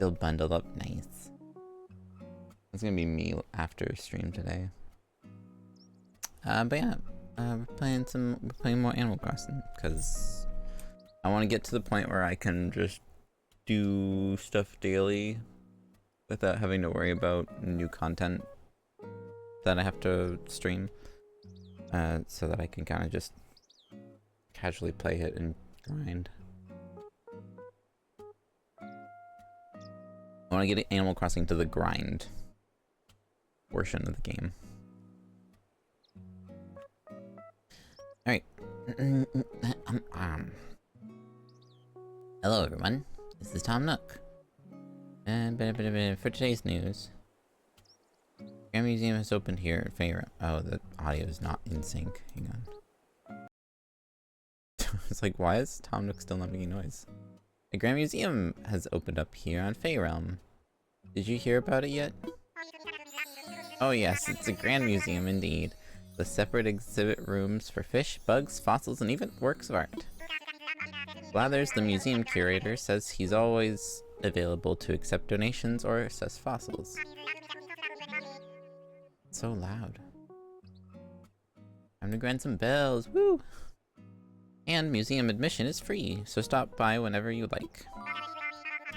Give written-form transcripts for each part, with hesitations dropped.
Still bundled up, nice. It's gonna be me after stream today. But yeah, we're playing more Animal Crossing because I want to get to the point where I can just do stuff daily without having to worry about new content that I have to stream, so that I can kind of just casually play it and grind. I want to get Animal Crossing to the grind portion of the game. Alright. Hello everyone, this is Tom Nook. And for today's news, Grand Museum has opened here at Faerun. Oh, the audio is not in sync. Hang on. It's like, why is Tom Nook still not making noise? The Grand Museum has opened up here on Faerun. Did you hear about it yet? Oh yes, it's a Grand Museum indeed. With separate exhibit rooms for fish, bugs, fossils, and even works of art. Blathers, the museum curator, says he's always available to accept donations or assess fossils. It's so loud. Time to grind some bells, woo! And museum admission is free, so stop by whenever you like.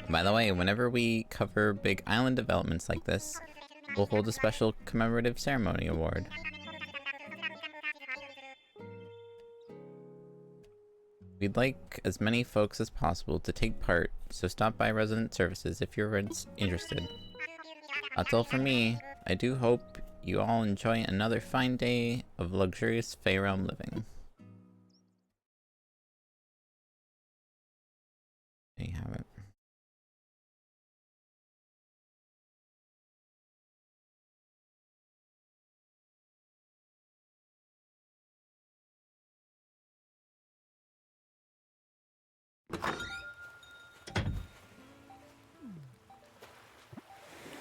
By the way, whenever we cover big island developments like this, we'll hold a special commemorative ceremony award. We'd like as many folks as possible to take part, so stop by Resident Services if you're interested. That's all from me. I do hope you all enjoy another fine day of luxurious Faerun living. There you have it.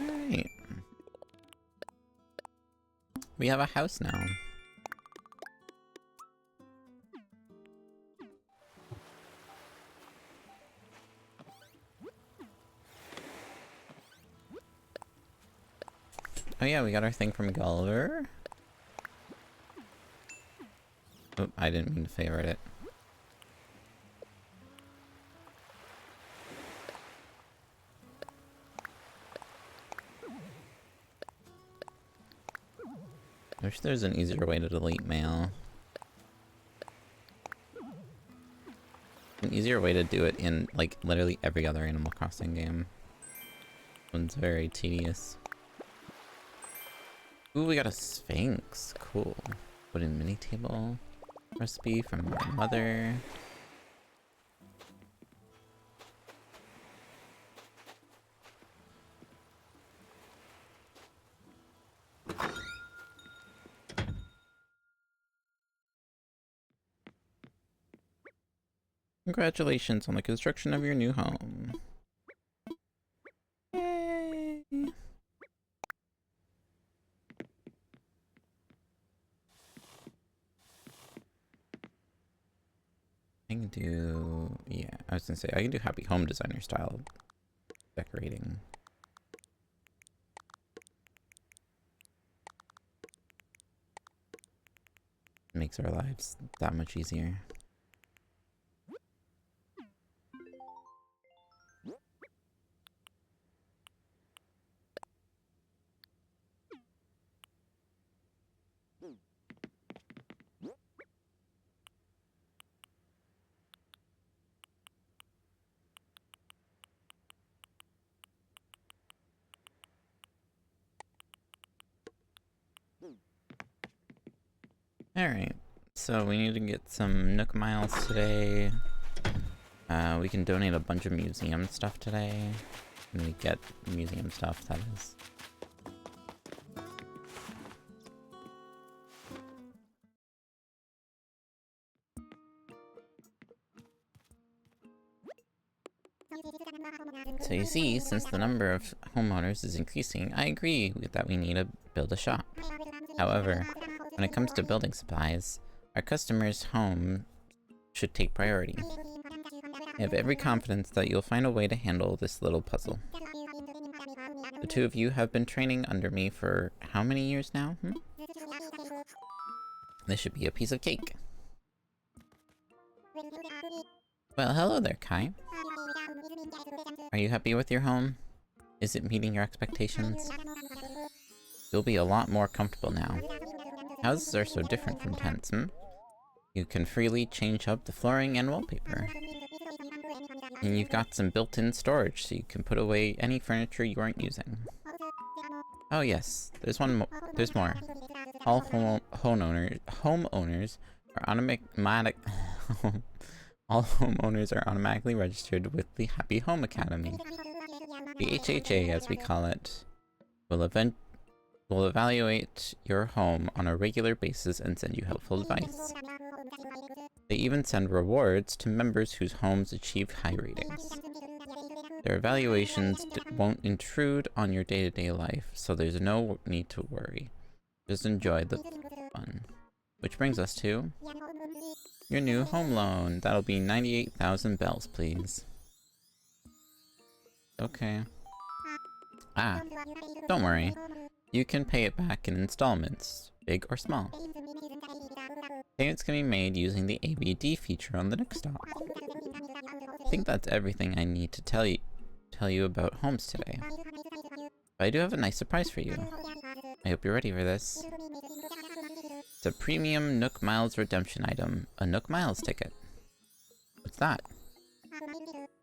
Alright. We have a house now. Oh yeah, we got our thing from Gulliver. Oh, I didn't mean to favorite it. I wish there's an easier way to delete mail. An easier way to do it in, like, literally every other Animal Crossing game. One's very tedious. Ooh, we got a Sphinx. Cool. Wooden mini table. Recipe from my mother. Congratulations on the construction of your new home. Yay! I can do... yeah, I was gonna say, I can do happy home designer style decorating. Makes our lives that much easier. Alright, so we need to get some Nook Miles today. We can donate a bunch of museum stuff today. And we get museum stuff, that is. So you see, since the number of homeowners is increasing, I agree that we need to build a shop. However, when it comes to building supplies, our customers' home should take priority. I have every confidence that you'll find a way to handle this little puzzle. The two of you have been training under me for how many years now? This should be a piece of cake. Well, hello there, Kai. Are you happy with your home? Is it meeting your expectations? You'll be a lot more comfortable now. Houses are so different from tents, You can freely change up the flooring and wallpaper. And you've got some built-in storage, so you can put away any furniture you aren't using. Oh yes, there's more. All homeowners are all homeowners are automatically registered with the Happy Home Academy. The HHA, as we call it, will evaluate your home on a regular basis and send you helpful advice. They even send rewards to members whose homes achieve high ratings. Their evaluations won't intrude on your day-to-day life, so there's no need to worry. Just enjoy the fun. Which brings us to your new home loan. That'll be 98,000 bells, please. Okay. Ah, don't worry. You can pay it back in installments, big or small. Payments can be made using the ABD feature on the next stop. I think that's everything I need to tell you about homes today. But I do have a nice surprise for you. I hope you're ready for this. It's a premium Nook Miles redemption item, a Nook Miles ticket. What's that?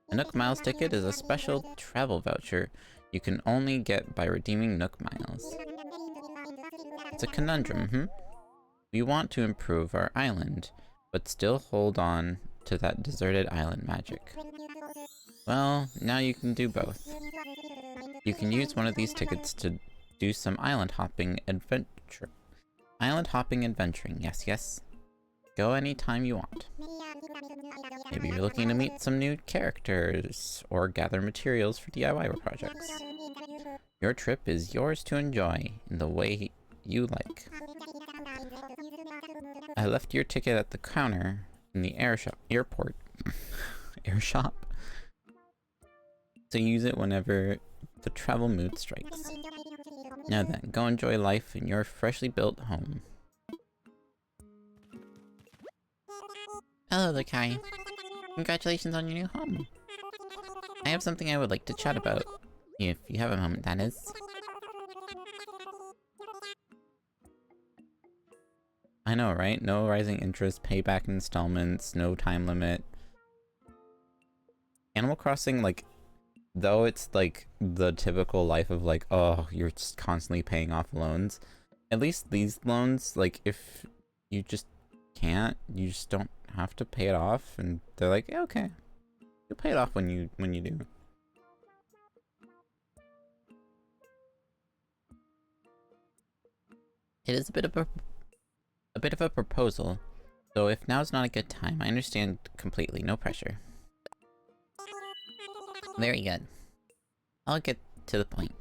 A Nook Miles ticket is a special travel voucher you can only get by redeeming Nook Miles. It's a conundrum, We want to improve our island, but still hold on to that deserted island magic. Well, now you can do both. You can use one of these tickets to do some island hopping adventuring, yes. Go anytime you want. Maybe you're looking to meet some new characters, or gather materials for DIY projects. Your trip is yours to enjoy in the way you like. I left your ticket at the counter in the airport. Airshop? So use it whenever the travel mood strikes. Now then, go enjoy life in your freshly built home. Hello there, Kai. Congratulations on your new home. I have something I would like to chat about. If you have a moment, that is. I know, right? No rising interest, payback installments, no time limit. Animal Crossing, like, though it's like the typical life of like, oh, you're just constantly paying off loans. At least these loans, like, if you just can't, you just don't have to pay it off, and they're like, yeah, okay, you'll pay it off when you do. It is a bit of a proposal, so if now's not a good time, I understand completely, no pressure. Very good. I'll get to the point.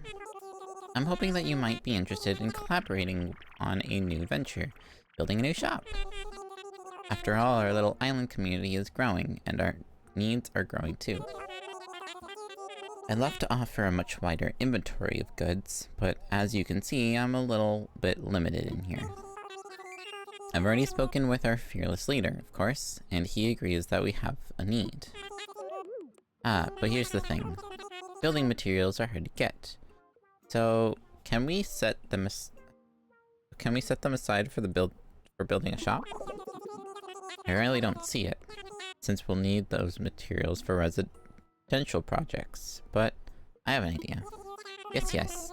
I'm hoping that you might be interested in collaborating on a new venture, building a new shop. After all, our little island community is growing, and our needs are growing too. I'd love to offer a much wider inventory of goods, but as you can see, I'm a little bit limited in here. I've already spoken with our fearless leader, of course, and he agrees that we have a need. Ah, but here's the thing. Building materials are hard to get. So, can we set them aside for building a shop? I really don't see it, since we'll need those materials for residential projects, but I have an idea. Yes.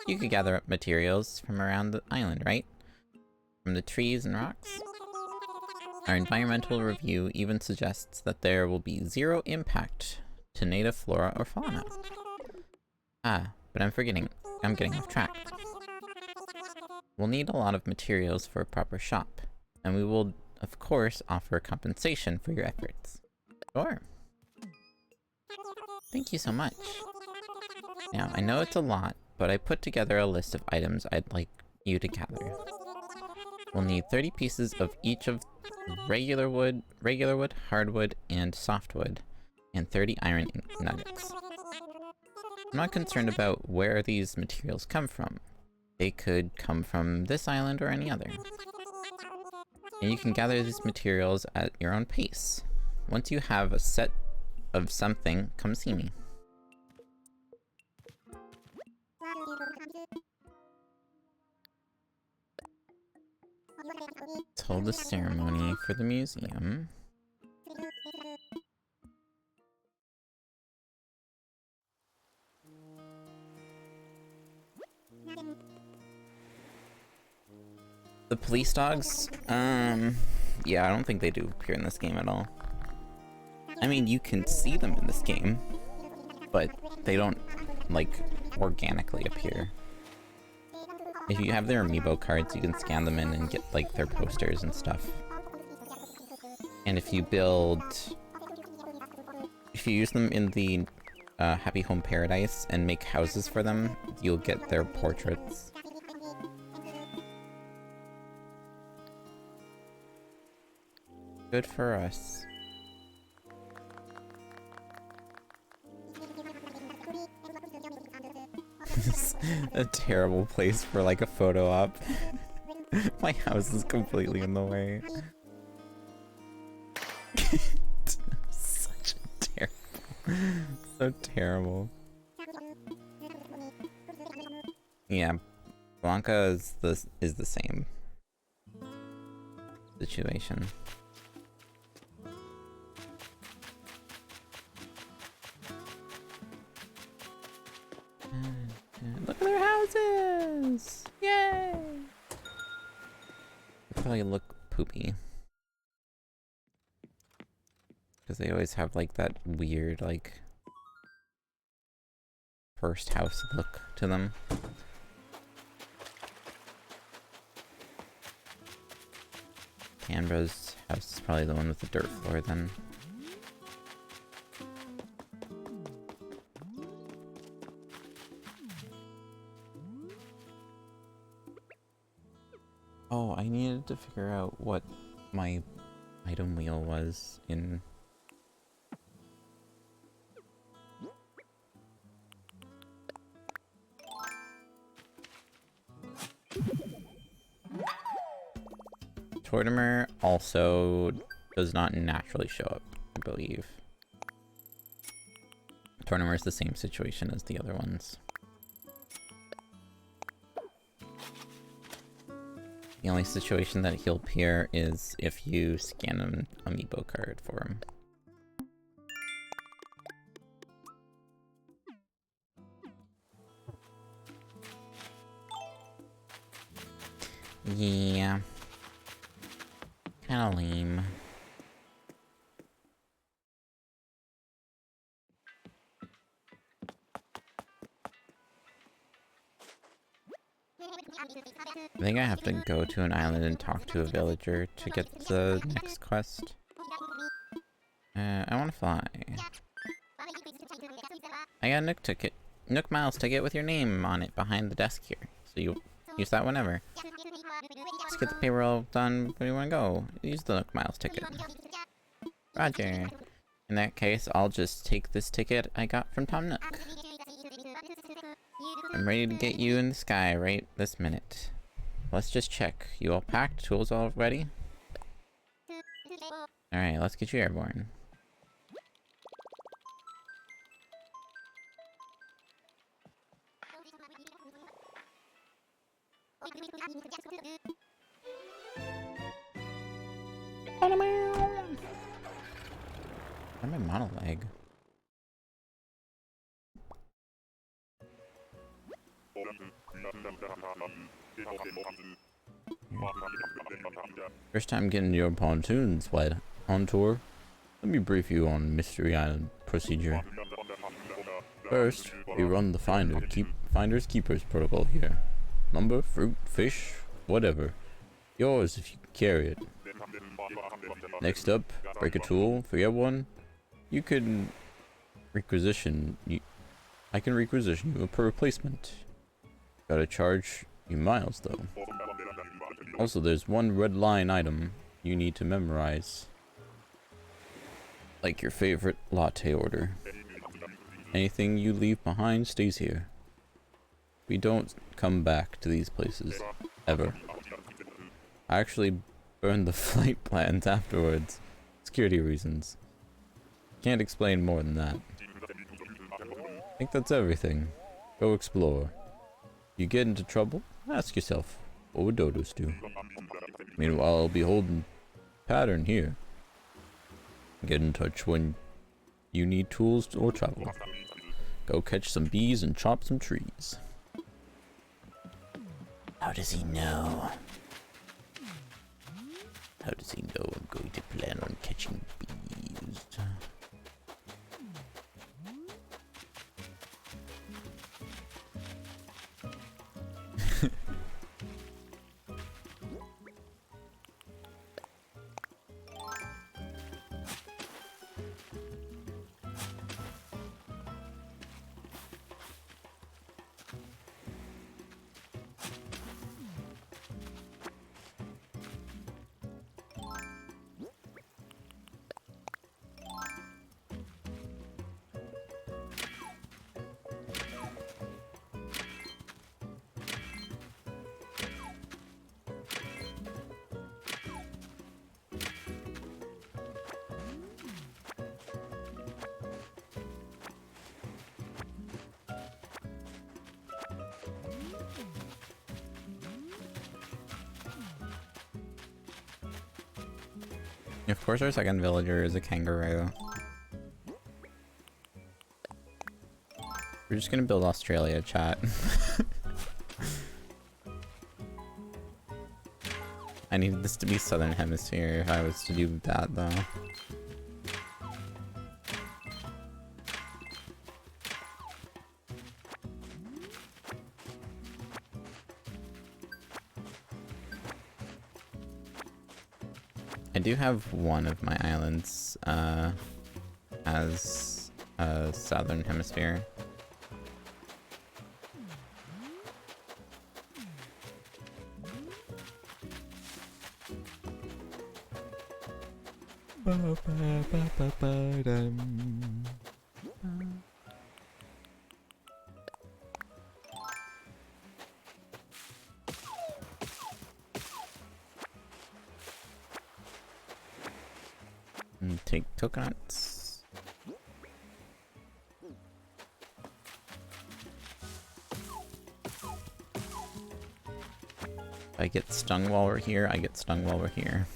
You could gather up materials from around the island, right? From the trees and rocks? Our environmental review even suggests that there will be zero impact to native flora or fauna. Ah, but I'm getting off track. We'll need a lot of materials for a proper shop, and we will, of course, offer compensation for your efforts. Sure. Thank you so much. Now, I know it's a lot, but I put together a list of items I'd like you to gather. We'll need 30 pieces of each of regular wood, hardwood, and softwood, and 30 iron nuggets. I'm not concerned about where these materials come from. They could come from this island or any other. And you can gather these materials at your own pace. Once you have a set of something, come see me. Let's hold the ceremony for the museum. The police dogs? Yeah, I don't think they do appear in this game at all. I mean, you can see them in this game, but they don't, like, organically appear. If you have their amiibo cards, you can scan them in and get, like, their posters and stuff. And if you use them in the Happy Home Paradise and make houses for them, you'll get their portraits. Good for us. This is a terrible place for like a photo op. My house is completely in the way. Such a terrible, so terrible. Yeah, Blanca is the same situation. Look at their houses! Yay! They probably look poopy. Because they always have like that weird like first house look to them. Canberra's house is probably the one with the dirt floor then. Oh, I needed to figure out what my item wheel was in... Tortimer also does not naturally show up, I believe. Tortimer is the same situation as the other ones. The only situation that he'll appear is if you scan an amiibo card for him. Yeah. Kinda lame. I think I have to go to an island and talk to a villager to get the next quest. I want to fly. I got a Nook ticket. Nook Miles ticket with your name on it behind the desk here. So you use that whenever. Let's get the payroll done. Where do you want to go? Use the Nook Miles ticket. Roger. In that case, I'll just take this ticket I got from Tom Nook. I'm ready to get you in the sky right this minute. Let's just check. You all packed? Tools all ready? Alright, let's get you airborne. I'm a monoleg. First time getting your pontoons wet on tour. Let me brief you on Mystery Island procedure. First, we run the finders keepers protocol here. Lumber, fruit, fish, whatever. Yours if you can carry it. Next up, break a tool, forget one. You can requisition I can requisition you a replacement. Gotta charge you miles though. Also, there's one red line item you need to memorize. Like your favorite latte order. Anything you leave behind stays here. We don't come back to these places. Ever. I actually burned the flight plans afterwards. Security reasons. Can't explain more than that. I think that's everything. Go explore. You get into trouble, ask yourself, what would dodos do? Meanwhile, I'll be holding pattern here. Get in touch when you need tools or travel. Go catch some bees and chop some trees. How does he know? How does he know I'm going to plan on catching bees? Of course our second villager is a kangaroo. We're just gonna build Australia, chat. I needed this to be Southern Hemisphere if I was to do that though. I do have one of my islands as a Southern Hemisphere. Take coconuts. If I get stung while we're here, I get stung while we're here.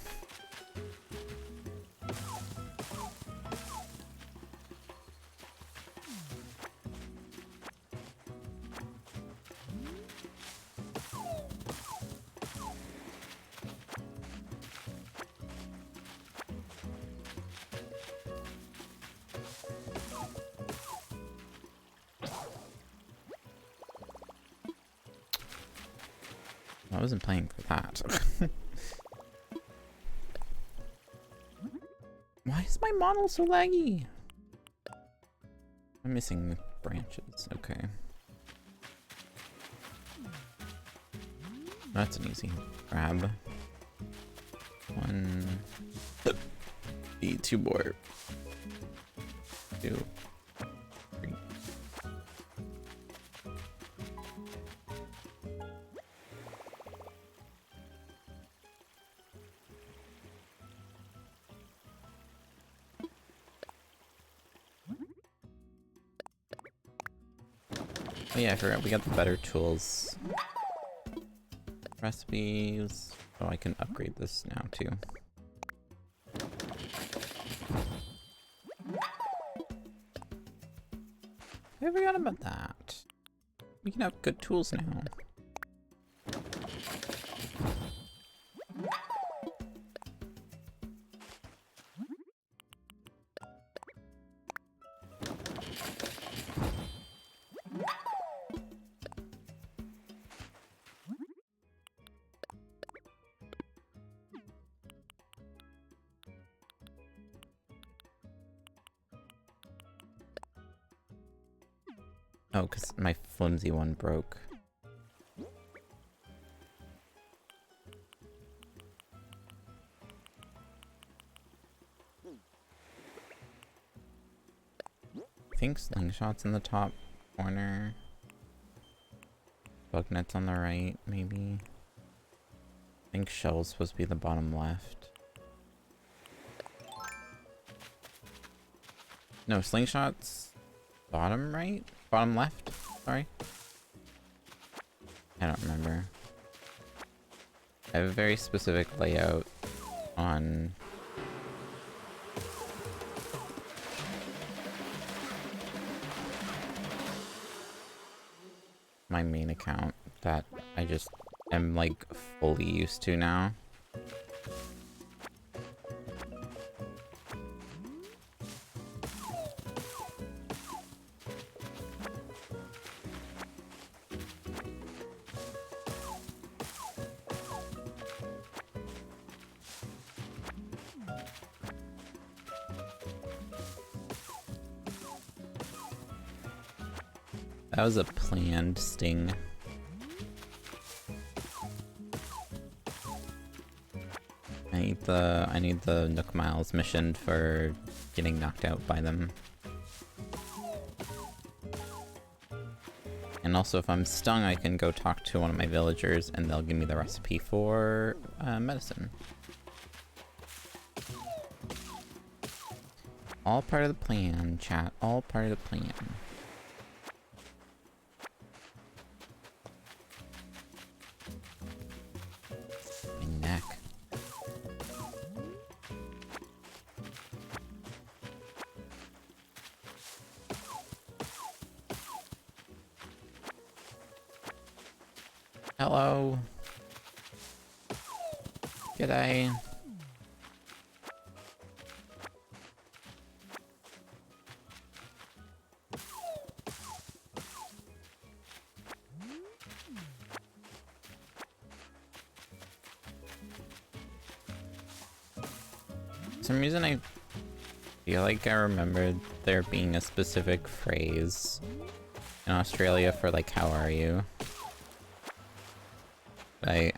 I wasn't playing for that. Why is my model so laggy? I'm missing branches. Okay. That's an easy grab. One. Need two more. Two. Three. Oh yeah, I forgot we got the better tools. Recipes. Oh, I can upgrade this now too. I forgot about that. We can have good tools now. Oh, because my flimsy one broke. I think slingshot's in the top corner. Bug net's on the right, maybe. I think shell's supposed to be the bottom left. No, slingshot's bottom right? Bottom left? Sorry. I don't remember. I have a very specific layout on my main account that I just am like fully used to now. That was a planned sting. I need the Nook Miles mission for getting knocked out by them. And also if I'm stung, I can go talk to one of my villagers and they'll give me the recipe for medicine. All part of the plan, chat. All part of the plan. Hello. G'day. For some reason I feel like I remembered there being a specific phrase in Australia for like, how are you?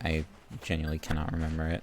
I genuinely cannot remember it.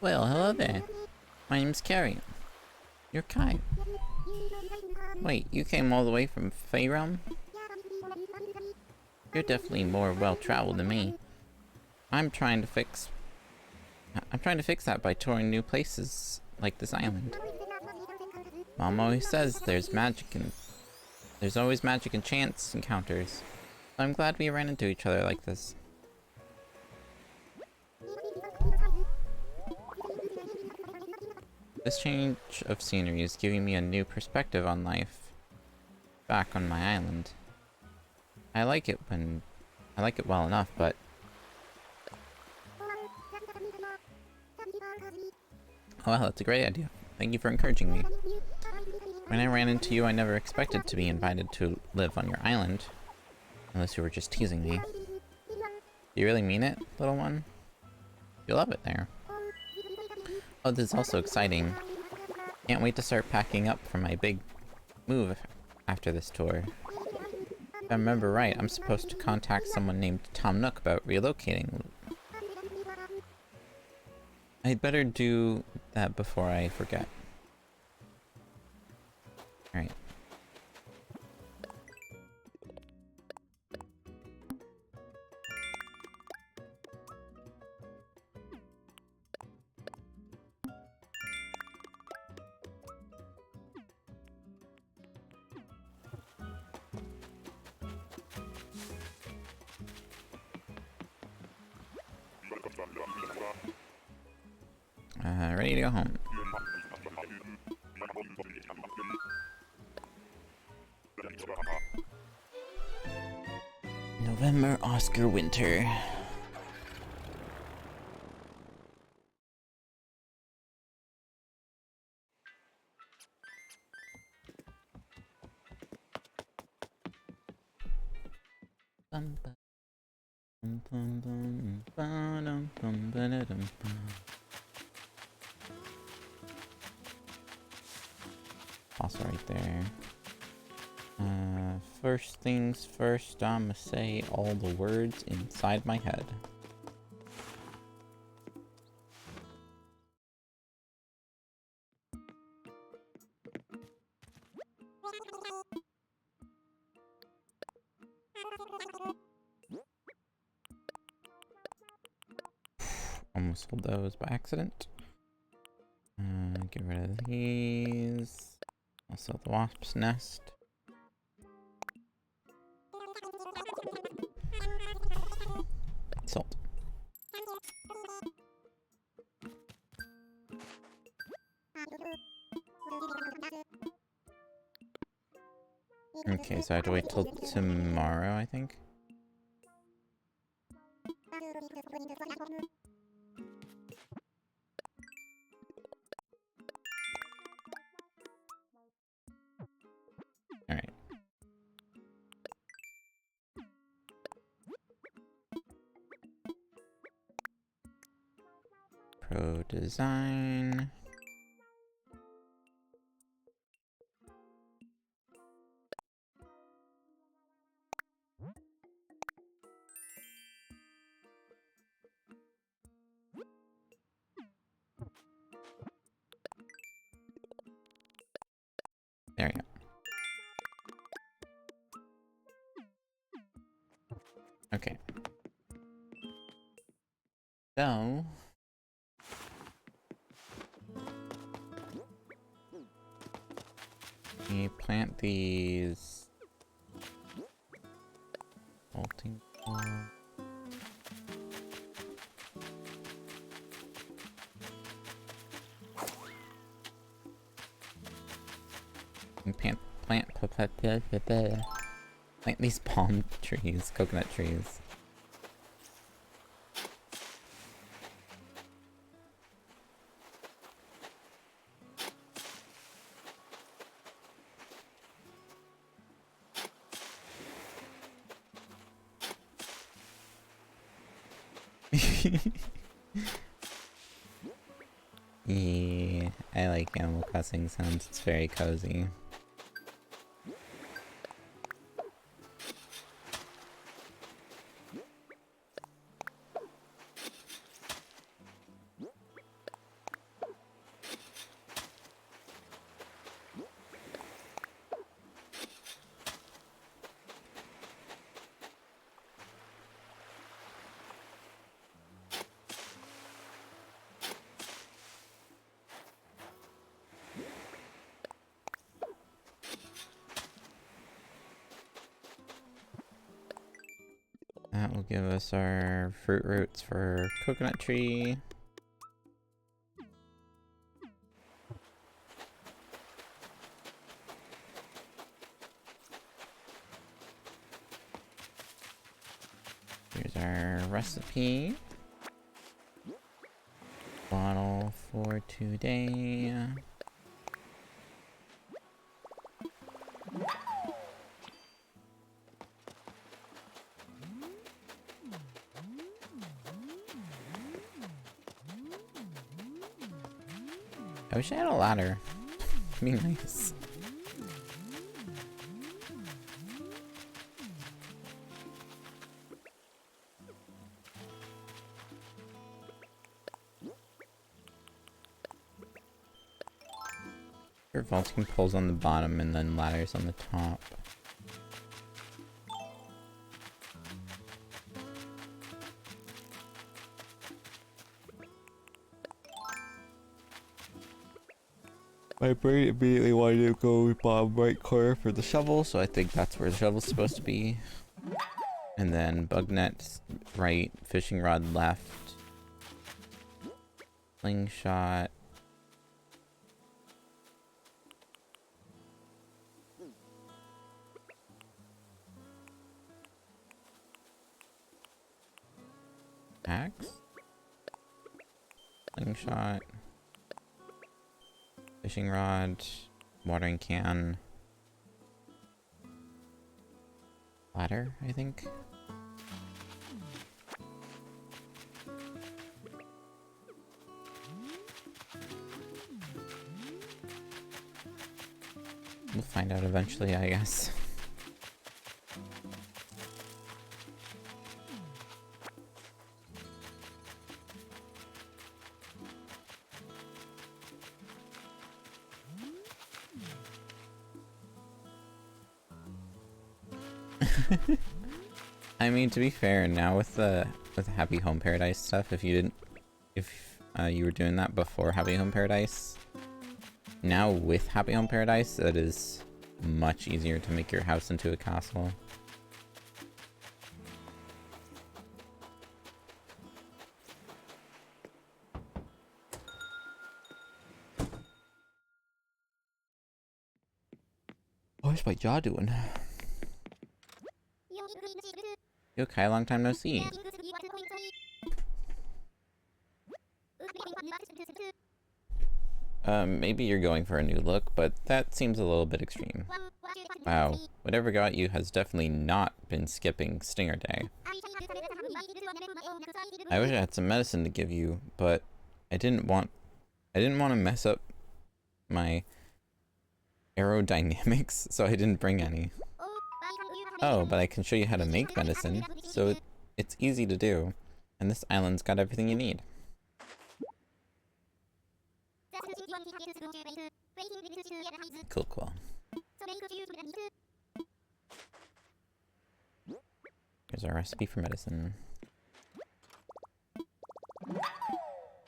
Well, hello there. My name's Carrie. You're Kai. Wait, you came all the way from Fey Realm? You're definitely more well-traveled than me. I'm trying to fix that by touring new places like this island. Mom always says there's always magic and chance encounters. So I'm glad we ran into each other like this. This change of scenery is giving me a new perspective on life back on my island. I like it well enough, but Oh, wow, that's a great idea. Thank you for encouraging me. When I ran into you, I never expected to be invited to live on your island. Unless you were just teasing me. Do you really mean it, little one? You'll love it there. Oh, this is also exciting. Can't wait to start packing up for my big move after this tour. If I remember right, I'm supposed to contact someone named Tom Nook about relocating. I'd better do that before I forget. Alright. Ready to go home. November, Oscar, winter. Also right there. First things first, I'ma say all the words inside my head. Almost sold those by accident. Get rid of these. Also the wasp's nest. Sold. Okay, so I have to wait till tomorrow, I think. Alright. Pro design. There we go. Okay. So... we plant these... bolting... and plant these palm trees, coconut trees. Yeah, I like Animal Crossing sounds, it's very cozy. That will give us our fruit roots for coconut tree. Here's our recipe. bottle for today. I wish I had a ladder. It'd be nice. Or vaulting poles on the bottom and then ladders on the top. My brain immediately wanted to go bottom right corner for the shovel, so I think that's where the shovel's supposed to be. And then bug net right, fishing rod left, slingshot. Axe? Slingshot. Fishing rod. Watering can. Ladder, I think. We'll find out eventually, I guess. I mean, to be fair, now with the Happy Home Paradise stuff, if you were doing that before Happy Home Paradise, now with Happy Home Paradise, it is much easier to make your house into a castle. What's my jaw doing? Yo, Kai, long time no see. Maybe you're going for a new look, but that seems a little bit extreme. Wow, whatever got you has definitely not been skipping Stinger Day. I wish I had some medicine to give you, but I didn't want to mess up my aerodynamics, so I didn't bring any. Oh, but I can show you how to make medicine, so it's easy to do, and this island's got everything you need. Cool, cool. Here's our recipe for medicine.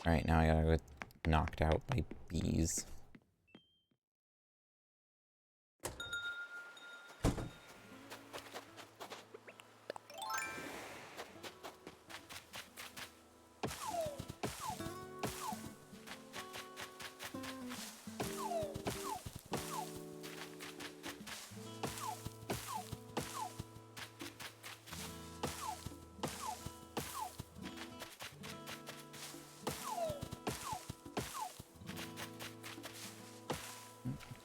Alright, now I gotta get knocked out by bees.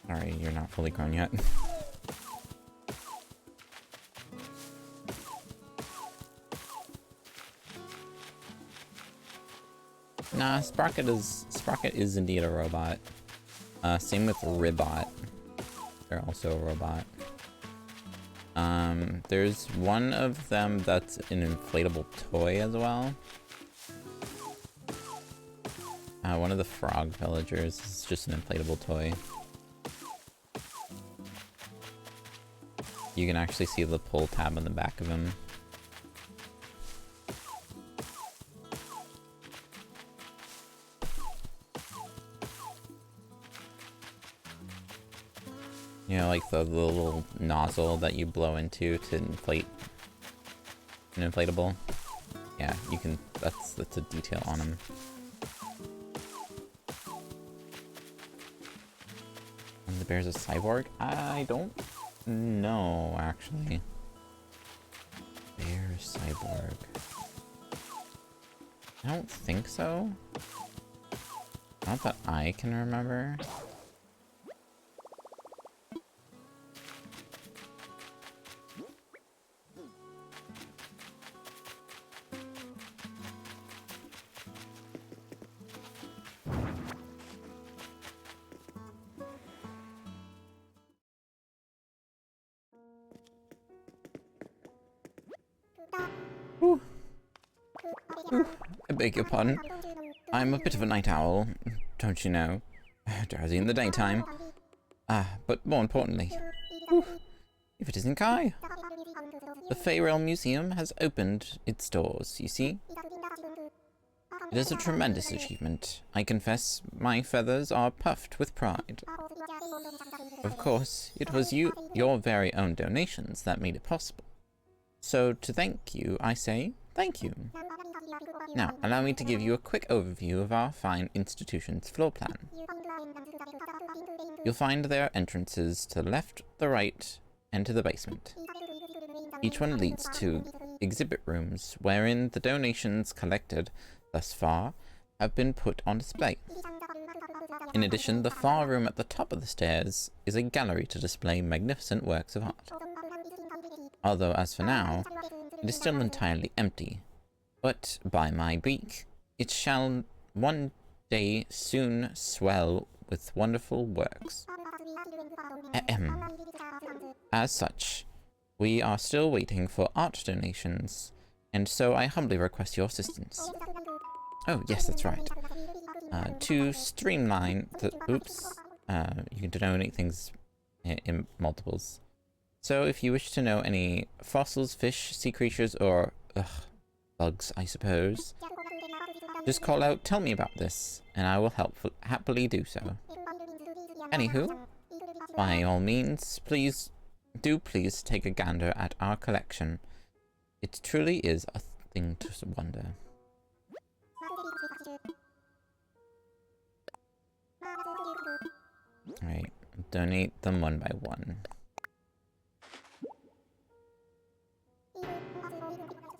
Sorry, you're not fully grown yet. Nah, Sprocket is indeed a robot. Same with Ribot. They're also a robot. There's one of them that's an inflatable toy as well. One of the frog villagers is just an inflatable toy. You can actually see the pull tab on the back of him. You know, like the little nozzle that you blow into to inflate an inflatable. Yeah, you can. That's a detail on him. And the bear's a cyborg? I don't know, actually. Bear cyborg. I don't think so. Not that I can remember. Ooh. Ooh. I beg your pardon. I'm a bit of a night owl, don't you know? Drowsy in the daytime. But more importantly, ooh, if it isn't Kai. The Feyreal Museum has opened its doors, you see? It is a tremendous achievement. I confess my feathers are puffed with pride. Of course, it was your very own donations that made it possible. So to thank you, I say thank you. Now, allow me to give you a quick overview of our fine institution's floor plan. You'll find there are entrances to the left, the right, and to the basement. Each one leads to exhibit rooms, wherein the donations collected thus far have been put on display. In addition, the far room at the top of the stairs is a gallery to display magnificent works of art. Although, as for now, it is still entirely empty. But, by my beak, it shall one day soon swell with wonderful works. Ahem. As such, we are still waiting for art donations, and so I humbly request your assistance. Oh, yes, that's right. To streamline the... Oops. You can donate things in multiples. So if you wish to know any fossils, fish, sea creatures, or... bugs, I suppose, just call out, tell me about this, and I will happily do so. Anywho, by all means, please take a gander at our collection. It truly is a thing to wonder. Alright, donate them one by one.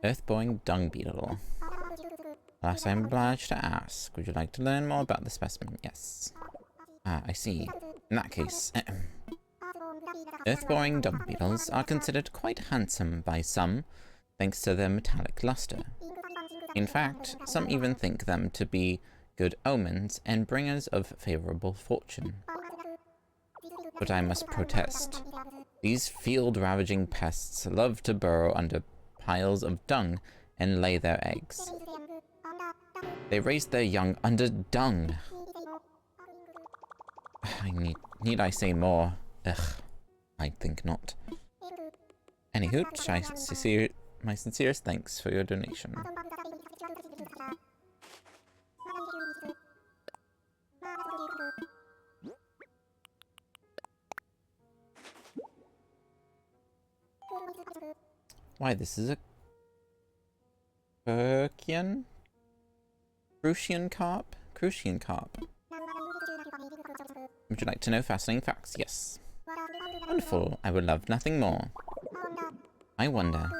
Earth-boring dung beetle. Last I'm obliged to ask, would you like to learn more about the specimen? Yes. I see. In that case, earth-boring dung beetles are considered quite handsome by some, thanks to their metallic luster. In fact, some even think them to be good omens and bringers of favorable fortune. But I must protest. These field-ravaging pests love to burrow under piles of dung and lay their eggs. They raise their young under dung. Need I say more? Ugh, I think not. Anywho, my sincerest thanks for your donation. Why, this is a Crucian carp? Crucian carp. Would you like to know fascinating facts? Yes. Wonderful. I would love nothing more. I wonder,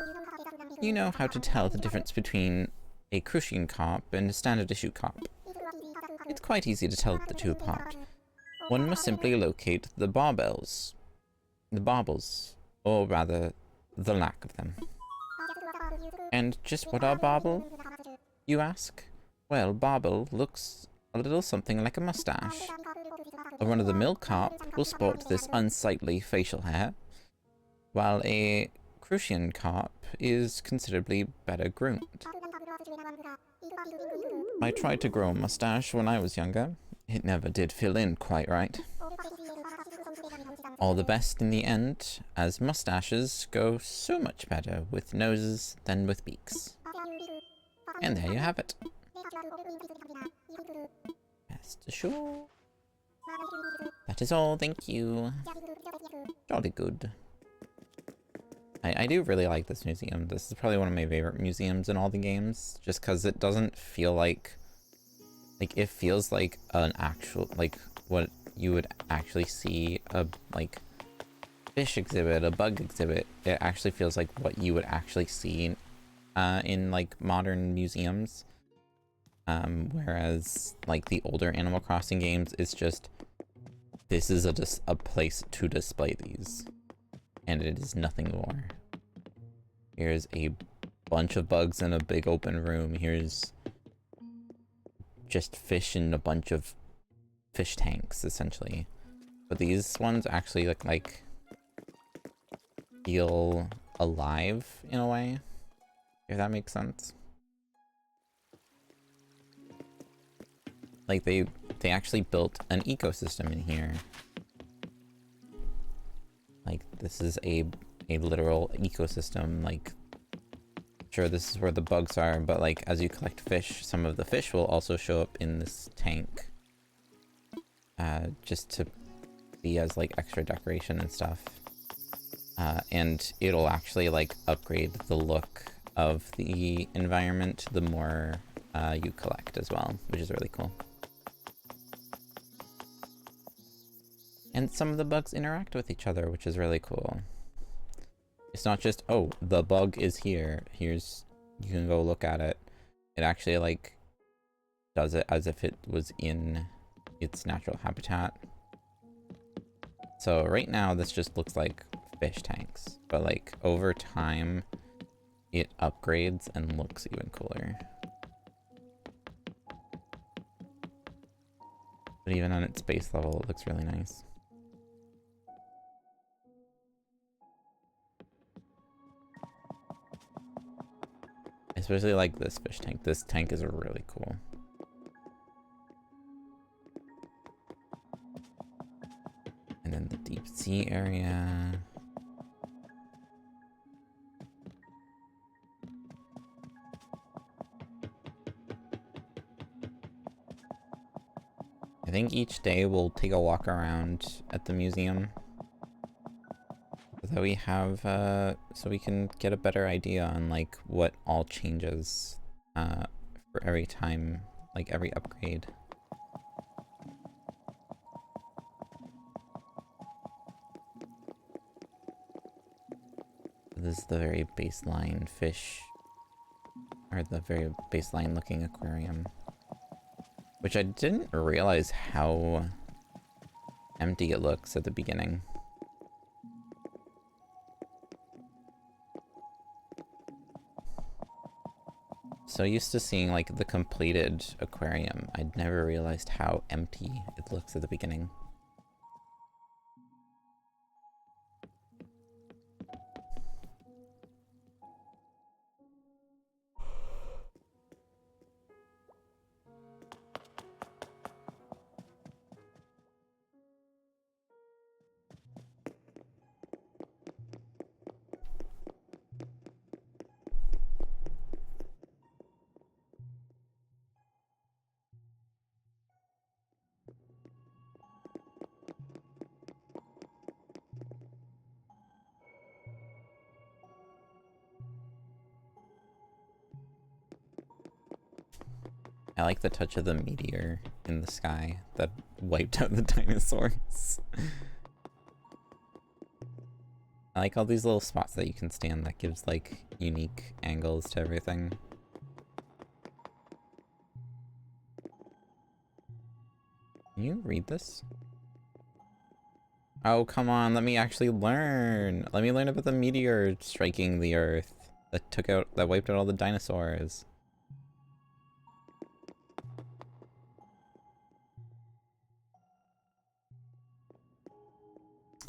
you know how to tell the difference between a Crucian carp and a standard issue carp? It's quite easy to tell the two apart. One must simply locate the barbels, or rather, the lack of them. And just what are barbel, you ask? Well, barbel looks a little something like a mustache. A run-of-the-mill carp will sport this unsightly facial hair, while a Crucian carp is considerably better groomed. I tried to grow a mustache when I was younger. It never did fill in quite right. All the best in the end, as mustaches go so much better with noses than with beaks. And there you have it. Rest assured. That is all, thank you. Jolly good. I do really like this museum. This is probably one of my favorite museums in all the games, just because it doesn't feel like it feels like an actual, like, what you would actually see, a, like, fish exhibit, a bug exhibit. It actually feels like what you would actually see in like, modern museums. Whereas like the older Animal Crossing games, it's just, this is a place to display these, and it is nothing more. Here's a bunch of bugs in a big open room. Here's just fish in a bunch of fish tanks, essentially. But these ones actually look like feel alive in a way, if that makes sense. Like they actually built an ecosystem in here. Like this is a literal ecosystem. Like, sure, this is where the bugs are, but like as you collect fish, some of the fish will also show up in this tank, just to be as like extra decoration and stuff. And it'll actually like upgrade the look of the environment the more you collect as well, which is really cool. And some of the bugs interact with each other, which is really cool. It's not just, oh, the bug is here, here's, you can go look at it. It actually like does it as if it was in its natural habitat. So right now this just looks like fish tanks, but like over time it upgrades and looks even cooler. But even on its base level, it looks really nice. Especially like this fish tank. This tank is really cool. And then the deep sea area. I think each day we'll take a walk around at the museum, so that we have, so we can get a better idea on like what all changes for every time, like every upgrade. This is the very baseline fish, or the very baseline looking aquarium, which I didn't realize how empty it looks at the beginning. So used to seeing like the completed aquarium, I'd never realized how empty it looks at the beginning. I like the touch of the meteor in the sky that wiped out the dinosaurs. I like all these little spots that you can stand that gives like unique angles to everything. Can you read this? Oh, come on, let me actually learn. Let me learn about the meteor striking the Earth that wiped out all the dinosaurs.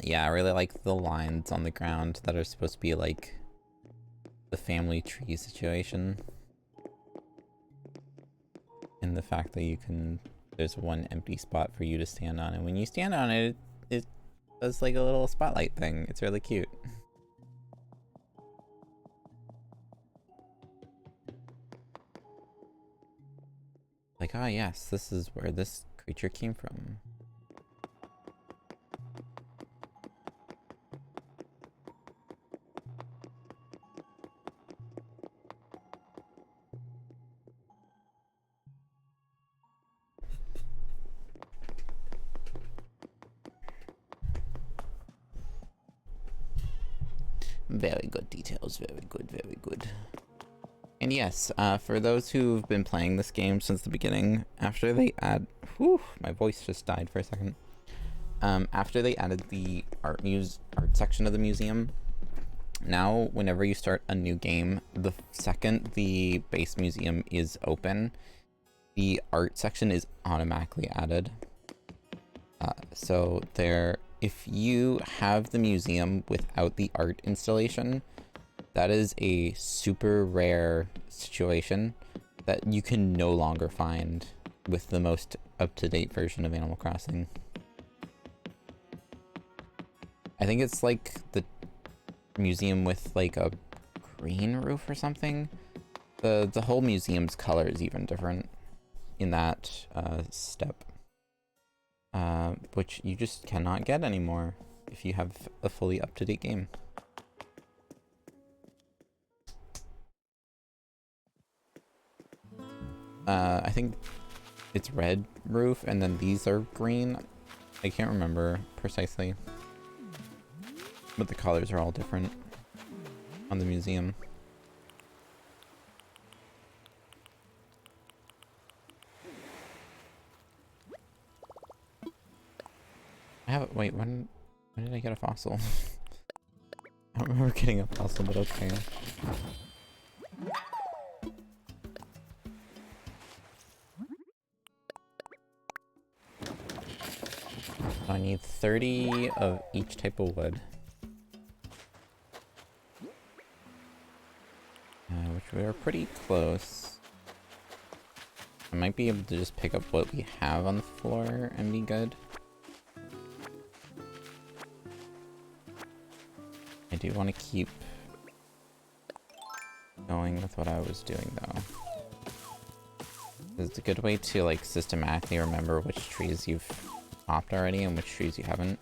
Yeah, I really like the lines on the ground that are supposed to be like the family tree situation. And the fact that there's one empty spot for you to stand on, and when you stand on it, it does like a little spotlight thing. It's really cute. Like, ah, yes, this is where this creature came from. Very good details, very good, very good. And yes, for those who've been playing this game since the beginning, after they add... Whew, my voice just died for a second. After they added the art section of the museum, now whenever you start a new game, the second the base museum is open, the art section is automatically added. So if you have the museum without the art installation, that is a super rare situation that you can no longer find with the most up-to-date version of Animal Crossing. I think it's like the museum with like a green roof or something. The whole museum's color is even different in that step. Which you just cannot get anymore if you have a fully up-to-date game. I think it's red roof and then these are green. I can't remember precisely. But the colors are all different on the museum. Wait, when did I get a fossil? I don't remember getting a fossil, but okay. I need 30 of each type of wood. Which we are pretty close. I might be able to just pick up what we have on the floor and be good. I do want to keep going with what I was doing though. It's a good way to like systematically remember which trees you've chopped already and which trees you haven't.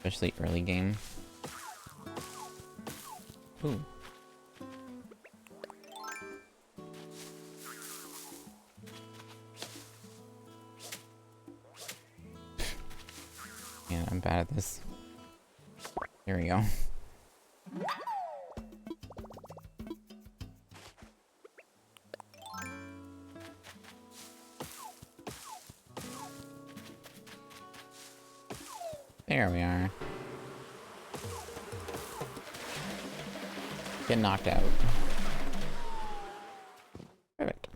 Especially early game. Ooh. Yeah, I'm bad at this. There we go. There we are. Get knocked out. Perfect.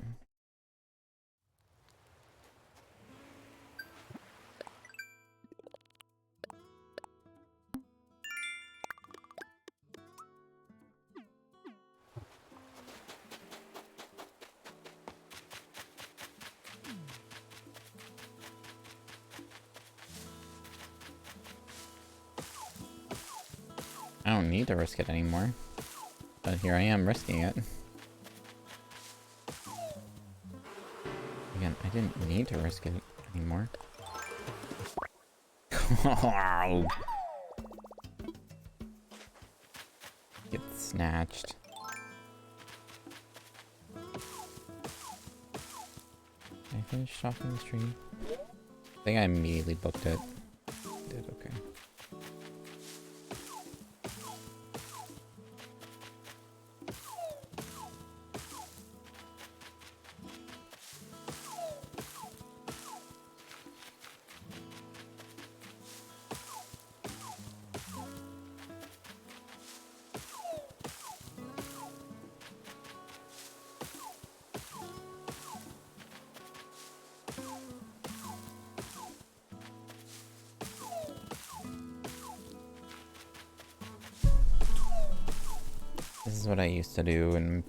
I don't need to risk it anymore. But here I am risking it. Again, I didn't need to risk it anymore. Get snatched. Did I finish chopping this tree? I think I immediately booked it. Did okay. This is what I used to do in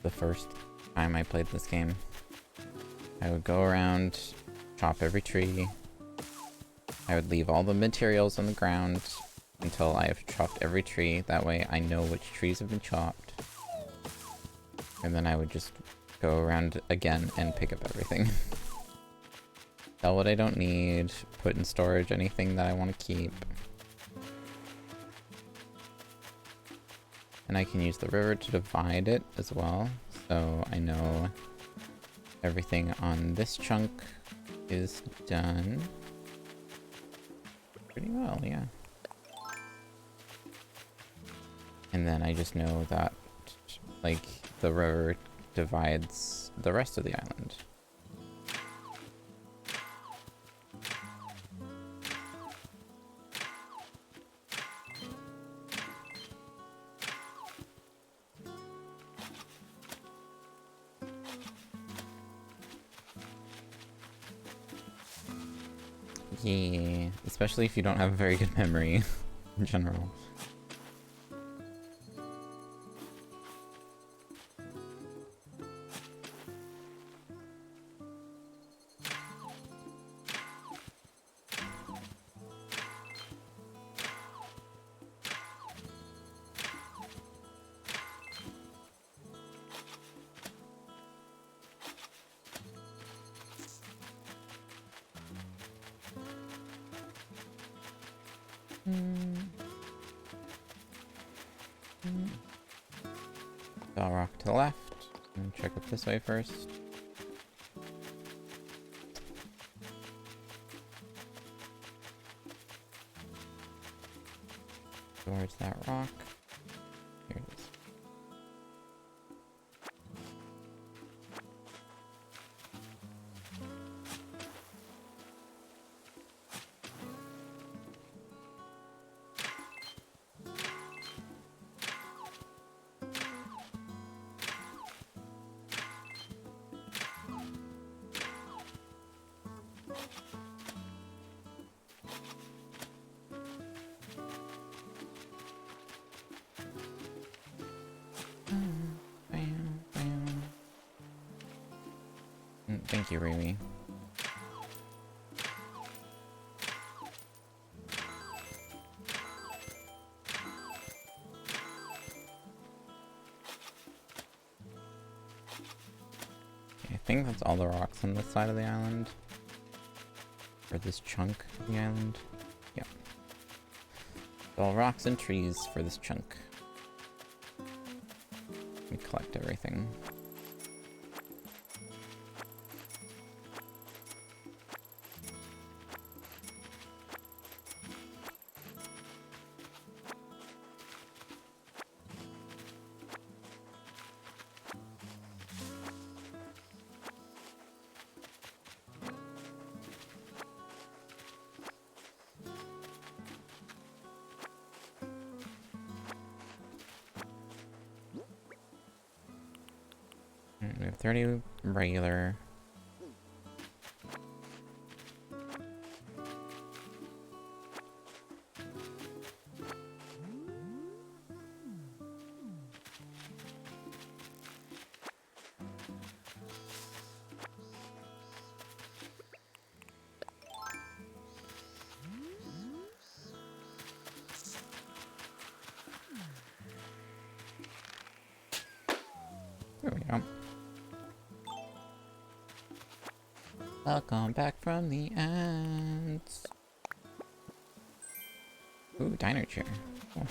the first time I played this game. I would go around, chop every tree. I would leave all the materials on the ground until I have chopped every tree. That way I know which trees have been chopped. And then I would just go around again and pick up everything. Sell what I don't need, put in storage anything that I want to keep. And I can use the river to divide it as well, so I know everything on this chunk is done pretty well, yeah. And then I just know that, like, the river divides the rest of the island. Yeah, especially if you don't have a very good memory in general. I'll rock to the left and check up this way first. Towards that rock. Here it is. Thank you, Riri. Okay, I think that's all the rocks on this side of the island. Or this chunk of the island. Yeah. All rocks and trees for this chunk. We collect everything. We have 30 regular. There we go. Welcome back from the ants. Ooh, diner chair. Cool.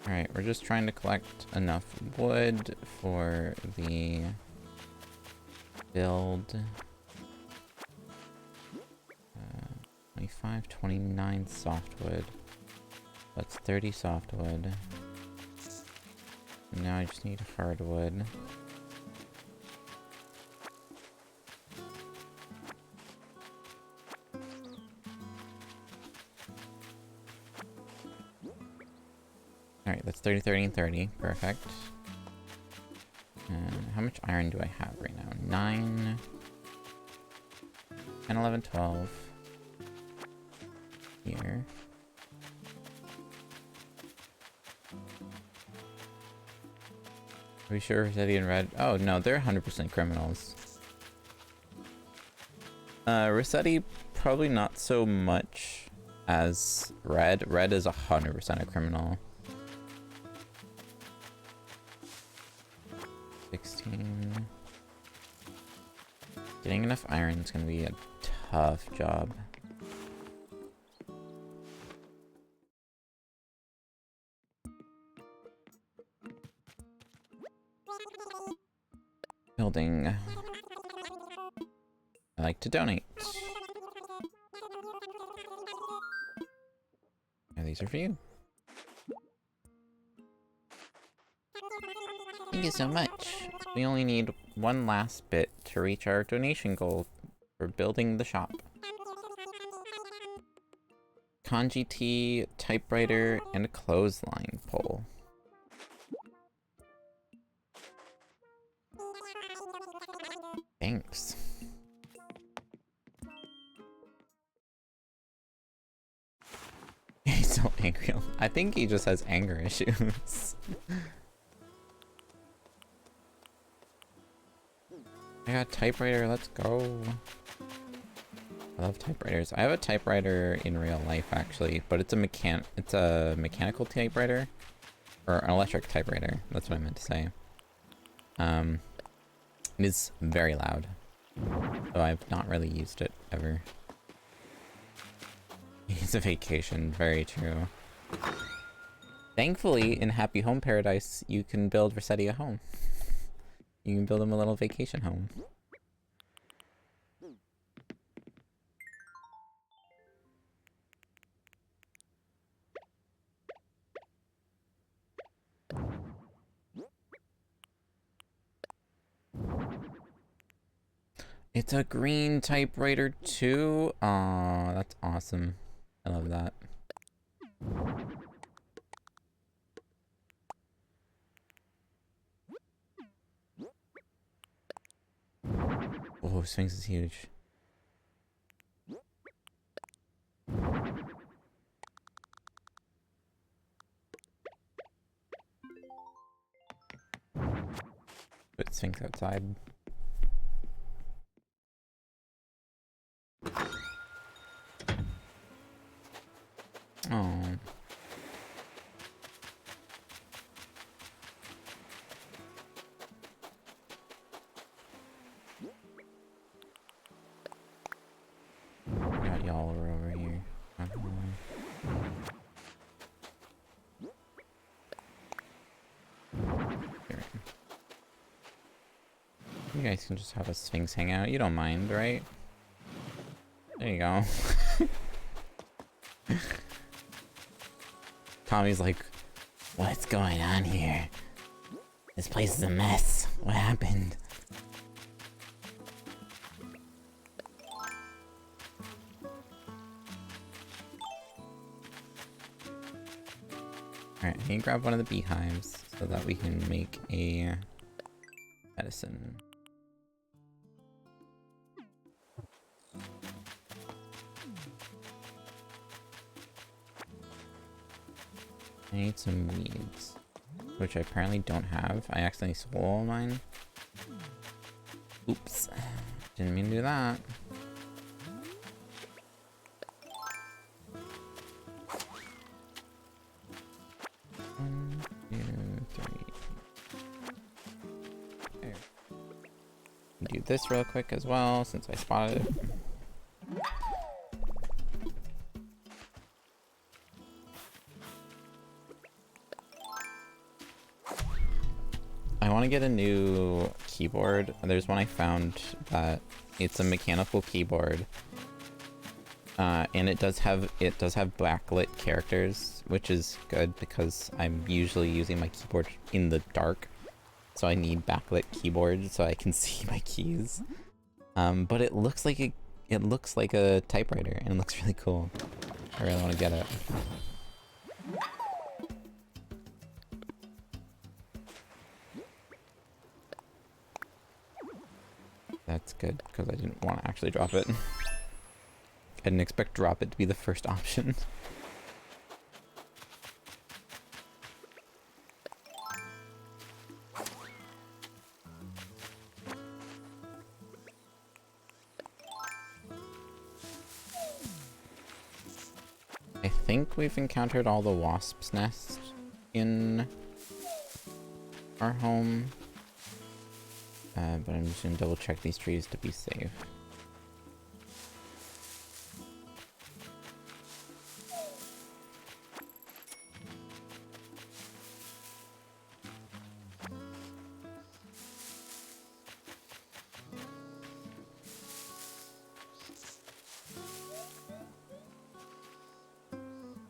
Alright, we're just trying to collect enough wood for the build. 25, 29 softwood. That's 30 softwood. Now I just need hardwood. Alright, that's 30, 30, and 30. Perfect. And how much iron do I have right now? 9, 10, 11, 12. Here. Are we sure Rossetti and Red? Oh no, they're 100% criminals. Rossetti, probably not so much as Red. Red is 100% a criminal. 16. Getting enough iron is gonna be a tough job. Building. I like to donate. And these are for you. Thank you so much. We only need one last bit to reach our donation goal for building the shop. Kanji tea, typewriter, and a clothesline pole. Thanks. He's so angry. I think he just has anger issues. I got a typewriter, let's go. I love typewriters. I have a typewriter in real life actually, but it's a mechanical typewriter. Or an electric typewriter, that's what I meant to say. It is very loud. So I've not really used it ever. It's a vacation, very true. Thankfully, in Happy Home Paradise, you can build Rossetti a home. You can build him a little vacation home. It's a green typewriter too? Aw, that's awesome. I love that. Oh, Sphinx is huge. Put Sphinx outside. Oh. Got y'all over here. You guys can just have a Sphinx hang out. You don't mind, right? There you go. Tommy's like, what's going on here? This place is a mess. What happened? Alright, I can grab one of the beehives so that we can make a medicine. I need some weeds, which I apparently don't have. I accidentally stole all mine. Oops. Didn't mean to do that. One, two, three. There. Do this real quick as well, since I spotted it. I want to get a new keyboard. There's one I found that it's a mechanical keyboard, and it does have backlit characters, which is good because I'm usually using my keyboard in the dark, so I need backlit keyboard so I can see my keys. But it looks like a typewriter, and it looks really cool. I really want to get it. That's good, because I didn't want to actually drop it. I didn't expect drop it to be the first option. I think we've encountered all the wasps' nests in our home. But I'm just gonna double check these trees to be safe.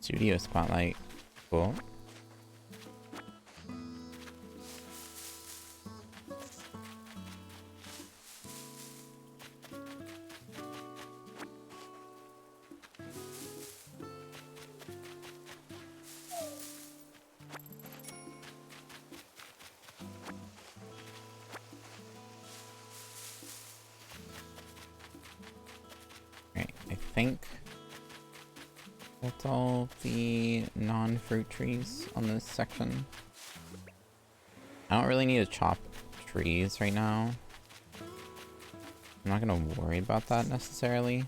Studio spotlight. Cool. Right, I think that's all the non-fruit trees on this section. I don't really need to chop trees right now. I'm not gonna worry about that necessarily.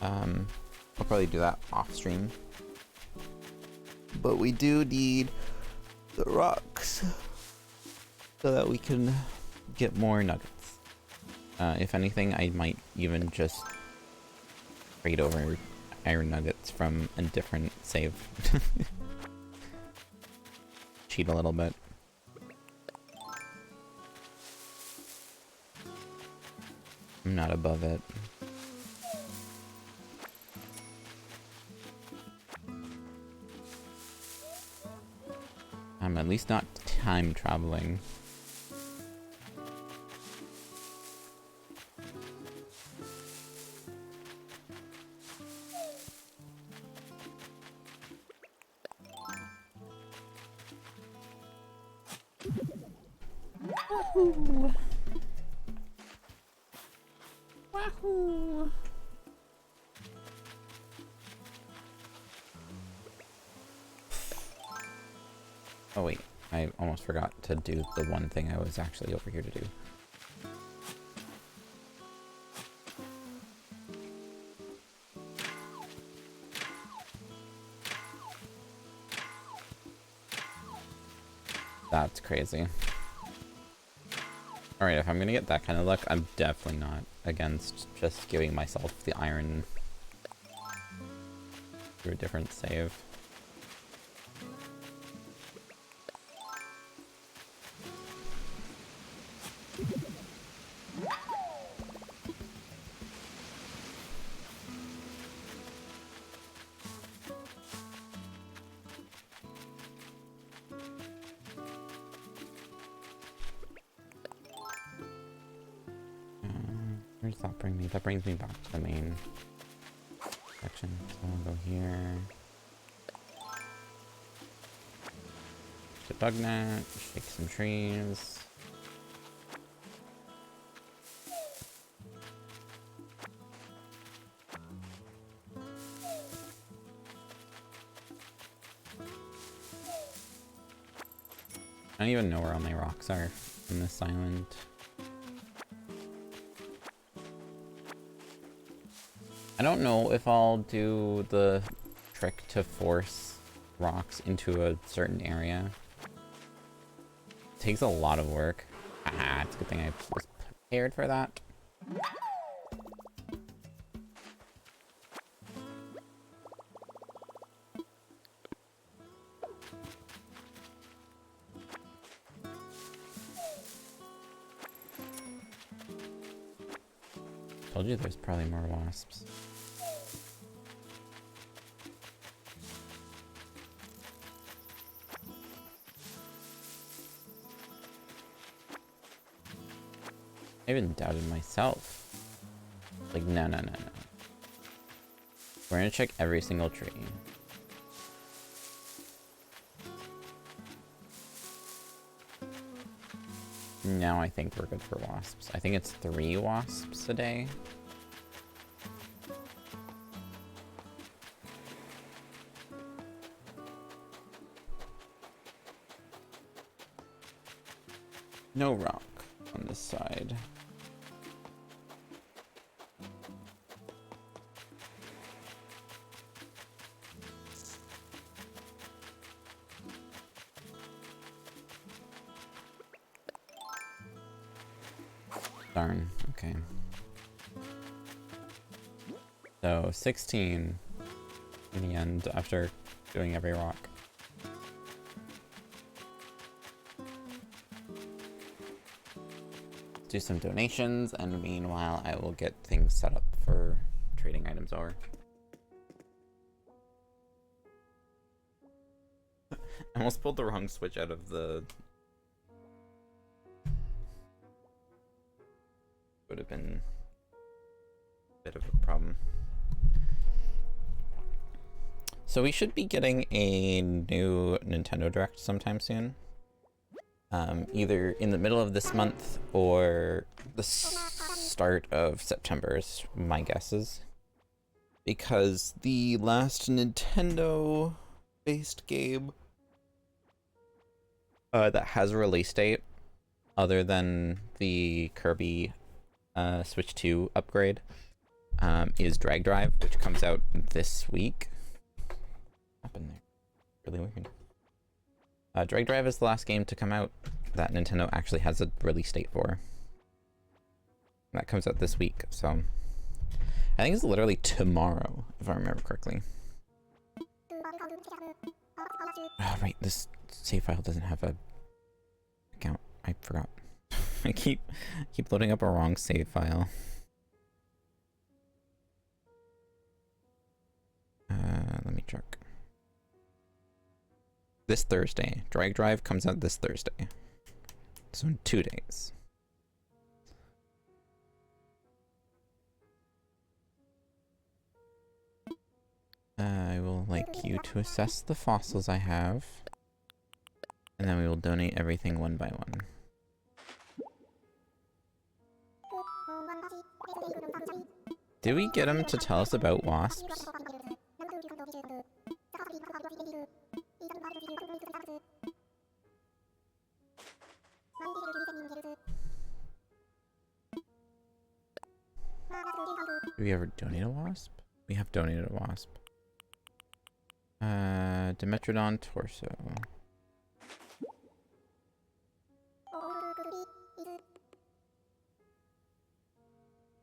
I'll probably do that off stream. But we do need the rocks so that we can get more nuggets. If anything, I might even just trade over iron nuggets from a different save. Cheat a little bit. I'm not above it. I'm at least not time traveling. Wahoo! Wahoo! Oh wait, I almost forgot to do the one thing I was actually over here to do. That's crazy. Alright, if I'm gonna get that kind of luck, I'm definitely not against just giving myself the iron through a different save. Where does that bring me? That brings me back to the main section. So I'll go here. To bug net, shake some trees. I don't even know where all my rocks are in this island. I don't know if I'll do the trick to force rocks into a certain area. It takes a lot of work. Ah, it's a good thing I was prepared for that. Told you there's probably more wasps. I even doubted myself. Like, no, no, no, no. We're gonna check every single tree. Now I think we're good for wasps. I think it's 3 wasps a day. No rock on this side. Darn, okay. So 16 in the end after doing every rock. Do some donations, and meanwhile I will get things set up for trading items over. I almost pulled the wrong switch out of the... Would have been a bit of a problem. So we should be getting a new Nintendo Direct sometime soon. Either in the middle of this month or the start of September is my guesses. Because the last Nintendo-based game that has a release date, other than the Kirby Switch 2 upgrade, is Drag Drive, which comes out this week. What happened there? Really weird. Drag Drive is the last game to come out that Nintendo actually has a release date for. That comes out this week, so... I think it's literally tomorrow, if I remember correctly. Oh, right, this save file doesn't have a account. I forgot. I keep loading up a wrong save file. Let me check. This Thursday. Drag Drive comes out this Thursday. So in 2 days. I will like you to assess the fossils I have. And then we will donate everything one by one. Did we get him to tell us about wasps? Did we ever donate a wasp? We have donated a wasp. Dimetrodon torso.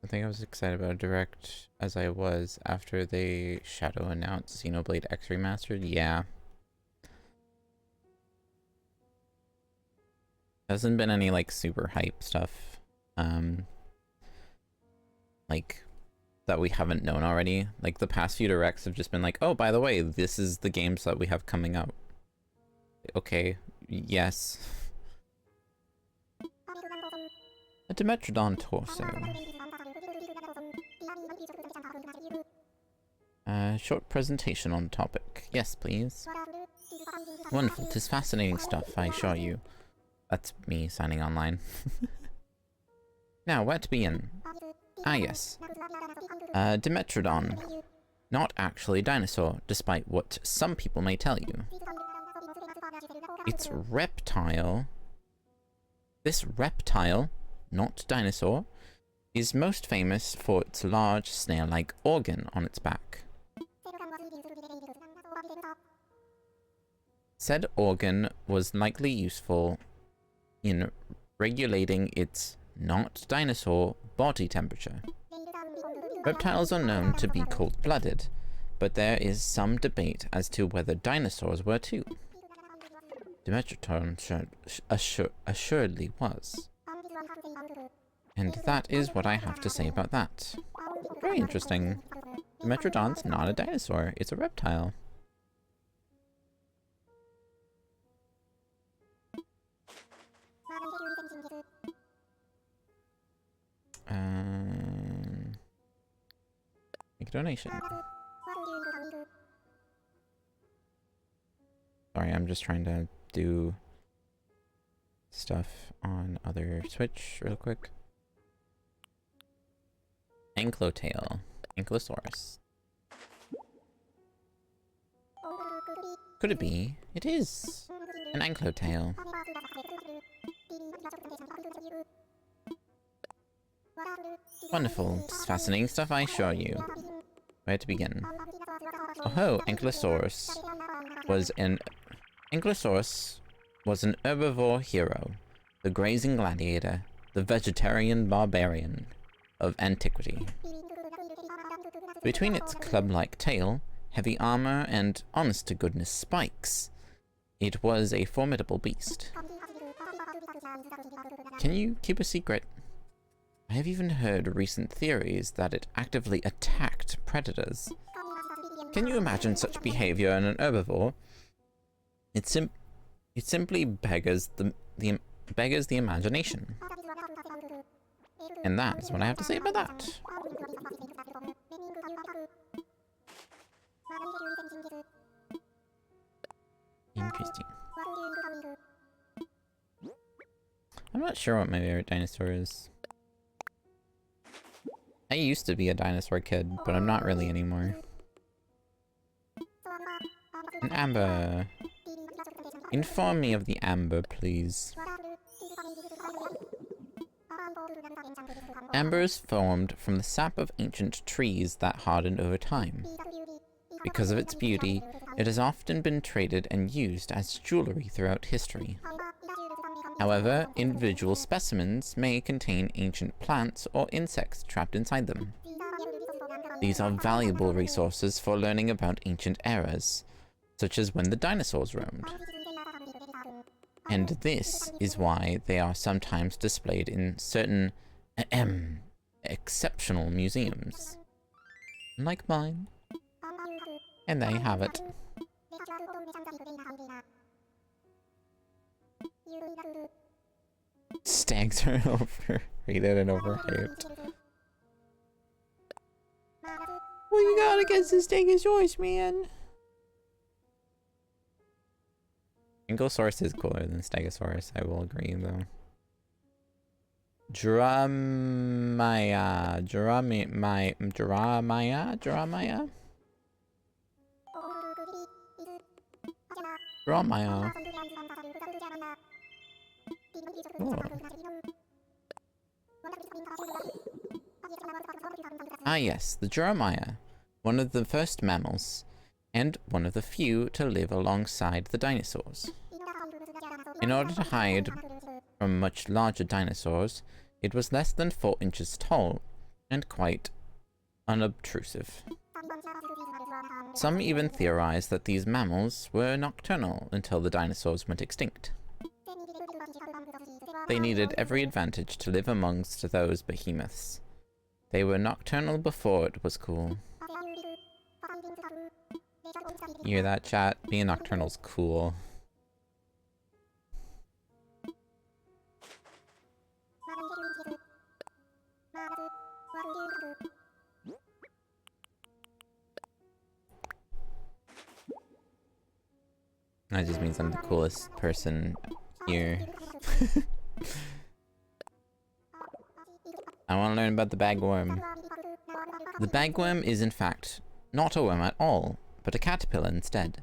I think I was excited about a direct as I was after they shadow announced Xenoblade X Remastered. Yeah. Hasn't been any like super hype stuff. Like that we haven't known already. Like the past few directs have just been like, oh, by the way, this is the games that we have coming out. Okay, yes. A Dimetrodon torso. Short presentation on topic. Yes, please. Wonderful, 'tis fascinating stuff, I assure you. That's me signing online. Now, where to begin? Ah, yes. Dimetrodon. Not actually a dinosaur, despite what some people may tell you. It's reptile. This reptile, not dinosaur, is most famous for its large snail-like organ on its back. Said organ was likely useful in regulating its not dinosaur body temperature. Reptiles are known to be cold-blooded, but there is some debate as to whether dinosaurs were too. Dimetrodon assuredly was. And that is what I have to say about that. Very interesting. Dimetrodon's not a dinosaur, it's a reptile. Make a donation. Sorry, I'm just trying to do stuff on other Switch real quick. Anklotail. Ankylosaurus. Could it be? It is! An anklotail. Wonderful. It's fascinating stuff, I assure you. Where to begin? Oh-ho, Ankylosaurus was an herbivore hero, the grazing gladiator, the vegetarian barbarian of antiquity. Between its club-like tail, heavy armor, and honest-to-goodness spikes, it was a formidable beast. Can you keep a secret? I have even heard recent theories that it actively attacked predators. Can you imagine such behavior in an herbivore? It It simply beggars the imagination. And that is what I have to say about that. Interesting. I'm not sure what my favorite dinosaur is. I used to be a dinosaur kid, but I'm not really anymore. An amber. Inform me of the amber, please. Amber is formed from the sap of ancient trees that hardened over time. Because of its beauty, it has often been traded and used as jewelry throughout history. However, individual specimens may contain ancient plants or insects trapped inside them. These are valuable resources for learning about ancient eras, such as when the dinosaurs roamed. And this is why they are sometimes displayed in certain exceptional museums. Like mine. And there you have it. Stags are overrated and overhyped. What you got against the Stegosaurus, man? Ankylosaurus is cooler than Stegosaurus, I will agree, though. Dramaya. Oh. Ah yes, the Jeremiah, one of the first mammals, and one of the few to live alongside the dinosaurs. In order to hide from much larger dinosaurs, it was less than 4 inches tall, and quite unobtrusive. Some even theorize that these mammals were nocturnal until the dinosaurs went extinct. They needed every advantage to live amongst those behemoths. They were nocturnal before it was cool. You hear that, chat? Being nocturnal's cool. That just means I'm the coolest person here. I want to learn about the bagworm. The bagworm is in fact not a worm at all, but a caterpillar instead.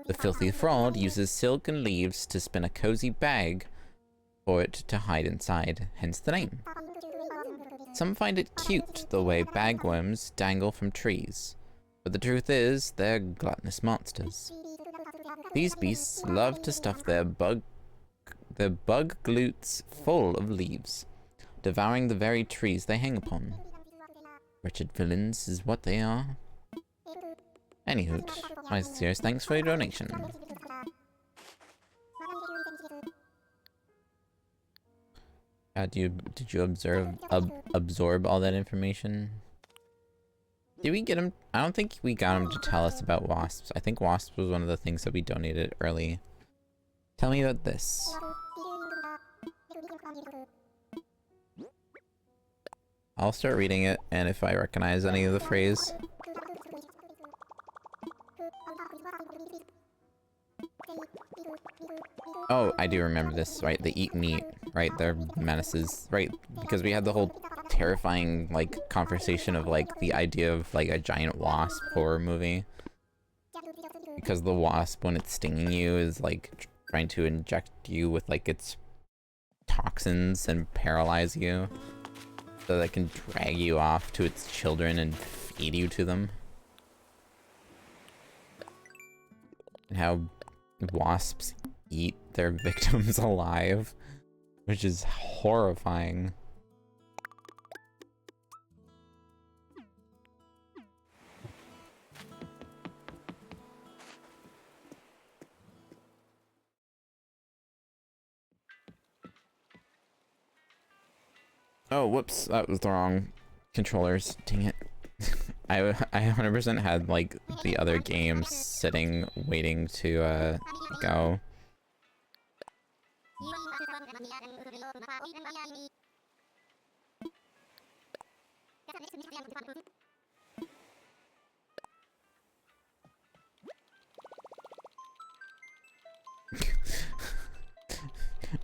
The filthy fraud uses silk and leaves to spin a cozy bag for it to hide inside, hence the name. Some find it cute the way bagworms dangle from trees, but the truth is they're gluttonous monsters. These beasts love to stuff their bug glutes full of leaves, devouring the very trees they hang upon. Wretched villains is what they are. Anywho, my sincerest thanks for your donation. Did you absorb all that information? Did we get him? I don't think we got him to tell us about wasps. I think wasps was one of the things that we donated early. Tell me about this. I'll start reading it, and if I recognize any of the phrase. Oh, I do remember this, right? They eat meat, right? They're menaces, right? Because we had the whole terrifying, like, conversation of, like, the idea of, like, a giant wasp horror movie. Because the wasp, when it's stinging you, is, like, trying to inject you with, like, its toxins and paralyze you. So that it can drag you off to its children and feed you to them. And how wasps eat their victims alive, which is horrifying. Oh, whoops, that was the wrong controllers. Dang it. I 100% had, like, the other games sitting, waiting to, go.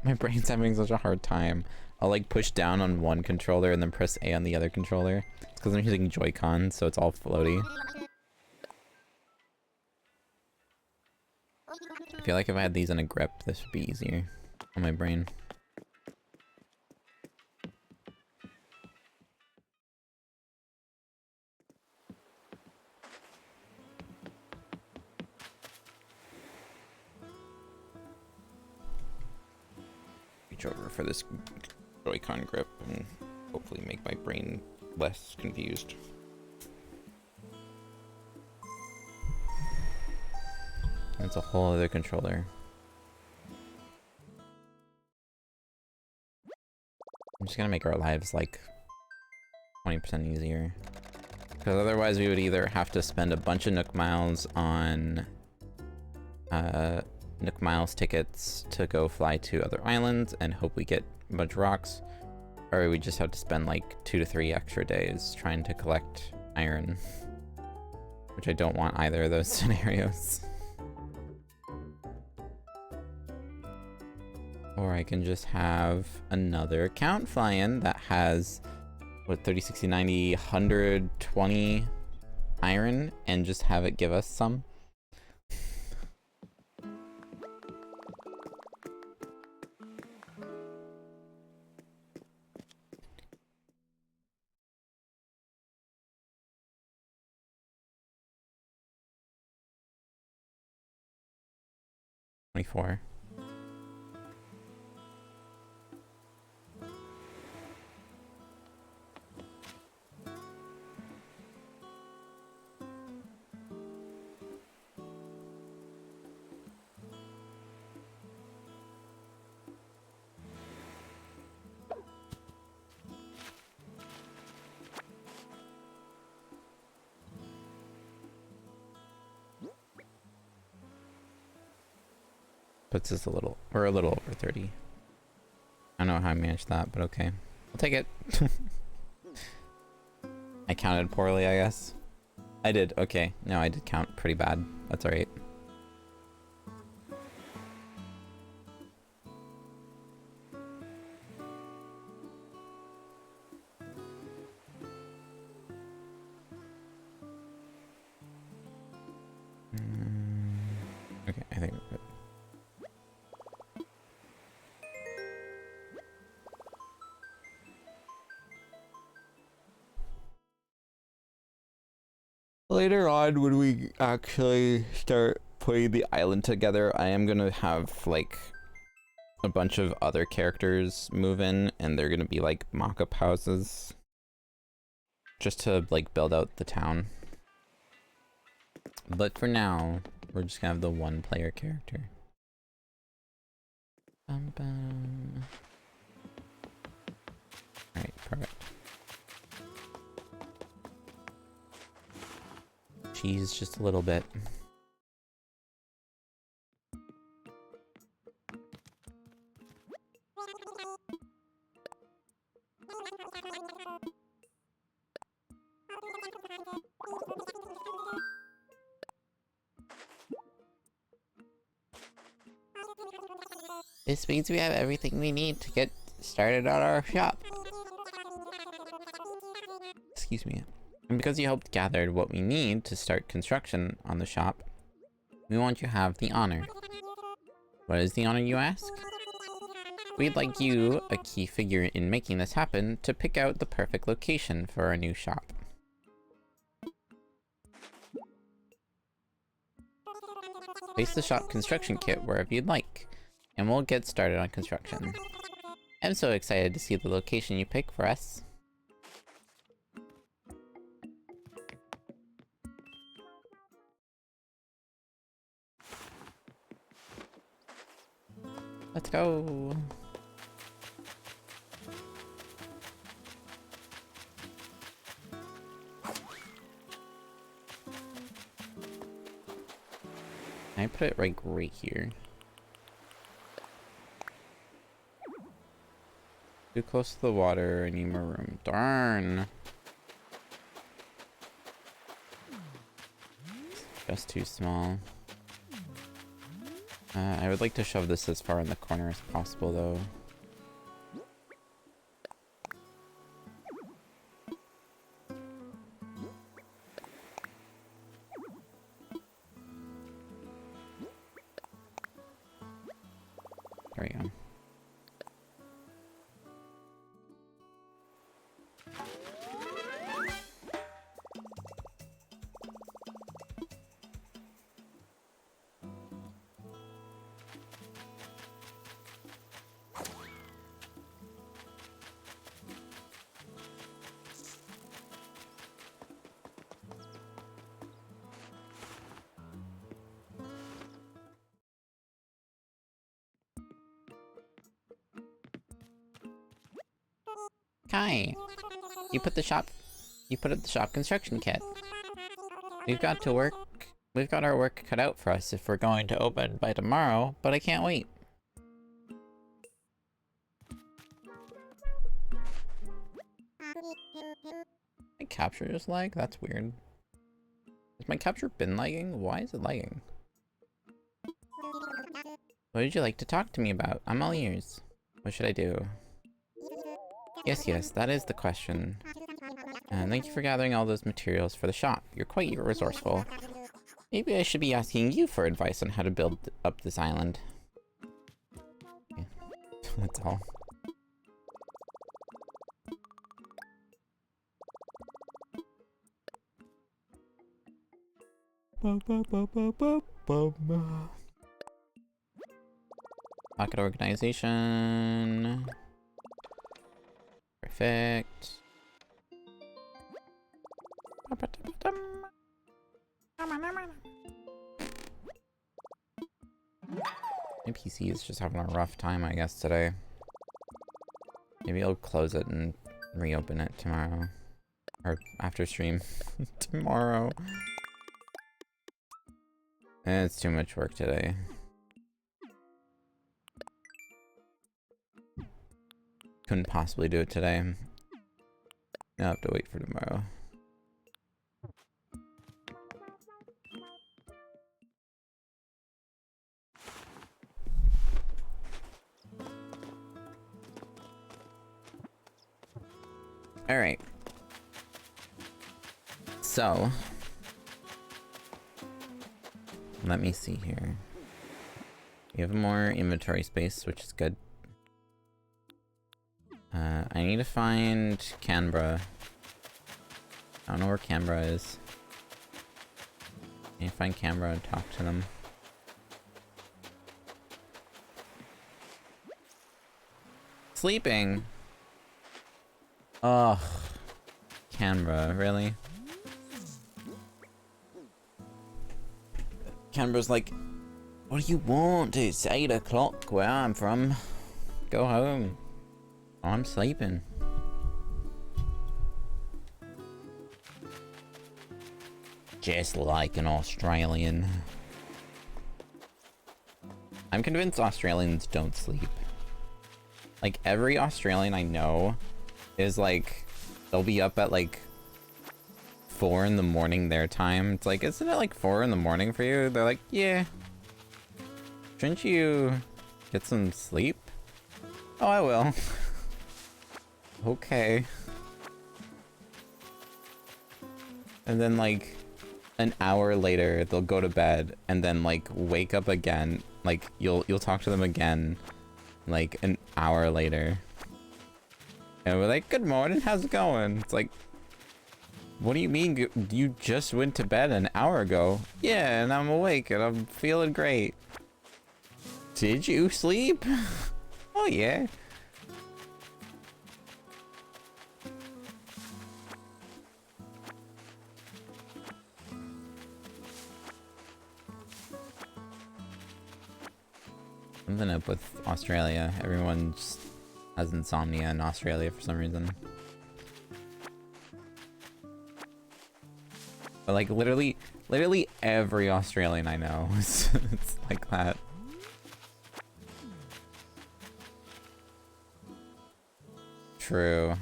My brain's having such a hard time. I'll like push down on one controller and then press A on the other controller. It's because I'm using Joy-Con, so it's all floaty. I feel like if I had these in a grip, this would be easier on my brain. Reach over for this Joy-Con grip and hopefully make my brain less confused. That's a whole other controller. I'm just gonna make our lives like 20% easier. Because otherwise we would either have to spend a bunch of Nook Miles on Nook Miles tickets to go fly to other islands and hope we get a bunch of rocks, or we just have to spend like 2 to 3 extra days trying to collect iron, which I don't want either of those scenarios. Or I can just have another account fly in that has, what, 30, 60, 90, 120 iron and just have it give us some. Four. Puts us a little, or a little over 30. I don't know how I managed that, but okay. I'll take it. I counted poorly, I guess. I did, okay. No, I did count pretty bad. That's alright. Okay, I think we're good. Later on, when we actually start putting the island together, I am gonna have like a bunch of other characters move in, and they're gonna be like mock-up houses, just to like build out the town. But for now, we're just gonna have the one player character. Alright, perfect. Cheese just a little bit. This means we have everything we need to get started on our shop. Excuse me. And because you helped gather what we need to start construction on the shop, we want you to have the honor. What is the honor, you ask? We'd like you, a key figure in making this happen, to pick out the perfect location for our new shop. Place the shop construction kit wherever you'd like, and we'll get started on construction. I'm so excited to see the location you pick for us. Let's go. I put it like right here. Too close to the water. I need more room. Darn. Just too small. I would like to shove this as far in the corner as possible, though. There we go. Kai, you put up the shop construction kit. We've got our work cut out for us if we're going to open by tomorrow, but I can't wait. My capture just lag? That's weird. Has my capture been lagging? Why is it lagging? What would you like to talk to me about? I'm all ears. What should I do? Yes, that is the question. And thank you for gathering all those materials for the shop. You're quite resourceful. Maybe I should be asking you for advice on how to build up this island. Okay. That's all. Pocket organization. Perfect. My PC is just having a rough time, I guess, today. Maybe I'll close it and reopen it tomorrow. Or after stream. Tomorrow. It's too much work today. Couldn't possibly do it today. I'll have to wait for tomorrow. Alright. So. Let me see here. We have more inventory space, which is good. I need to find Canberra. I don't know where Canberra is. I need to find Canberra and talk to them. Sleeping! Ugh. Canberra, really? Canberra's like, what do you want? It's 8 o'clock where I'm from. Go home. I'm sleeping. Just like an Australian. I'm convinced Australians don't sleep. Like, every Australian I know is like, they'll be up at like 4 in the morning their time. It's like, isn't it like 4 in the morning for you? They're like, yeah. Shouldn't you get some sleep? Oh, I will. Okay. And then like an hour later they'll go to bed and then like wake up again. Like you'll talk to them again like an hour later. And we're like, good morning, how's it going? It's like, what do you mean you just went to bed an hour ago? Yeah, and I'm awake and I'm feeling great. Did you sleep? Oh yeah. Something up with Australia. Everyone just has insomnia in Australia for some reason. But like literally every Australian I know it's like that. true.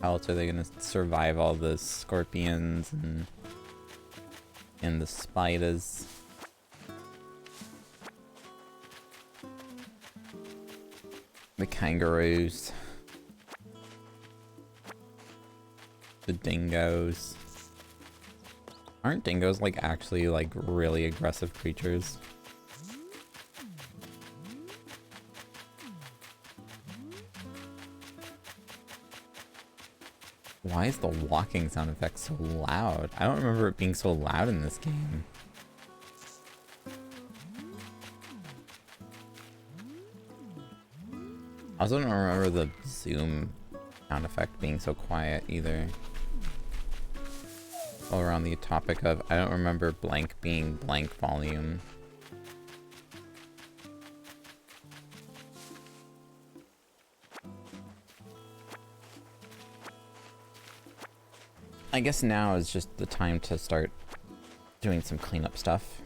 How else are they gonna survive all the scorpions and the spiders? The kangaroos. The dingoes. Aren't dingoes like actually like really aggressive creatures? Why is the walking sound effect so loud? I don't remember it being so loud in this game. I also don't remember the zoom sound effect being so quiet either. While we're on the topic of, I don't remember blank being blank volume. I guess now is just the time to start doing some cleanup stuff.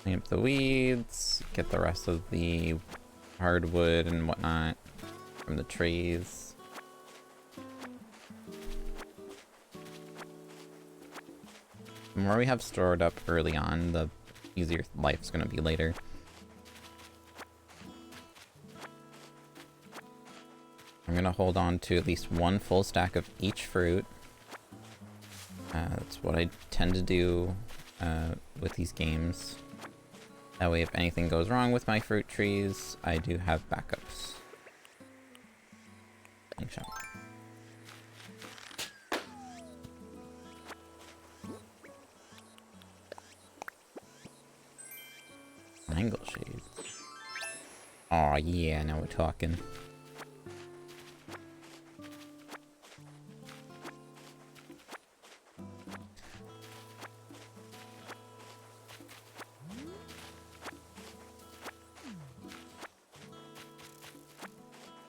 Clean up the weeds, get the rest of the hardwood and whatnot from the trees. The more we have stored up early on, the easier life's gonna be later. I'm gonna hold on to at least one full stack of each fruit. That's what I tend to do with these games. That way if anything goes wrong with my fruit trees, I do have backups. Slingshot. Angle shades. Aw, yeah, now we're talking.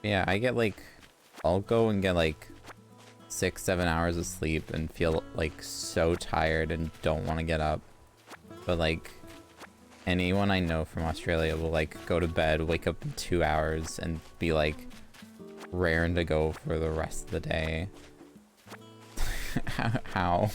Yeah, I get like, I'll go and get like 6-7 hours of sleep and feel like so tired and don't want to get up. But like, anyone I know from Australia will like go to bed, wake up in 2 hours and be like raring to go for the rest of the day. How?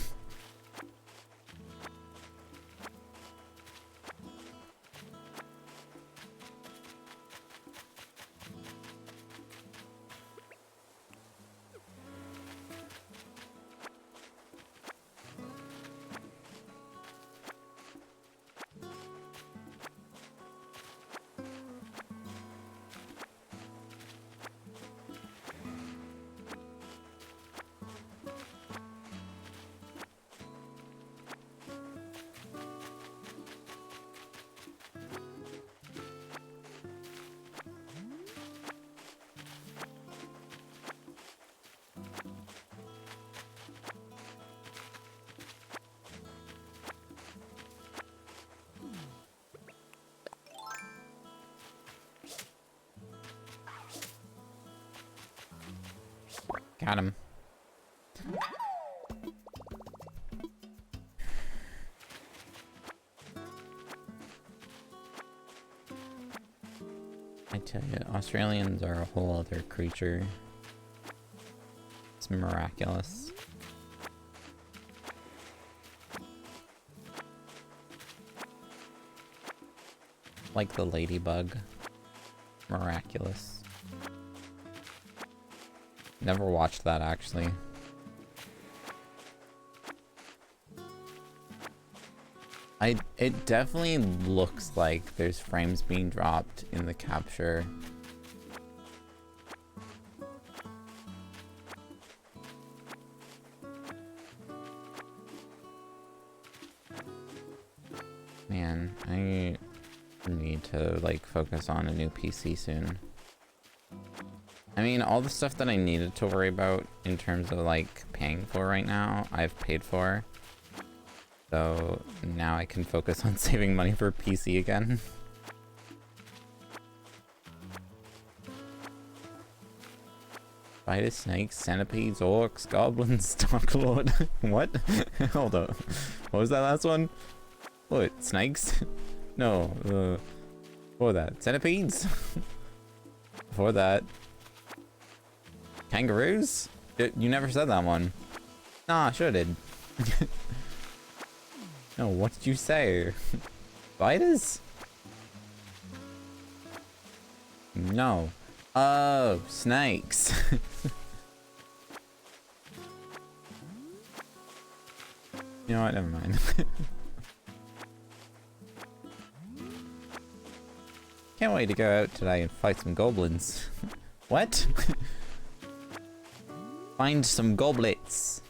Got him. I tell you, Australians are a whole other creature. It's miraculous. Like the ladybug. Miraculous. Never watched that, actually. It definitely looks like there's frames being dropped in the capture. Man, I need to, like, focus on a new PC soon. I mean, all the stuff that I needed to worry about in terms of, like, paying for right now, I've paid for. So now I can focus on saving money for PC again. Spiders, snakes, centipedes, orcs, goblins, Dark Lord. What? Hold up. What was that last one? What? Snakes? No, before that. Centipedes? Before that. Kangaroos? You never said that one. Nah, I sure did. No, what did you say? Spiders? No. Oh, snakes. You know what? Never mind. Can't wait to go out today and fight some goblins. What? Find some goblets.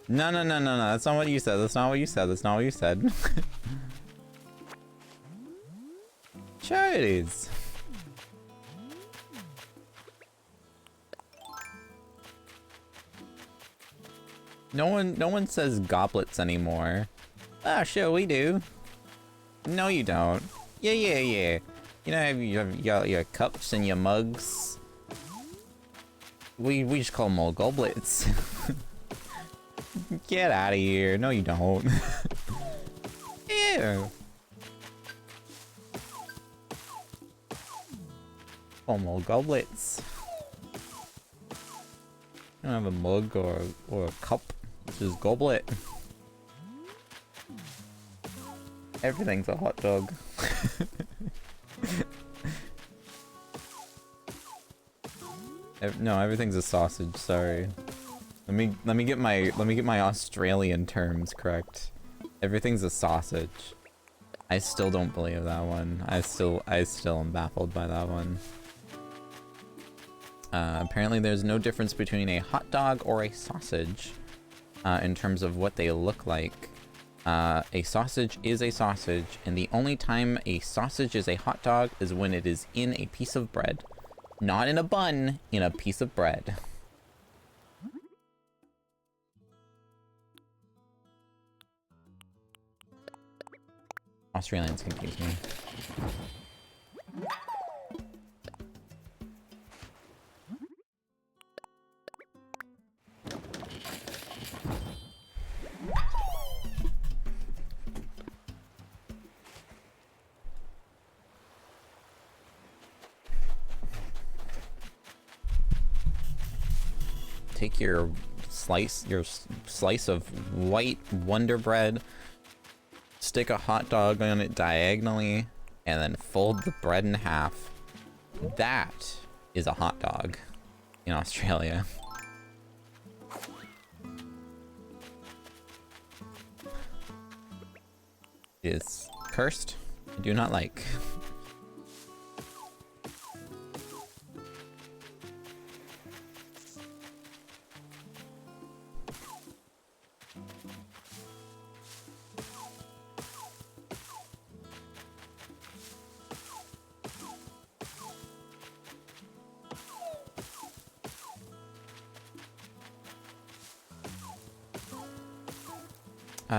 No, no, no, no, no. That's not what you said. That's not what you said. That's not what you said. Sure it is. No one says goblets anymore. Ah, sure we do. No, you don't. Yeah, yeah, yeah. You know, you have your cups and your mugs. We just call them all goblets. Get out of here. No, you don't. Ew. Call them all goblets. I don't have a mug or a cup. It's just goblet. Everything's a hot dog. No, everything's a sausage. Sorry. Let me get my Australian terms correct. Everything's a sausage. I still don't believe that one. I still am baffled by that one. Apparently there's no difference between a hot dog or a sausage in terms of what they look like. A sausage is a sausage, and the only time a sausage is a hot dog is when it is in a piece of bread. Not in a bun, in a piece of bread. Australians confuse me. Take your slice of white Wonder Bread, stick a hot dog on it diagonally, and then fold the bread in half. That is a hot dog in Australia. It is cursed. I do not like.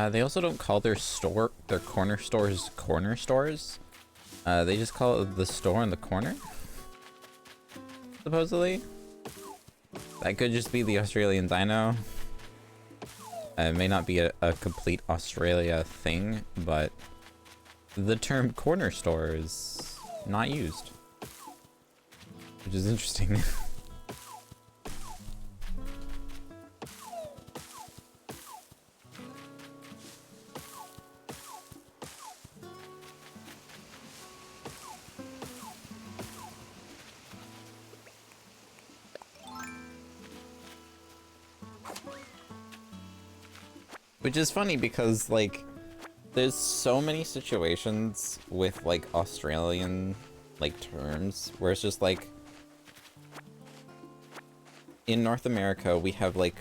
They also don't call their corner stores corner stores. They just call it the store in the corner. Supposedly. That could just be the Australians I know. It may not be a complete Australia thing, but the term corner store is not used. Which is interesting. Which is funny because, like, there's so many situations with, like, Australian, like, terms where it's just, like, in North America, we have, like,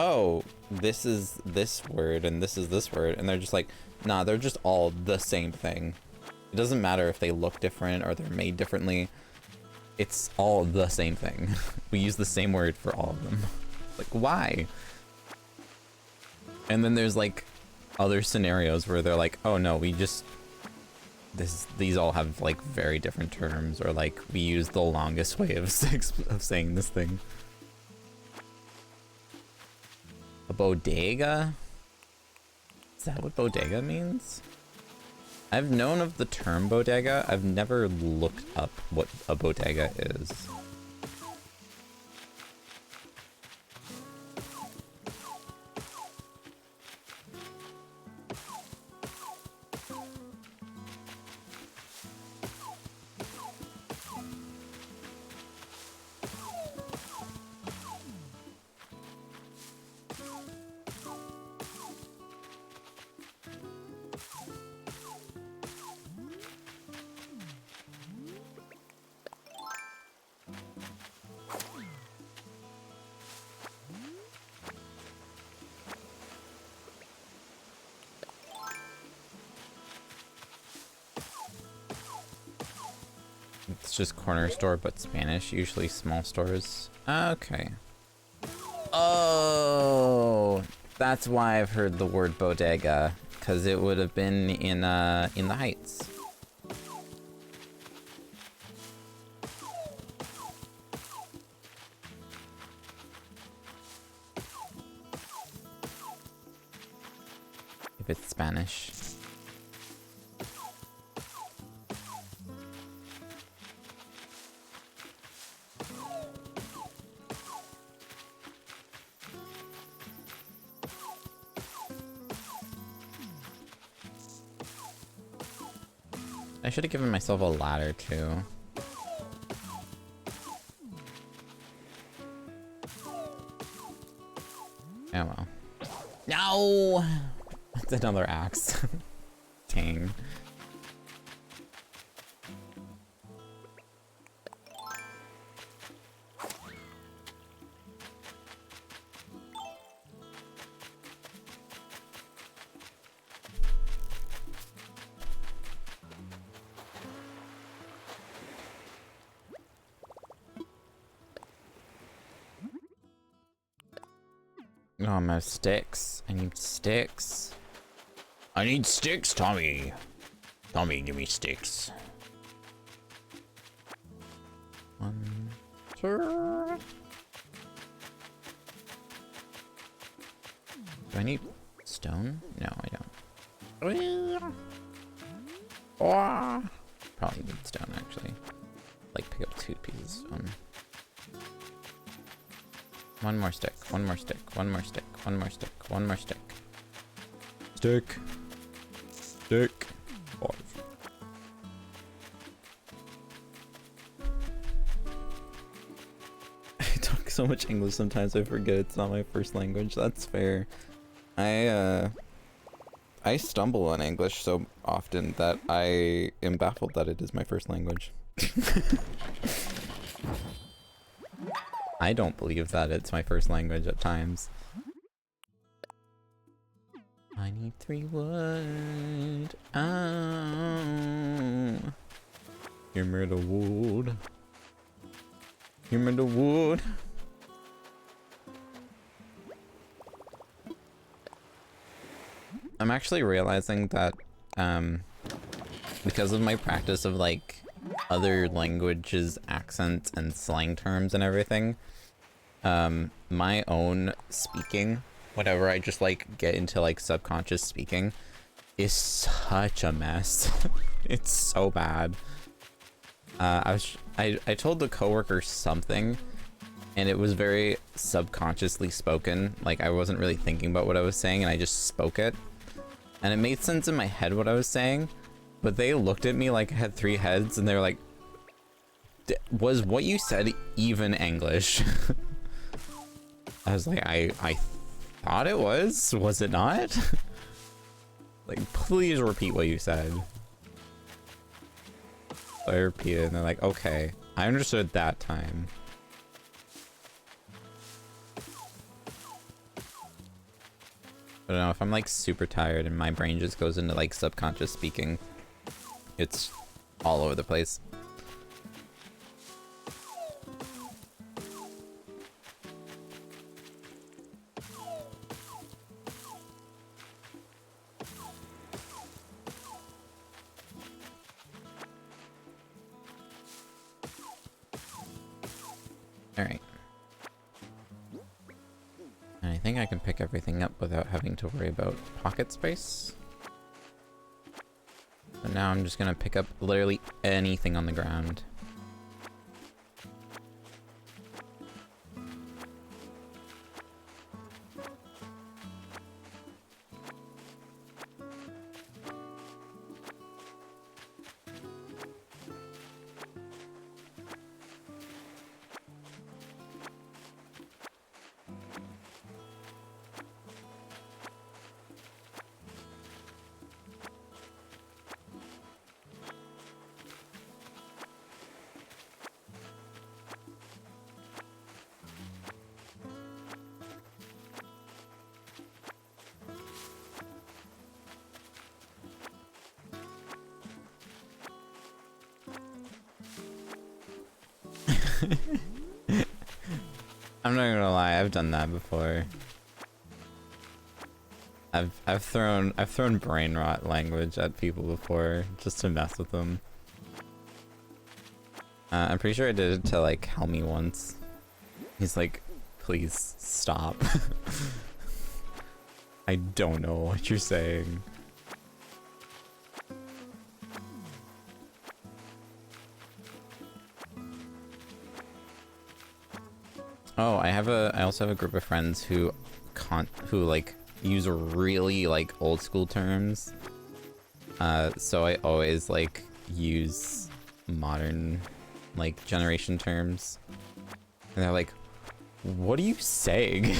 oh, this is this word and this is this word, and they're just like, nah, they're just all the same thing. It doesn't matter if they look different or they're made differently. It's all the same thing. We use the same word for all of them. Like, why? And then there's, like, other scenarios where they're like, oh no, we just these all have like very different terms, or like we use the longest way of saying this thing. A bodega? Is that what bodega means? I've known of the term bodega. I've never looked up what a bodega is. It's just corner store, but Spanish, usually small stores. Okay. Oh, that's why I've heard the word bodega, because it would have been in the Heights. If it's Spanish. I should have given myself a ladder too. Oh well. No! That's another axe. Dang. Oh, I'm out of sticks. I need sticks. I need sticks, Tommy. Tommy, give me sticks. 1, 2. Do I need stone? No, I don't. Oh, probably need stone, actually. Like, pick up 2 pieces of stone. One more stick, one more stick, one more stick, one more stick, one more stick. Stick. Stick. 5. I talk so much English sometimes I forget it's not my first language. That's fair. I stumble on English so often that I am baffled that it is my first language. I don't believe that it's my first language at times. I need 3 wood. Oh. Give me the wood. Give me the wood. I'm actually realizing that because of my practice of like other languages, accents, and slang terms and everything, my own speaking, whenever I just like get into like subconscious speaking, is such a mess. It's so bad. I told the coworker something, and it was very subconsciously spoken. Like I wasn't really thinking about what I was saying, and I just spoke it, and it made sense in my head what I was saying. But they looked at me like I had 3 heads, and they were like, was what you said even English? I was like, I thought it was it not? Like, please repeat what you said. So I repeated, and they're like, okay, I understood that time. I don't know, if I'm like super tired and my brain just goes into like subconscious speaking, it's all over the place. Alright. And I think I can pick everything up without having to worry about pocket space. So now I'm just gonna pick up literally anything on the ground. I'm not gonna lie, I've done that before. I've thrown brain rot language at people before just to mess with them. I'm pretty sure I did it to like Helmy once. He's like, please stop. I don't know what you're saying. Oh, I also have a group of friends who like use really like old school terms. So I always like use modern like generation terms. And they're like, "What are you saying?"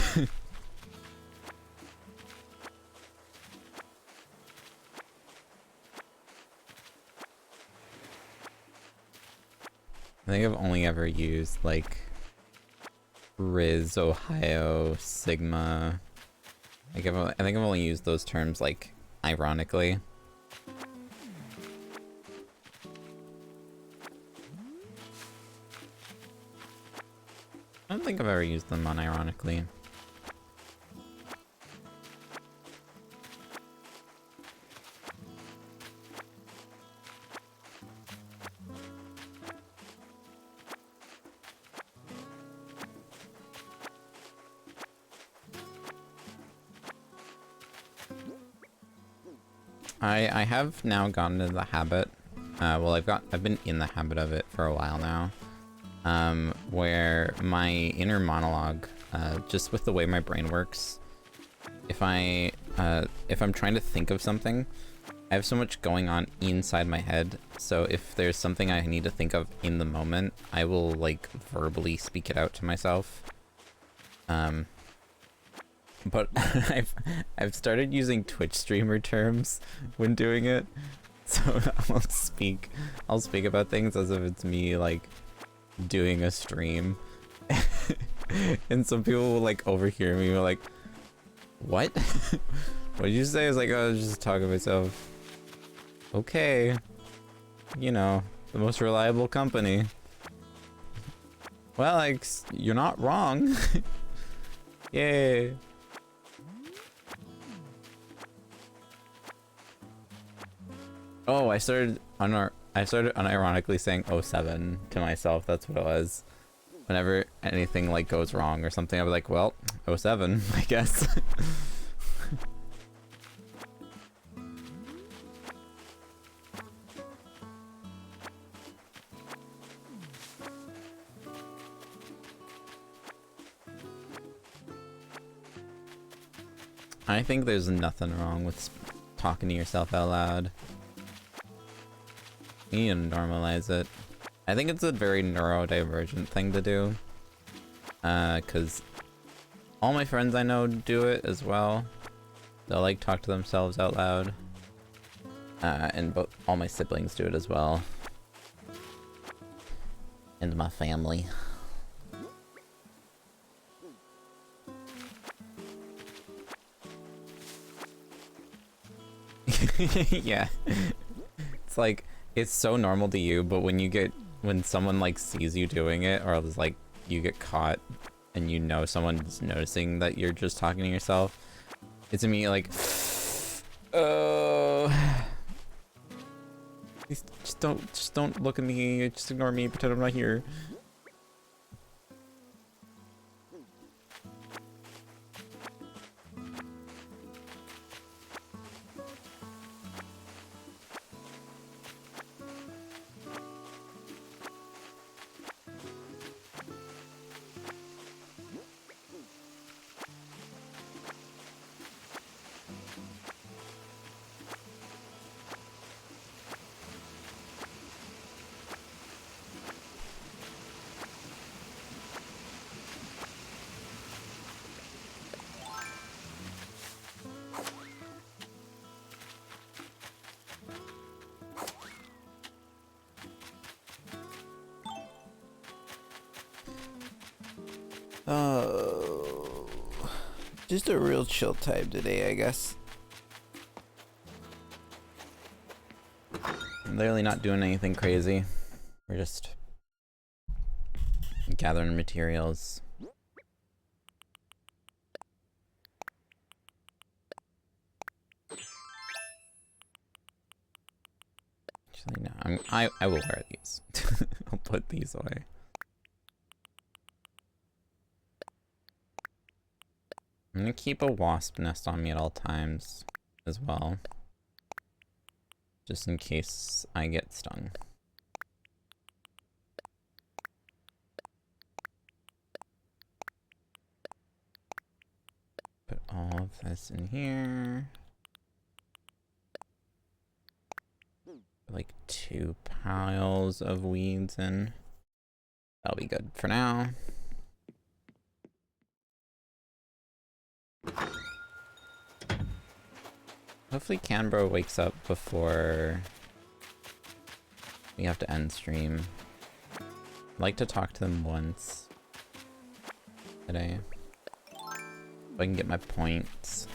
I think I've only ever used like Riz, Ohio, Sigma. I think I've only used those terms like ironically. I don't think I've ever used them unironically. I have now gotten into the habit. Well, I've been in the habit of it for a while now. Where my inner monologue, just with the way my brain works, if I'm trying to think of something, I have so much going on inside my head. So if there's something I need to think of in the moment, I will like verbally speak it out to myself. But I've started using Twitch streamer terms when doing it. So I'll speak about things as if it's me like doing a stream. And some people will like overhear me and like, what? What did you say? I was like, oh, I was just talking to myself. Okay. You know, the most reliable company. Well, like, you're not wrong. Yay. Oh, I started unironically saying 07 to myself. That's what it was. Whenever anything like goes wrong or something, I'll be like, well, 07, I guess. I think there's nothing wrong with talking to yourself out loud. You need to normalize it. I think it's a very neurodivergent thing to do. Cause all my friends I know do it as well. They'll like talk to themselves out loud. And all my siblings do it as well. And my family. Yeah. It's like, it's so normal to you, but when someone like sees you doing it, or it's like you get caught and you know someone's noticing that you're just talking to yourself, it's immediately like, oh, just don't look at me, just ignore me, pretend I'm not here. Oh, just a real chill time today, I guess. I'm literally not doing anything crazy. We're just gathering materials. Actually, no. I will wear these. I'll put these away. I'm gonna keep a wasp nest on me at all times as well. Just in case I get stung. Put all of this in here. Like 2 piles of weeds in. That'll be good for now. Hopefully Canberra wakes up before we have to end stream. I'd like to talk to them once today, so I can get my points.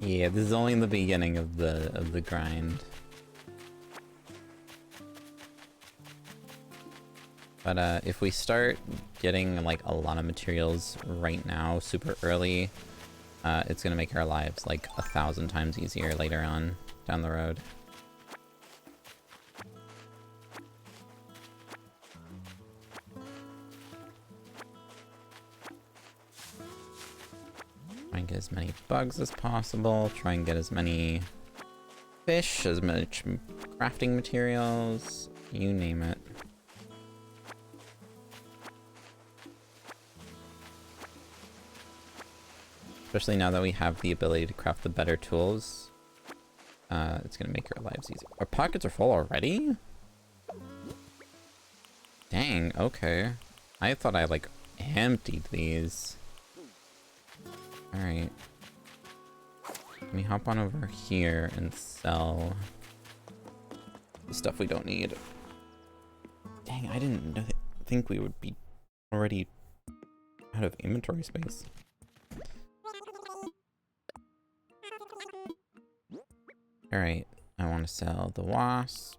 Yeah, this is only the beginning of the grind. But if we start getting like a lot of materials right now, super early, it's gonna make our lives like 1,000 times easier later on down the road. Try and get as many bugs as possible, try and get as many fish, as much crafting materials, you name it. Especially now that we have the ability to craft the better tools. It's gonna make our lives easier. Our pockets are full already? Dang, okay. I thought I like emptied these. Alright. Let me hop on over here and sell the stuff we don't need. Dang, I didn't think we would be already out of inventory space. Alright, I want to sell the wasp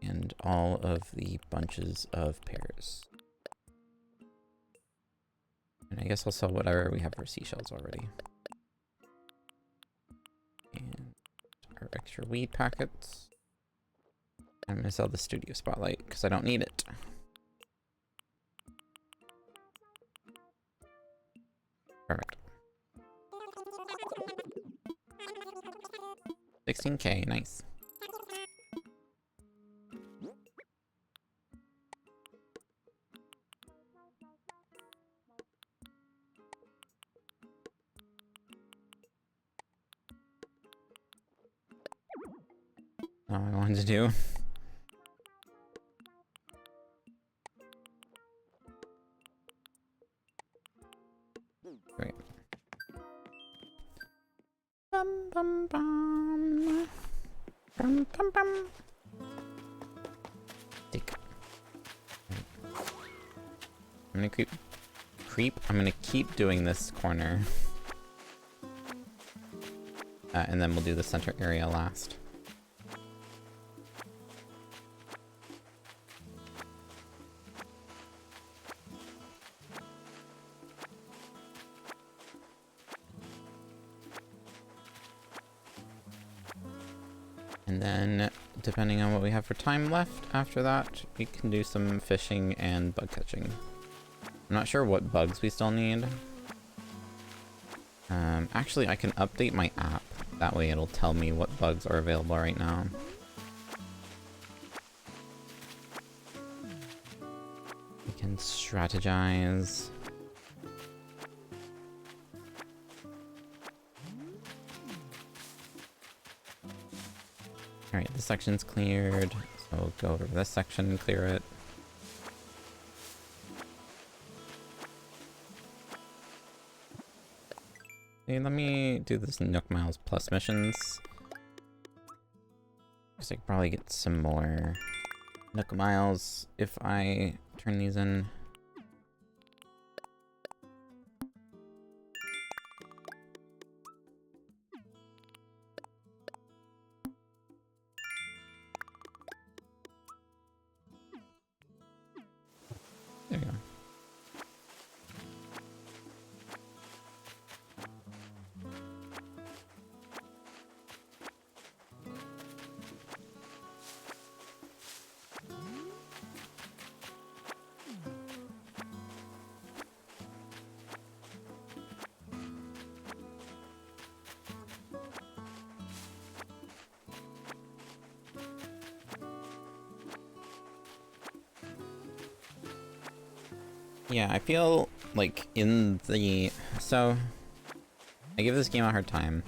and all of the bunches of pears. And I guess I'll sell whatever we have for seashells already. And our extra weed packets. I'm going to sell the studio spotlight because I don't need it. Perfect. 16K, nice. All I wanted to do. Great. Bum bum bum. Bum bum bum. Dick. I'm gonna creep. I'm gonna keep doing this corner. And then we'll do the center area last. And then, depending on what we have for time left after that, we can do some fishing and bug catching. I'm not sure what bugs we still need. Actually, I can update my app. That way it'll tell me what bugs are available right now. can strategize. Alright, this section's cleared, so we'll go over this section and clear it. Hey, let me do this Nook Miles Plus missions. Because I could probably get some more Nook Miles if I turn these in. There we go. Yeah, I feel like so I give this game a hard time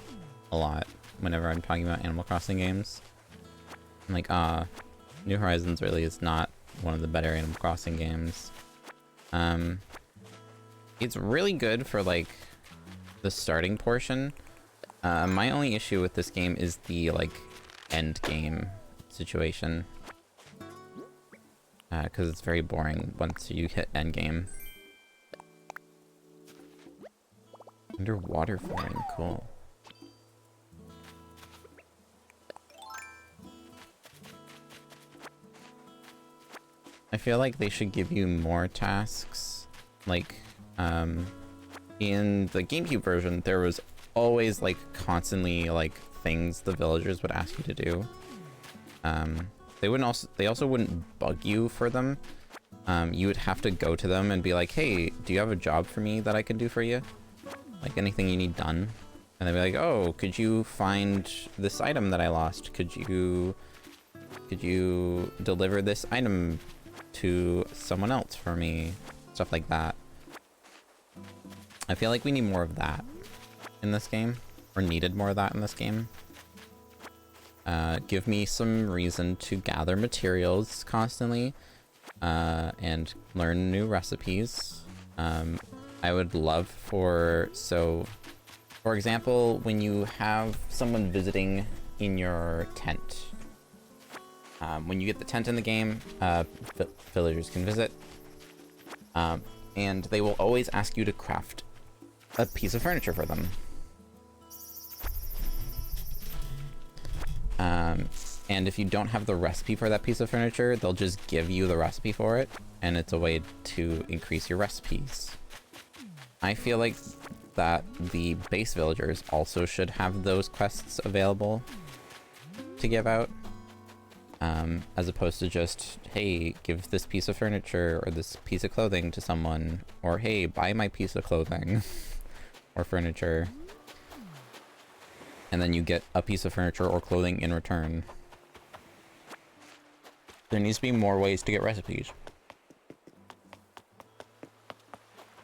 a lot whenever I'm talking about Animal Crossing games. I'm like, New Horizons really is not one of the better Animal Crossing games. It's really good for like the starting portion. My only issue with this game is the like end game situation. Because it's very boring once you hit endgame. Underwater flooring, cool. I feel like they should give you more tasks. Like, in the GameCube version, there was always, like, constantly, like, things the villagers would ask you to do. They also wouldn't bug you for them. You would have to go to them and be like, hey, do you have a job for me that I can do for you? Like anything you need done. And they'd be like, oh, could you find this item that I lost? Could you deliver this item to someone else for me? Stuff like that. I feel like we need more of that in this game, or needed more of that in this game. Give me some reason to gather materials constantly, and learn new recipes. I would love for example, when you have someone visiting in your tent, when you get the tent in the game, villagers can visit, and they will always ask you to craft a piece of furniture for them. And if you don't have the recipe for that piece of furniture, they'll just give you the recipe for it, and it's a way to increase your recipes. I feel like that the base villagers also should have those quests available to give out, as opposed to just, hey, give this piece of furniture or this piece of clothing to someone, or hey, buy my piece of clothing or furniture, and then you get a piece of furniture or clothing in return. There needs to be more ways to get recipes.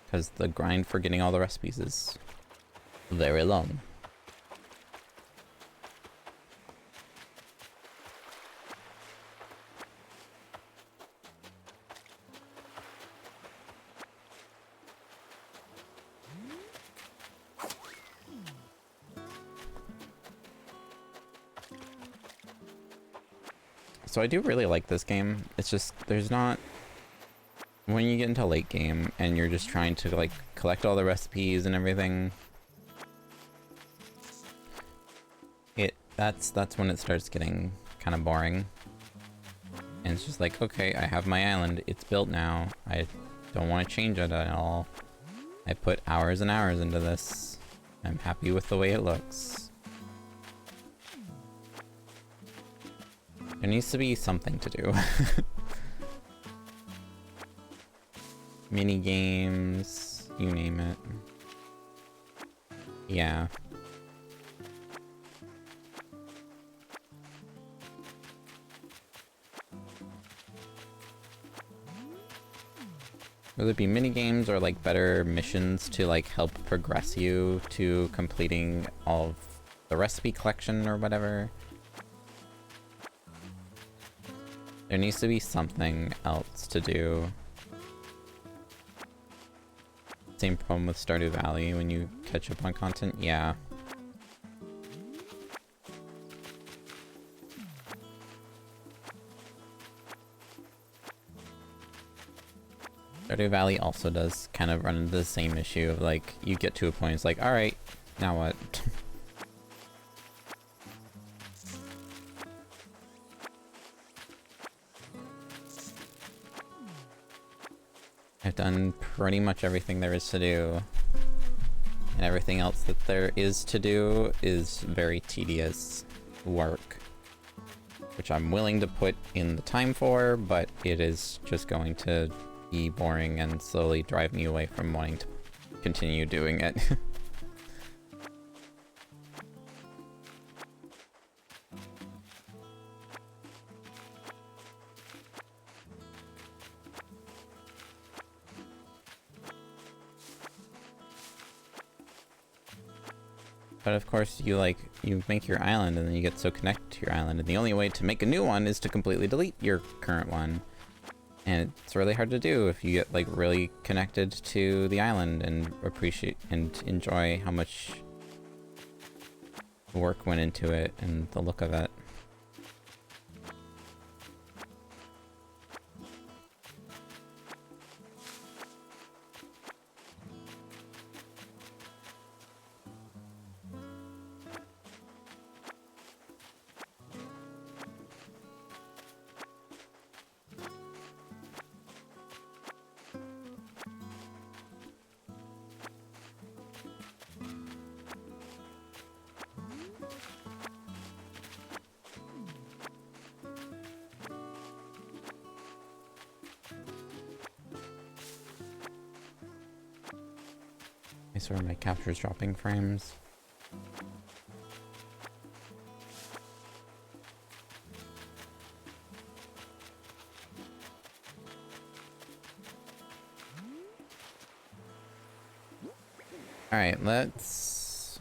Because the grind for getting all the recipes is very long. So I do really like this game. It's just, there's not... When you get into late game and you're just trying to like collect all the recipes and everything, that's when it starts getting kind of boring. And it's just like, okay, I have my island, it's built now, I don't want to change it at all. I put hours and hours into this. I'm happy with the way it looks. There needs to be something to do. Mini games, you name it. Yeah. whether it be mini games or like better missions to like help progress you to completing all of the recipe collection or whatever. There needs to be something else to do. Same problem with Stardew Valley when you catch up on content. Yeah. Stardew Valley also does kind of run into the same issue of like, you get to a point, it's like, alright, now what? I've done pretty much everything there is to do. And everything else that there is to do is very tedious work. Which I'm willing to put in the time for, but it is just going to be boring and slowly drive me away from wanting to continue doing it. But of course, you make your island and then you get so connected to your island, and the only way to make a new one is to completely delete your current one. And it's really hard to do if you get like really connected to the island and appreciate and enjoy how much work went into it and the look of it. Where my capture's dropping frames. Alright, let's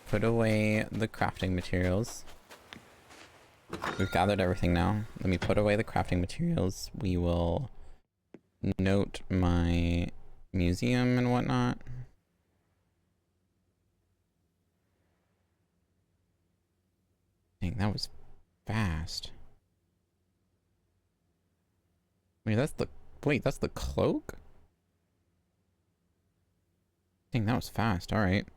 put away the crafting materials. We've gathered everything now. Let me put away the crafting materials. We will note my museum and whatnot. Dang, that was fast. Wait, that's the cloak? Dang, that was fast. Alright.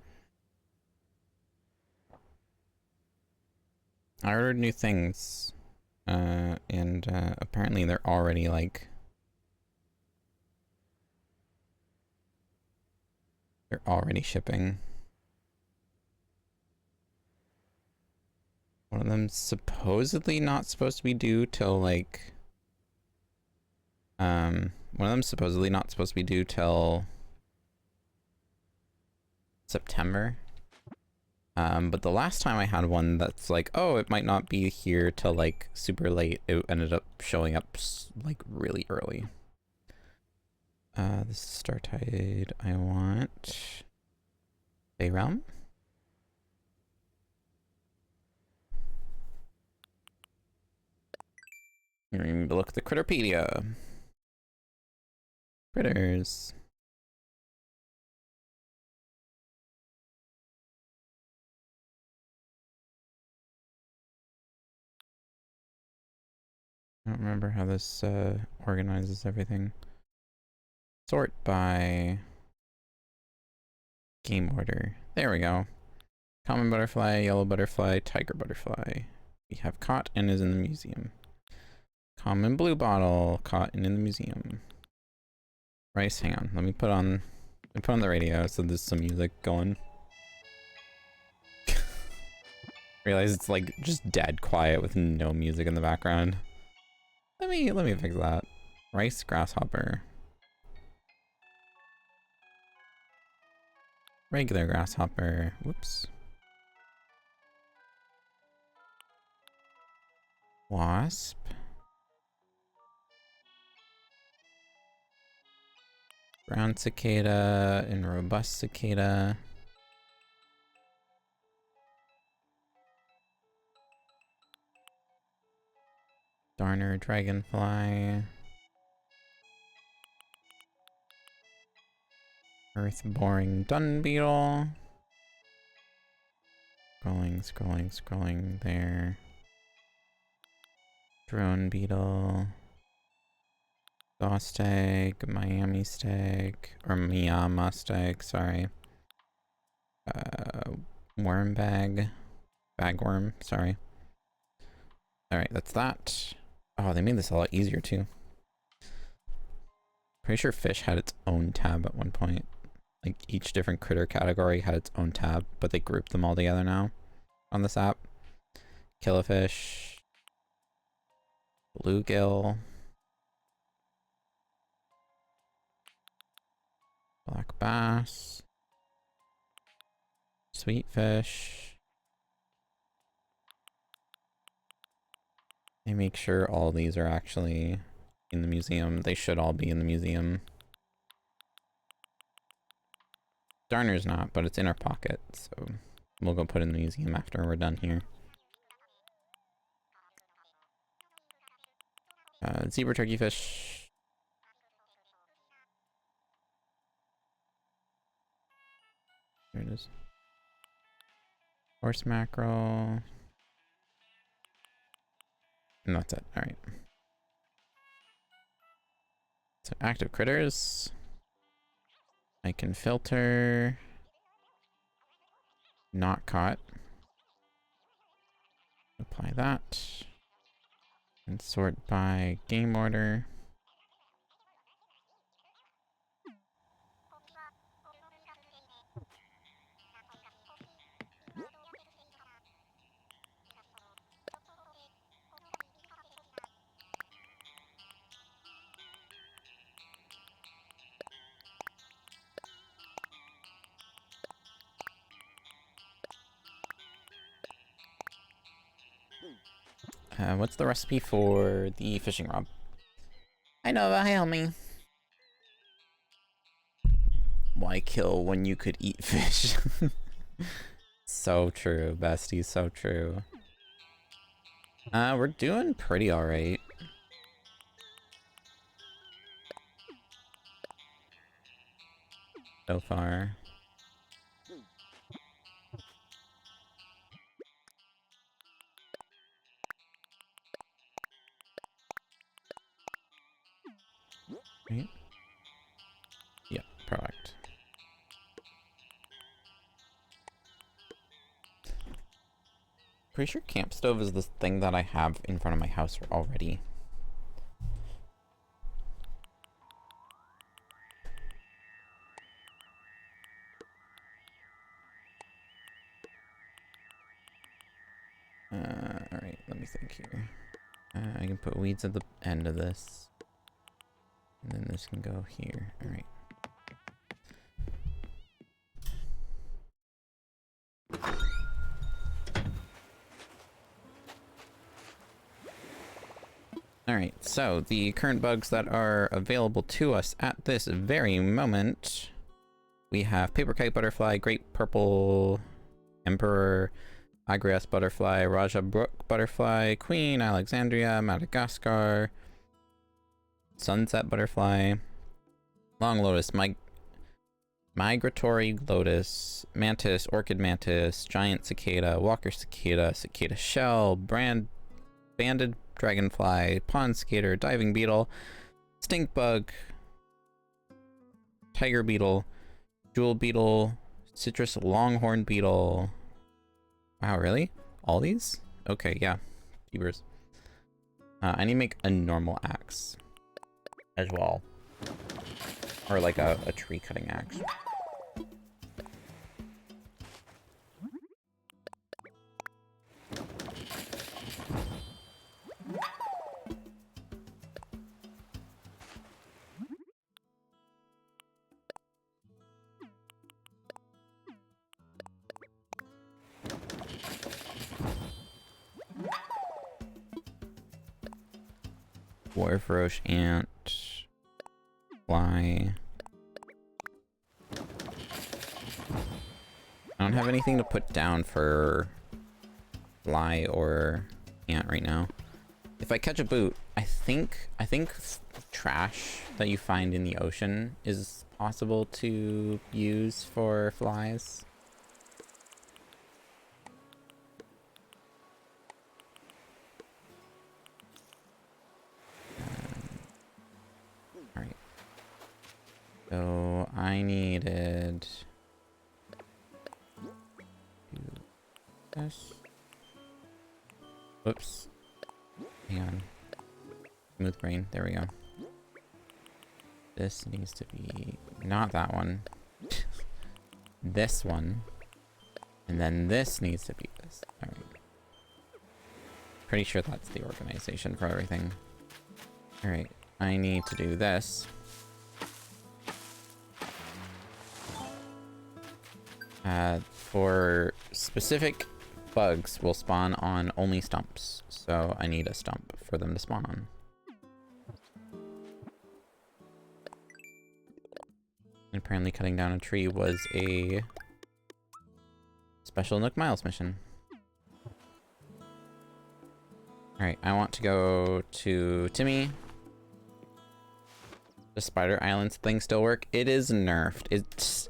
I ordered new things. And apparently they're already like... They're already shipping. One of them's supposedly not supposed to be due till like... one of them's supposedly not supposed to be due till... September. But the last time I had one that's like, oh, it might not be here till like super late, it ended up showing up like really early. This is Startide. I want a realm. Look at the Critterpedia. Critters. I don't remember how this organizes everything. Sort by game order. There we go. Common butterfly, yellow butterfly, tiger butterfly. We have cotton is in the museum. Common blue bottle, cotton in the museum. Rice, hang on. Let me put on the radio so there's some music going. Realize it's like just dead quiet with no music in the background. Let me fix that. Rice grasshopper. Regular grasshopper. Whoops. Wasp. Brown cicada and robust cicada. Darner dragonfly. Earth boring dung beetle. Scrolling there. Drone beetle. Saw stag, Miami stag, or Miyama stag, sorry. Worm bag. Bagworm, sorry. Alright, that's that. Oh, they made this a lot easier too. Pretty sure fish had its own tab at one point. Like each different critter category had its own tab, but they grouped them all together now on this app. Killifish. Bluegill. Black bass. Sweet fish. They make sure all these are actually in the museum. They should all be in the museum. Darner's not, but it's in our pocket, so we'll go put it in the museum after we're done here. Zebra turkey fish. There it is. Horse mackerel. And that's it. Alright. So active critters. I can filter. Not caught. Apply that. And sort by game order. What's the recipe for the fishing rod? I know, help me. Why kill when you could eat fish? So true, bestie, so true. We're doing pretty alright. So far. Right? Yeah, perfect. Pretty sure camp stove is this thing that I have in front of my house already. Alright, let me think here. I can put weeds at the end of this. And then this can go here. Alright. Alright, so the current bugs that are available to us at this very moment. We have paper kite butterfly, great purple emperor, Agrias butterfly, Raja Brook butterfly, Queen Alexandria, Madagascar, sunset butterfly, long lotus, migratory lotus, mantis, orchid mantis, giant cicada, walker cicada, cicada shell, banded dragonfly, pond skater, diving beetle, stink bug, tiger beetle, jewel beetle, citrus longhorn beetle. Wow, really? All these? Okay, yeah. Beavers. I need to make a normal axe as well. Or like a tree cutting axe. Warfarosh ant. Fly. don't have anything to put down for fly or ant right now. If I catch a boot, I think trash that you find in the ocean is possible to use for flies. Alright. So I needed this. Whoops. Hang on. Smooth brain. There we go. This needs to be not that one. This one. And then this needs to be this. Alright. Pretty sure that's the organization for everything. Alright. I need to do this. For specific bugs will spawn on only stumps. So I need a stump for them to spawn on. And apparently cutting down a tree was a special Nook Miles mission. Alright, I want to go to Timmy. The Spider Islands thing still work? It is nerfed.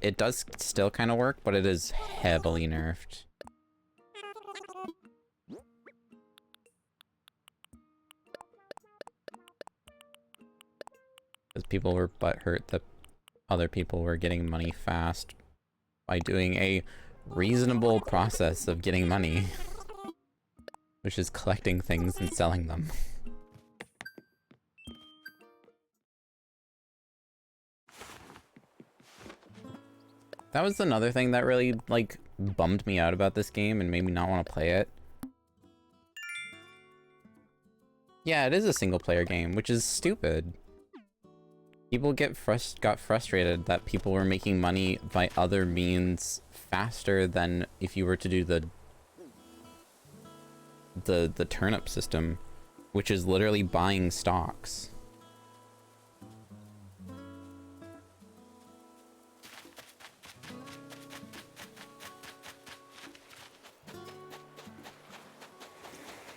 It does still kind of work, but it is heavily nerfed. Because people were butthurt that other people were getting money fast by doing a reasonable process of getting money, which is collecting things and selling them. That was another thing that really, like, bummed me out about this game and made me not want to play it. Yeah, it is a single-player game, which is stupid. People got frustrated that people were making money by other means faster than if you were to do the turnip system, which is literally buying stocks.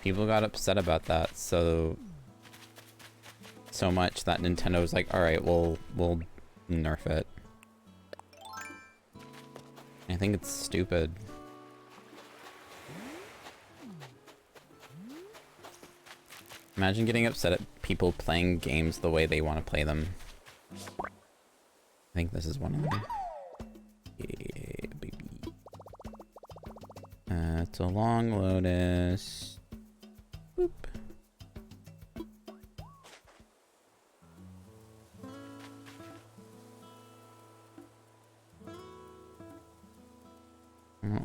People got upset about that so much that Nintendo was like, alright, we'll nerf it. I think it's stupid. Imagine getting upset at people playing games the way they want to play them. I think this is one of them. Yeah, baby. It's a long lotus. Boop.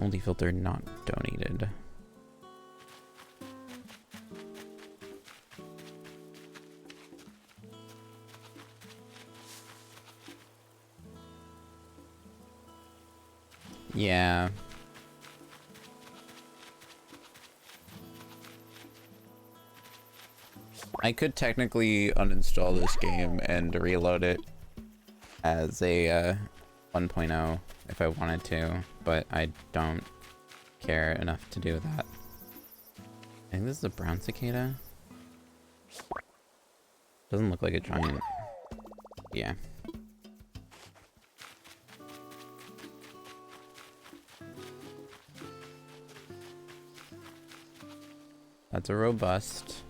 Only filter not donated. Yeah. I could technically uninstall this game and reload it as a 1.0 if I wanted to, but I don't care enough to do that. I think this is a brown cicada. Doesn't look like a giant. Yeah. That's a robust.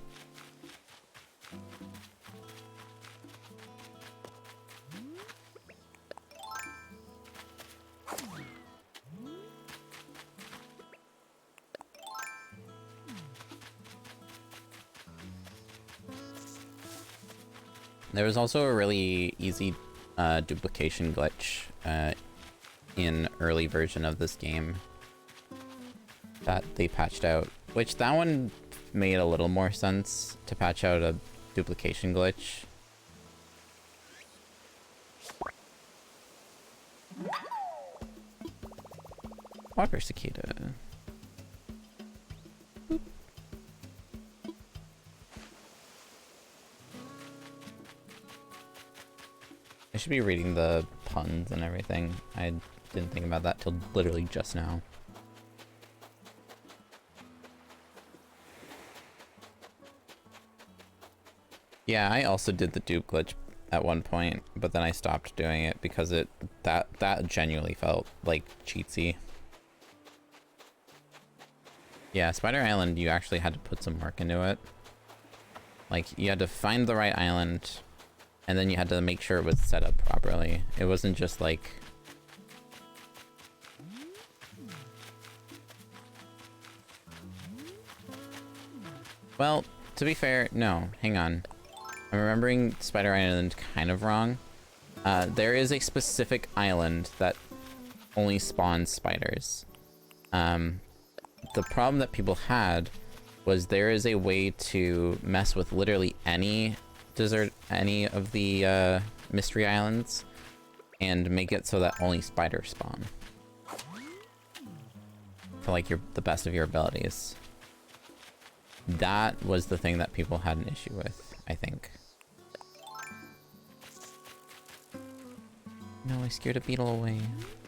There was also a really easy duplication glitch in early version of this game that they patched out, which that one made a little more sense to patch out a duplication glitch. Water cicada. Boop. I should be reading the puns and everything. I didn't think about that till literally just now. Yeah, I also did the dupe glitch at one point, but then I stopped doing it because that genuinely felt like cheatsy. Yeah, Spider Island, you actually had to put some work into it. Like, you had to find the right island, and then you had to make sure it was set up properly. It wasn't just like... Well, to be fair, no, hang on. I'm remembering Spider Island kind of wrong. There is a specific island that only spawns spiders. The problem that people had was there is a way to mess with literally any of the mystery islands and make it so that only spiders spawn. For like the best of your abilities. That was the thing that people had an issue with, I think. No, I scared a beetle away.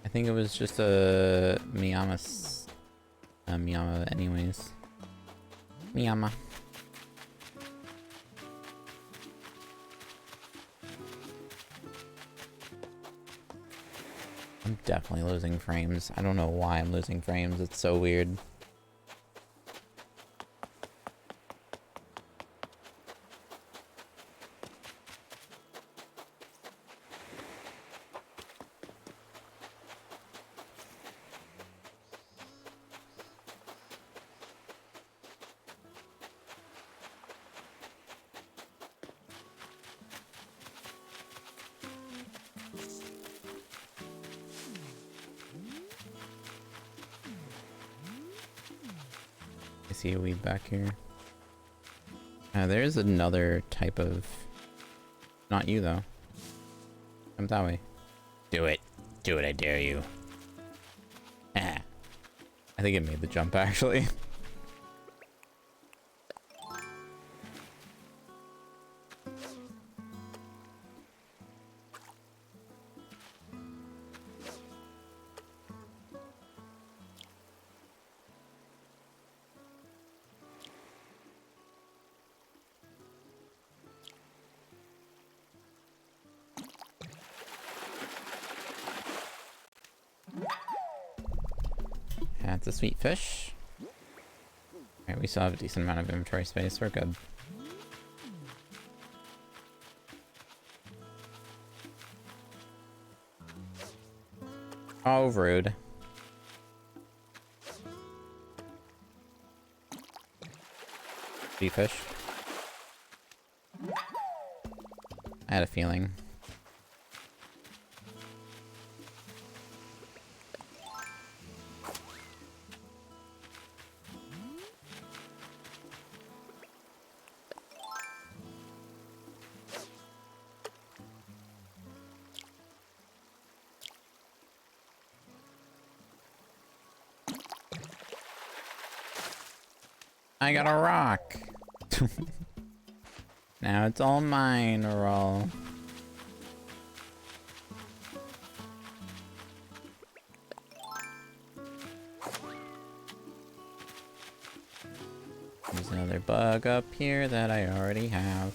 I think it was just a Miyama anyways. Miyama. I'm definitely losing frames. I don't know why I'm losing frames. It's so weird. See a weed back here. There's another type of... Not you, though. Come that way. Do it. Do it, I dare you. Ah. I think it made the jump, actually. That's a sweet fish. Alright, we still have a decent amount of inventory space. We're good. Oh, rude. Sweet fish. I had a feeling. I got a rock. Now it's all mine, or all. There's another bug up here that I already have.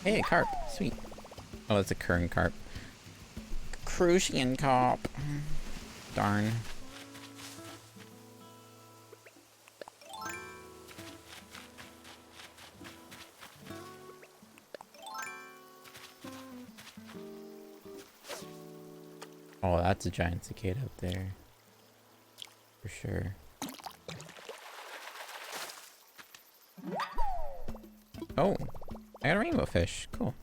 Hey, a carp. Sweet. Oh, it's a current carp. Crucian carp. Darn. Oh, that's a giant cicada up there. For sure. Oh, I got a rainbow fish. Cool.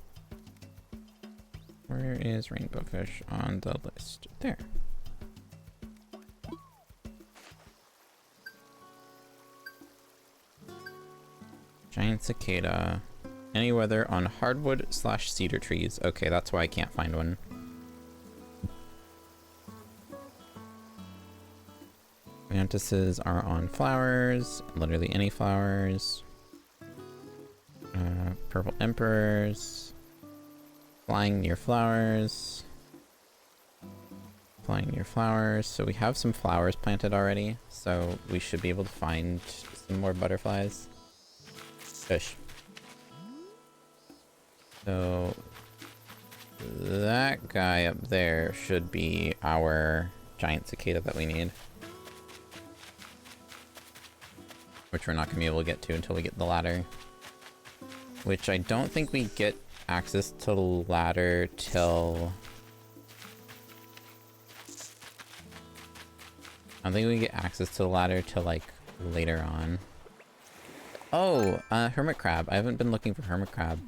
Where is rainbow fish on the list? There. Giant cicada. Any weather on hardwood / cedar trees. Okay, that's why I can't find one. Mantises are on flowers, literally any flowers. Purple emperors. Flying near flowers. Flying near flowers. So we have some flowers planted already, so we should be able to find some more butterflies. Fish. So that guy up there should be our giant cicada that we need. Which we're not going to be able to get to until we get the ladder. Which I don't think we get access to the ladder till... I don't think we get access to the ladder till, like, later on. Oh, hermit crab. I haven't been looking for hermit crab.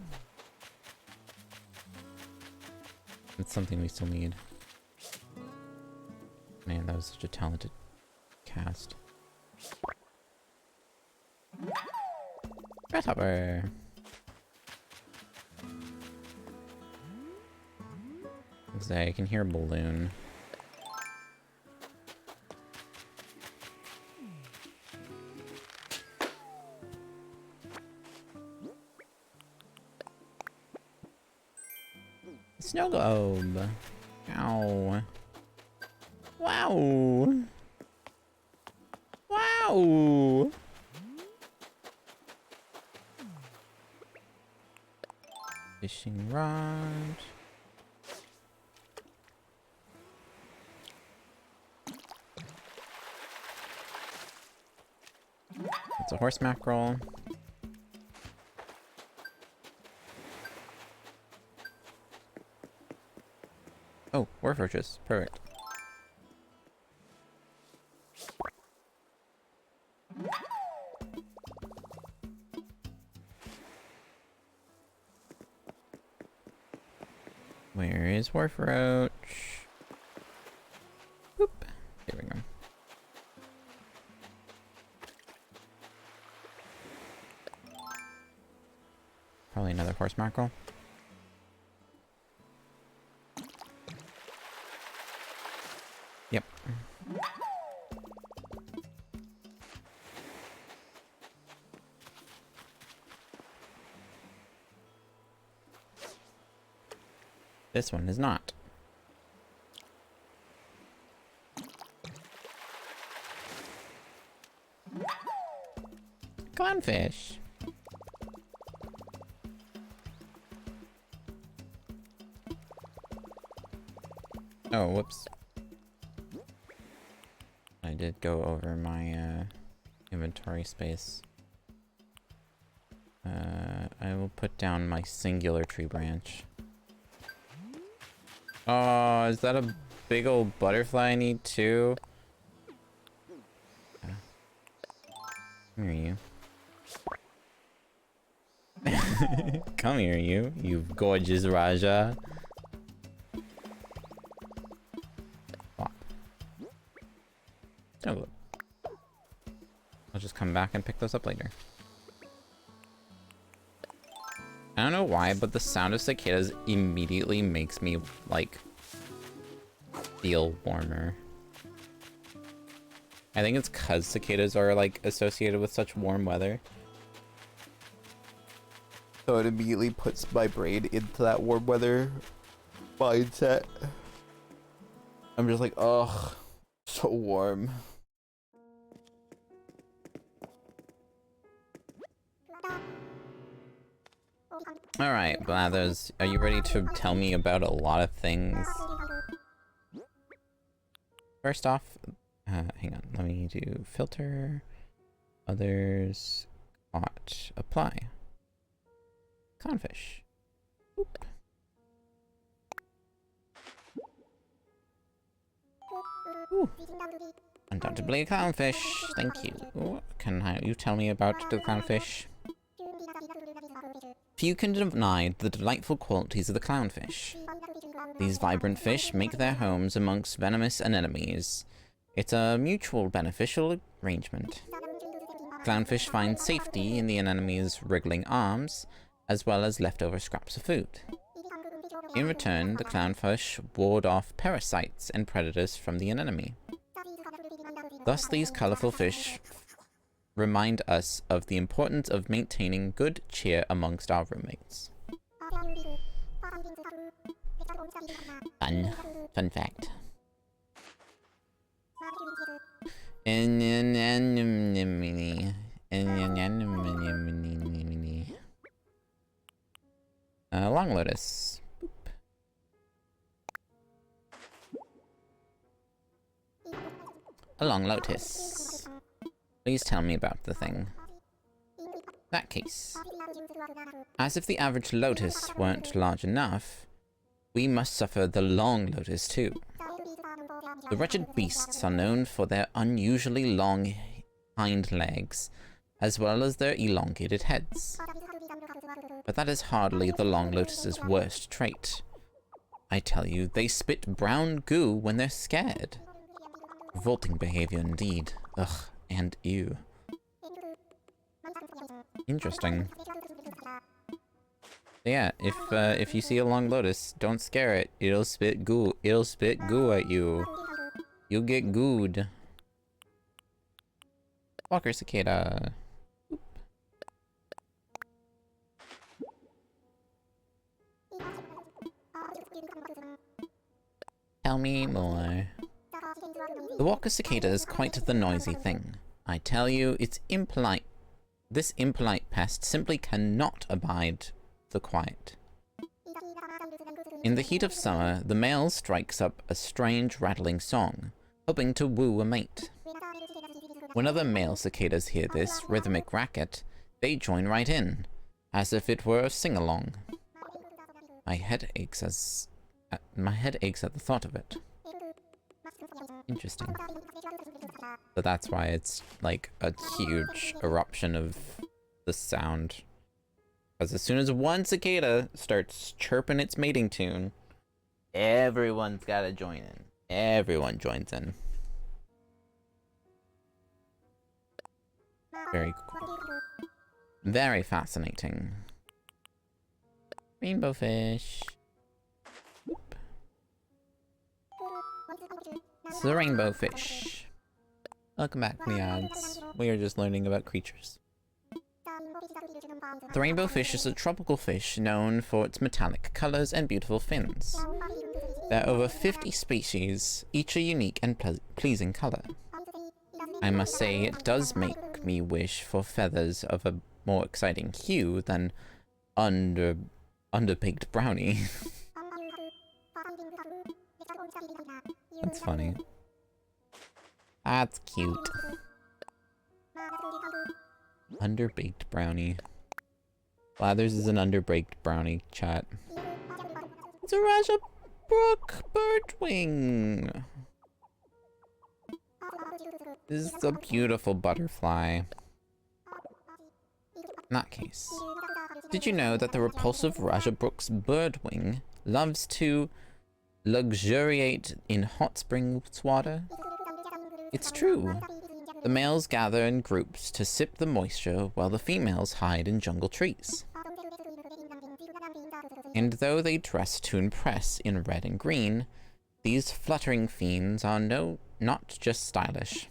It's something we still need. Man, that was such a talented cast. Grasshopper! I can hear a balloon. Snow globe! Ow. Wow! Wow! Fishing rod. It's a horse mackerel. Oh, wharf roaches. Perfect. Where is wharf roach? Boop. Here we go. Probably another horse mackerel. Yep. This one is not. Clownfish. Oh, whoops. I did go over my inventory space. I will put down my singular tree branch. Oh, is that a big old butterfly I need too? Come here, you. Come here, you gorgeous Raja. Oh, I'll just come back and pick those up later. I don't know why, but the sound of cicadas immediately makes me, like, feel warmer. I think it's 'cause cicadas are, like, associated with such warm weather. So it immediately puts my brain into that warm weather mindset. I'm just like, ugh, so warm. Alright, Blathers, are you ready to tell me about a lot of things? First off, hang on, let me do filter, others, caught, apply. Clownfish. Oop. Ooh. Undoubtedly a clownfish, thank you. Ooh, can you tell me about the clownfish? Few can deny the delightful qualities of the clownfish. These vibrant fish make their homes amongst venomous anemones. It's a mutual beneficial arrangement. Clownfish find safety in the anemone's wriggling arms, as well as leftover scraps of food. In return, the clownfish ward off parasites and predators from the anemone. Thus, these colorful fish remind us of the importance of maintaining good cheer amongst our roommates. Fun fact. Long lotus. Boop. A long lotus. Please tell me about the thing. That case. As if the average lotus weren't large enough, we must suffer the long lotus too. The wretched beasts are known for their unusually long hind legs, as well as their elongated heads. But that is hardly the long lotus's worst trait. I tell you, they spit brown goo when they're scared. Revolting behavior indeed. Ugh, and ew. Interesting. Yeah, if you see a long lotus, don't scare it. It'll spit goo. It'll spit goo at you. You'll get gooed. Walker cicada. Tell me more. The walker cicada is quite the noisy thing. I tell you, it's impolite. This impolite pest simply cannot abide the quiet. In the heat of summer, the male strikes up a strange rattling song, hoping to woo a mate. When other male cicadas hear this rhythmic racket, they join right in, as if it were a sing-along. My head aches at the thought of it. Interesting. So that's why it's like a huge eruption of the sound. Because as soon as one cicada starts chirping its mating tune, everyone's gotta join in. Everyone joins in. Very cool. Very fascinating. Rainbow fish. It's the rainbow fish. Welcome back, Neods. We are just learning about creatures. The rainbow fish is a tropical fish known for its metallic colors and beautiful fins. There are over 50 species, each a unique and pleasing color. I must say, it does make me wish for feathers of a more exciting hue than underbaked brownie. That's funny. That's cute. Underbaked brownie. Blathers is an underbaked brownie, chat. It's a Raja Brook birdwing. This is a beautiful butterfly. In that case, did you know that the repulsive Raja Brook's birdwing loves to luxuriate in hot spring water? It's true. The males gather in groups to sip the moisture while the females hide in jungle trees. And though they dress to impress in red and green, these fluttering fiends are not just stylish.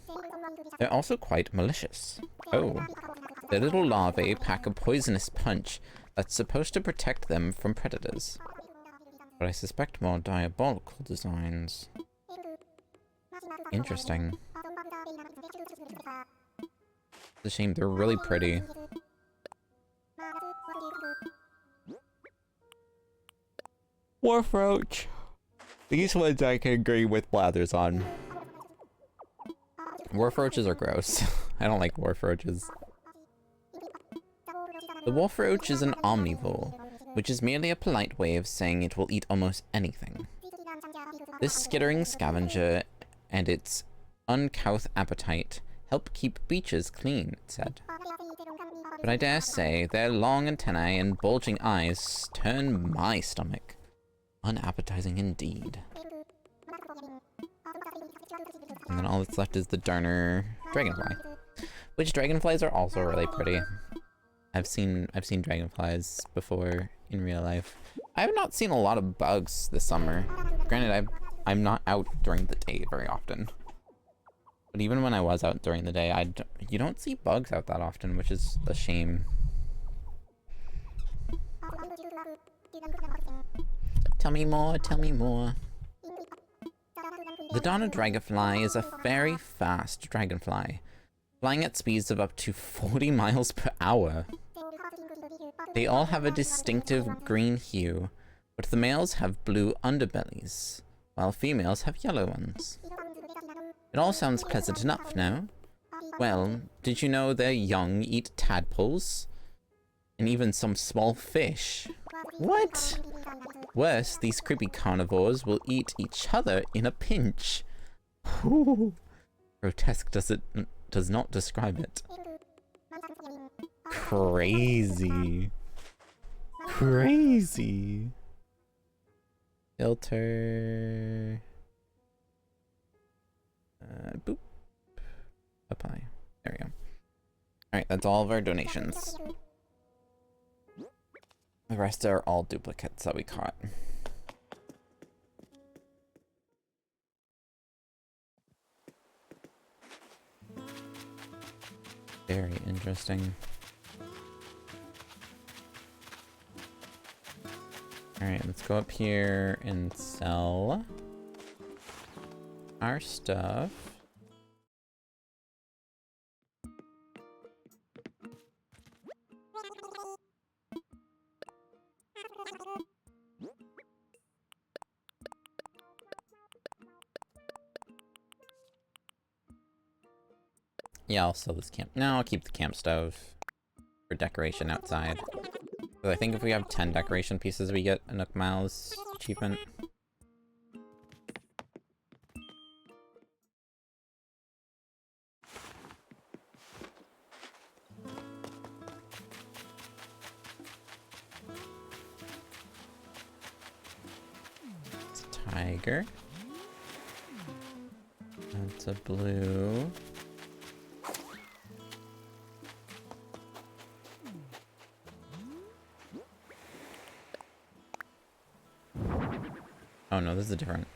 They're also quite malicious. Oh, their little larvae pack a poisonous punch that's supposed to protect them from predators. But I suspect more diabolical designs. Interesting. It's a shame, they're really pretty. Wharf roach. These ones I can agree with Blathers on. Wharf roaches are gross. I don't like wharf roaches. The wharf roach is an omnivore, which is merely a polite way of saying it will eat almost anything. This skittering scavenger and its uncouth appetite help keep beaches clean, it said. But I dare say their long antennae and bulging eyes turn my stomach. Unappetizing indeed. And then all that's left is the darner dragonfly. Which dragonflies are also really pretty. I've seen dragonflies before in real life. I have not seen a lot of bugs this summer. Granted, I'm not out during the day very often. But even when I was out during the day, you don't see bugs out that often, which is a shame. Tell me more, tell me more. The Donna Dragonfly is a very fast dragonfly, flying at speeds of up to 40 miles per hour. They all have a distinctive green hue, but the males have blue underbellies, while females have yellow ones. It all sounds pleasant enough, no? Well, did you know their young eat tadpoles? And even some small fish? What? Worse, these creepy carnivores will eat each other in a pinch. Ooh. Grotesque does not describe it. Crazy. Crazy. Filter. Boop. Apply. There we go. Alright, that's all of our donations. The rest are all duplicates that we caught. Very interesting. Alright, let's go up here and sell our stuff. Yeah, I'll sell this camp. No, I'll keep the camp stove for decoration outside. So I think if we have 10 decoration pieces, we get a Nook Miles achievement. It's a tiger. That's a blue. Oh no, this is different.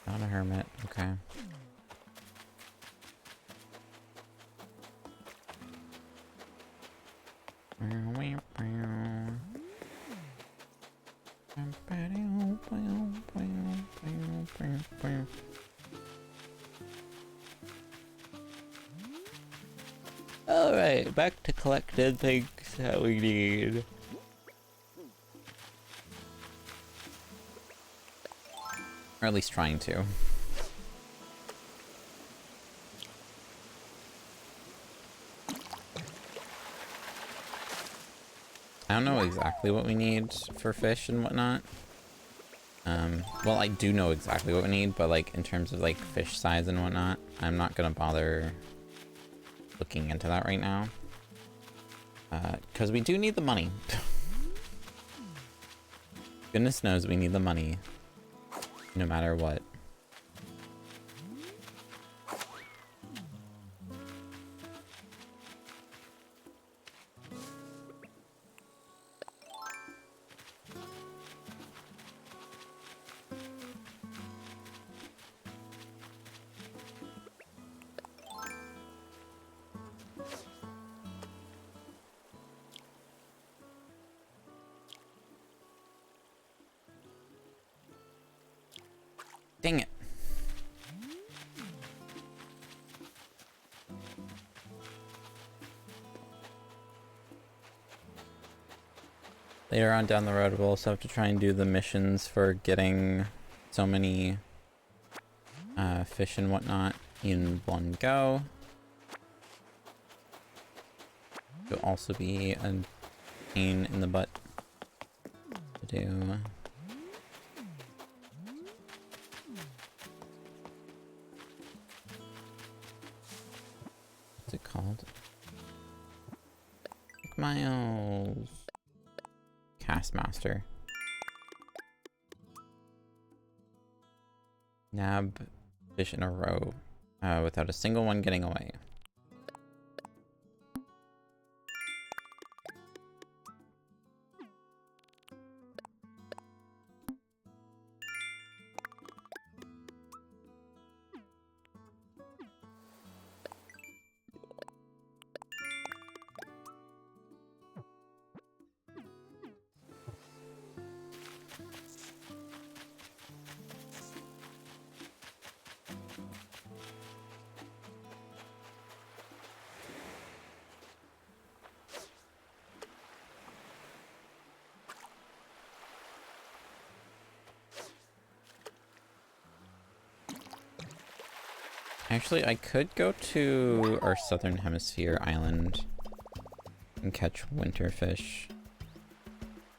Not a hermit, okay. Alright, back to collecting things that we need. Or at least trying to. I don't know exactly what we need for fish and whatnot. Well, I do know exactly what we need, but like in terms of like fish size and whatnot, I'm not gonna bother looking into that right now. Because we do need the money. Goodness knows we need the money. No matter what. Dang it. Later on down the road, we'll also have to try and do the missions for getting so many fish and whatnot in one go. It'll also be a pain in the butt to do. What's it called? Miles. Castmaster. Nab fish in a row without a single one getting away. Actually, I could go to our southern hemisphere island and catch winterfish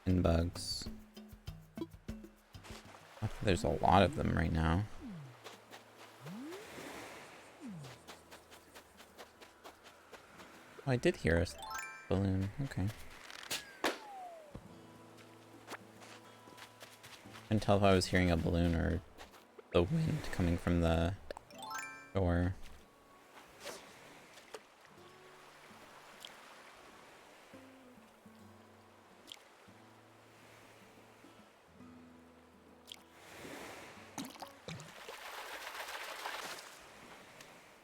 and bugs. There's a lot of them right now. Oh, I did hear a balloon. Okay. Couldn't tell if I was hearing a balloon or the wind coming from the shore.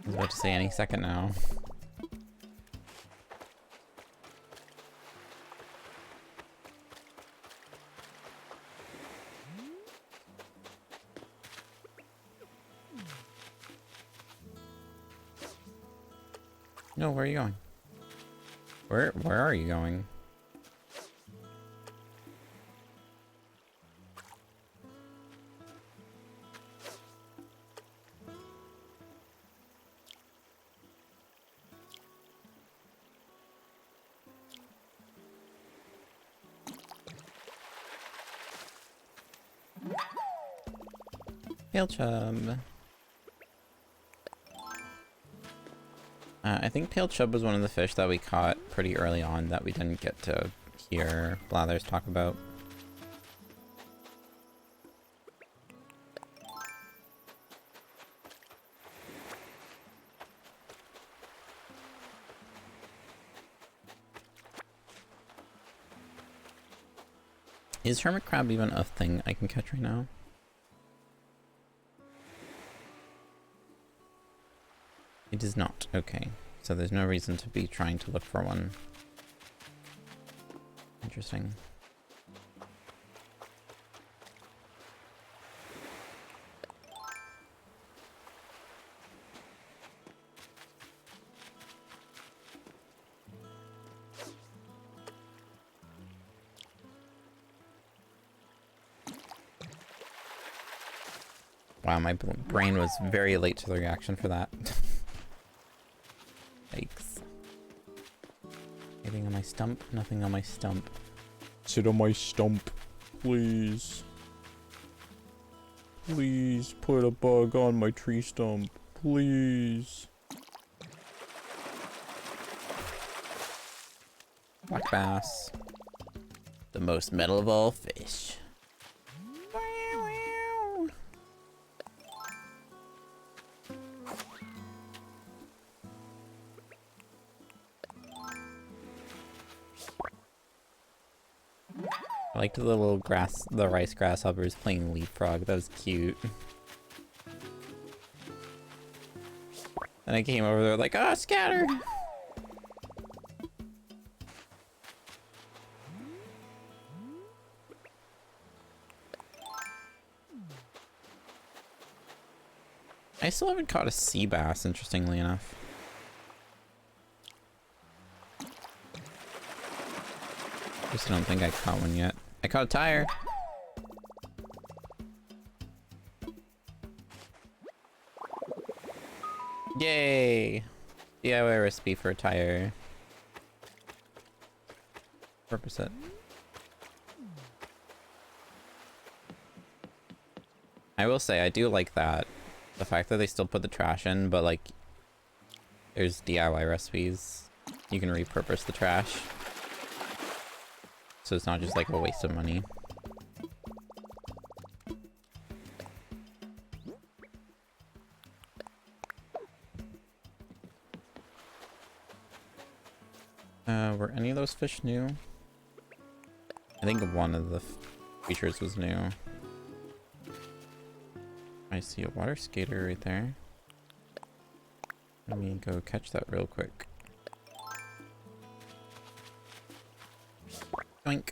I was about to say any second now. No, where are you going? Where are you going? Pale chub. I think pale chub was one of the fish that we caught pretty early on that we didn't get to hear Blathers talk about. Is hermit crab even a thing I can catch right now? It is not. Okay. So there's no reason to be trying to look for one. Interesting. Wow, my brain was very late to the reaction for that. Yikes. Anything on my stump? Nothing on my stump. Sit on my stump, please. Please put a bug on my tree stump, please. Black bass. The most metal of all fish. I liked the little the rice grasshoppers playing leapfrog. That was cute. And I came over there like, ah, scatter! I still haven't caught a sea bass, interestingly enough. Just don't think I caught one yet. I caught a tire! Yay! DIY recipe for a tire. Purpose it. I will say, I do like that. The fact that they still put the trash in, but like, there's DIY recipes. You can repurpose the trash. So it's not just like a waste of money. Were any of those fish new? I think one of the features was new. I see a water skater right there. Let me go catch that real quick. Doink.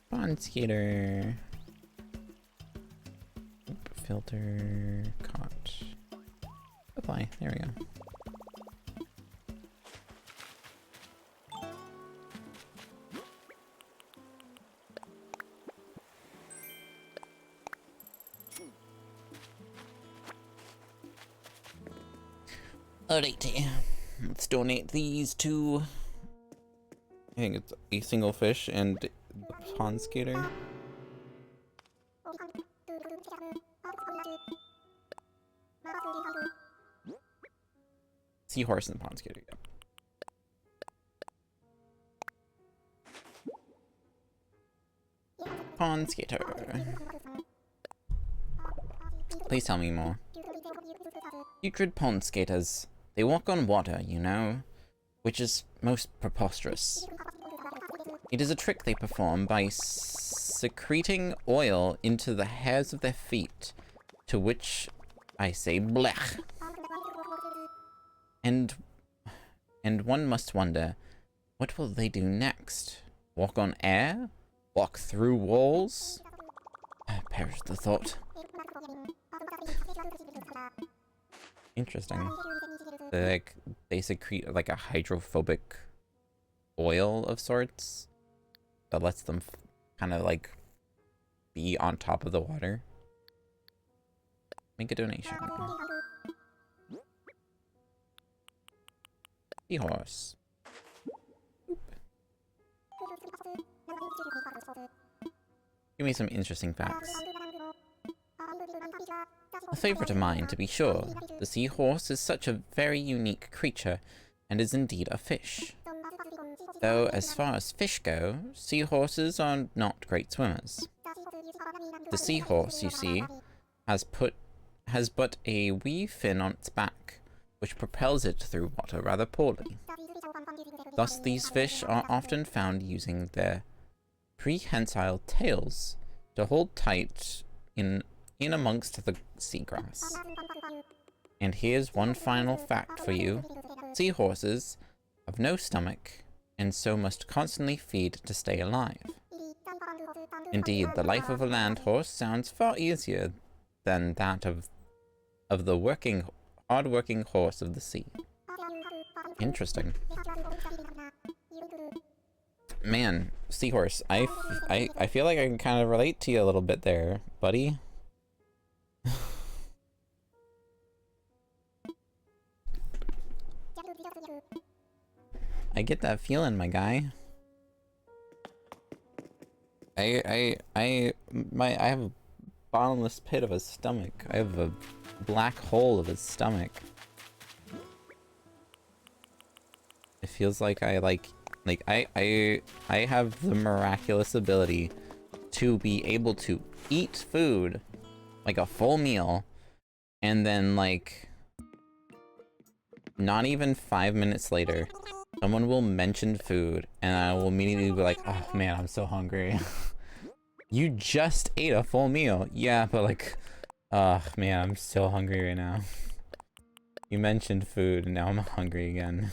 Pond skater. Oop, filter caught. Apply. There we go. Alrighty. Let's donate these to... I think it's a single fish and the pond skater. Seahorse and pond skater, yep. Pond skater. Please tell me more. Putrid pond skaters. They walk on water, you know, which is most preposterous. It is a trick they perform by secreting oil into the hairs of their feet, to which I say blech. And one must wonder, what will they do next? Walk on air? Walk through walls? I perish the thought. Interesting. They secrete like a hydrophobic oil of sorts that lets them kind of like be on top of the water. Make a donation. Seahorse. Give me some interesting facts. A favorite of mine, to be sure. The seahorse is such a very unique creature, and is indeed a fish. Though, as far as fish go, seahorses are not great swimmers. The seahorse, you see, has but a wee fin on its back, which propels it through water rather poorly. Thus, these fish are often found using their prehensile tails to hold tight in amongst the seagrass. And here's one final fact for you. Seahorses have no stomach, and so must constantly feed to stay alive. Indeed, the life of a land horse sounds far easier than that of the hard-working horse of the sea. Interesting. Man, seahorse, I feel like I can kind of relate to you a little bit there, buddy. I get that feeling, my guy. I have a bottomless pit of a stomach. I have a black hole of a stomach. It feels like I have the miraculous ability to be able to eat food, like a full meal, and then like not even 5 minutes later, someone will mention food, and I will immediately be like, oh man, I'm so hungry. You just ate a full meal. Yeah, but like, man, I'm so hungry right now. You mentioned food, and now I'm hungry again.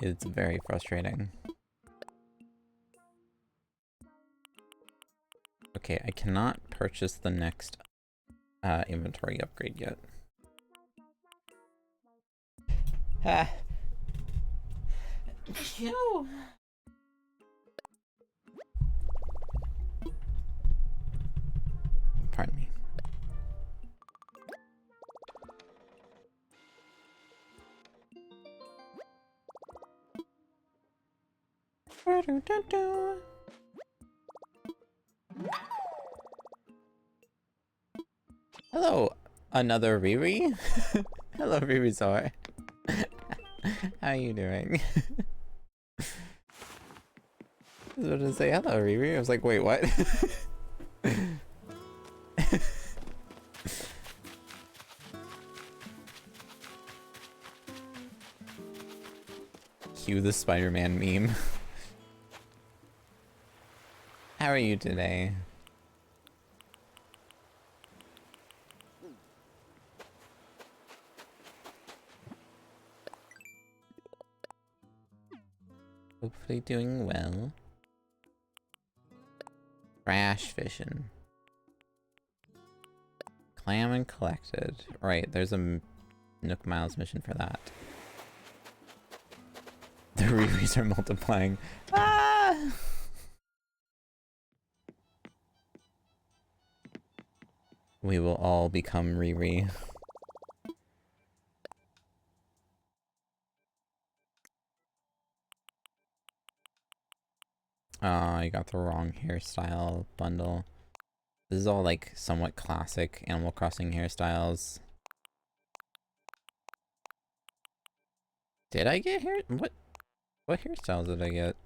It's very frustrating. Okay, I cannot purchase the next inventory upgrade yet. Ah. Ew. Pardon me. Hello, another Riri? Hello, Riri-zor. How are you doing? I was about to say hello, Riri. I was like, wait, what? Cue the Spider-Man meme. How are you today? Hopefully doing well. Trash fishing. Clam and collected. Right, there's a Nook Miles mission for that. The Riris are multiplying. Ah! We will all become Riri. Oh, I got the wrong hairstyle bundle. This is all like somewhat classic Animal Crossing hairstyles. Did I get hair? What hairstyles did I get?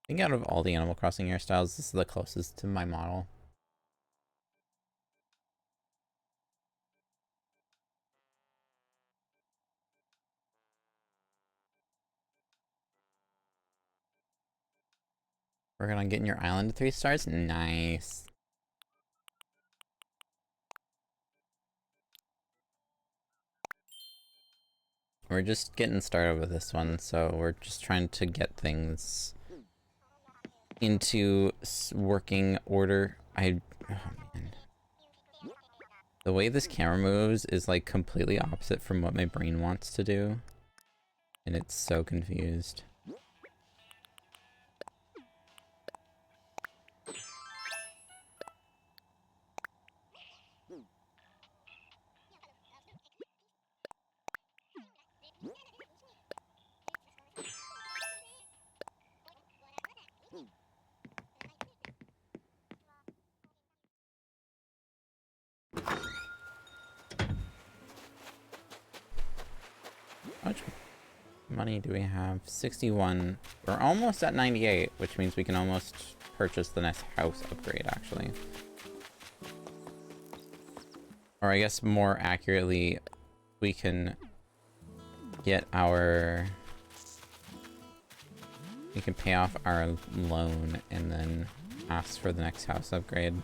I think out of all the Animal Crossing hairstyles, this is the closest to my model. We're gonna get in your island to 3 stars? Nice. We're just getting started with this one, so we're just trying to get things into working order. Oh man. The way this camera moves is like completely opposite from what my brain wants to do. And it's so confused. How much money do we have? 61. We're almost at 98, which means we can almost purchase the next house upgrade, actually. Or I guess more accurately, we can get our... We can pay off our loan and then ask for the next house upgrade.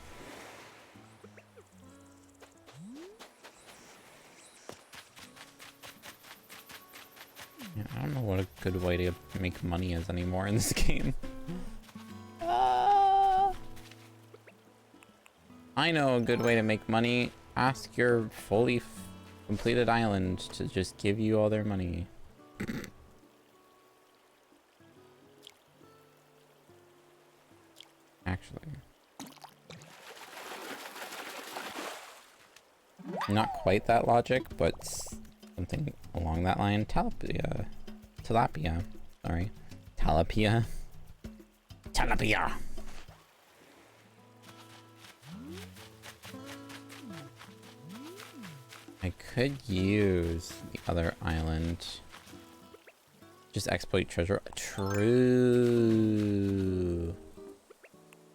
Yeah, I don't know what a good way to make money is anymore in this game. I know a good way to make money. Ask your fully completed island to just give you all their money. Actually. Not quite that logic, but something along that line. Tilapia. Sorry. Tilapia. I could use the other island. Just exploit treasure. True.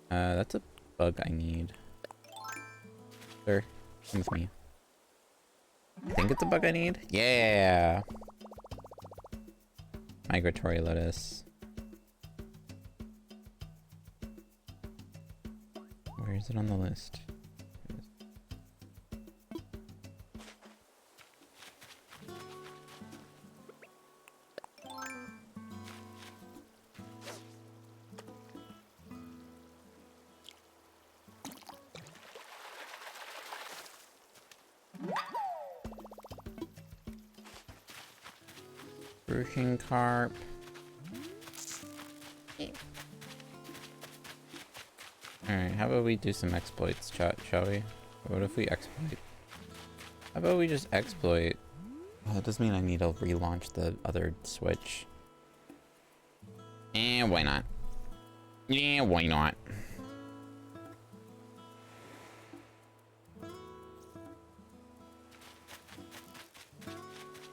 That's a bug I need. Sir, come with me. I think it's a bug I need. Yeah. Migratory lettuce. Where is it on the list? Brushing carp. Alright, how about we do some exploits, chat, shall we? What if we exploit? How about we just exploit? Well, that does mean I need to relaunch the other Switch. And why not? Yeah, why not?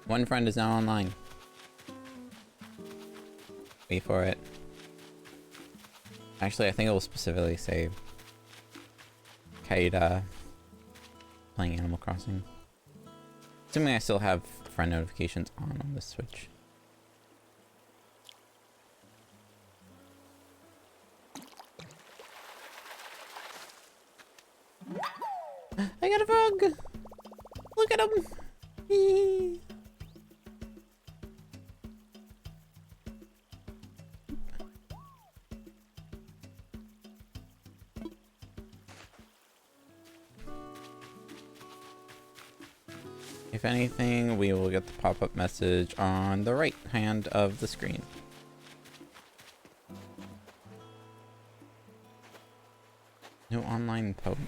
One friend is now online. Wait for it. Actually, I think it will specifically say Kyla playing Animal Crossing. Assuming I still have friend notifications on the Switch. I got a frog! Look at him! Eee. If anything, we will get the pop-up message on the right hand of the screen. No online post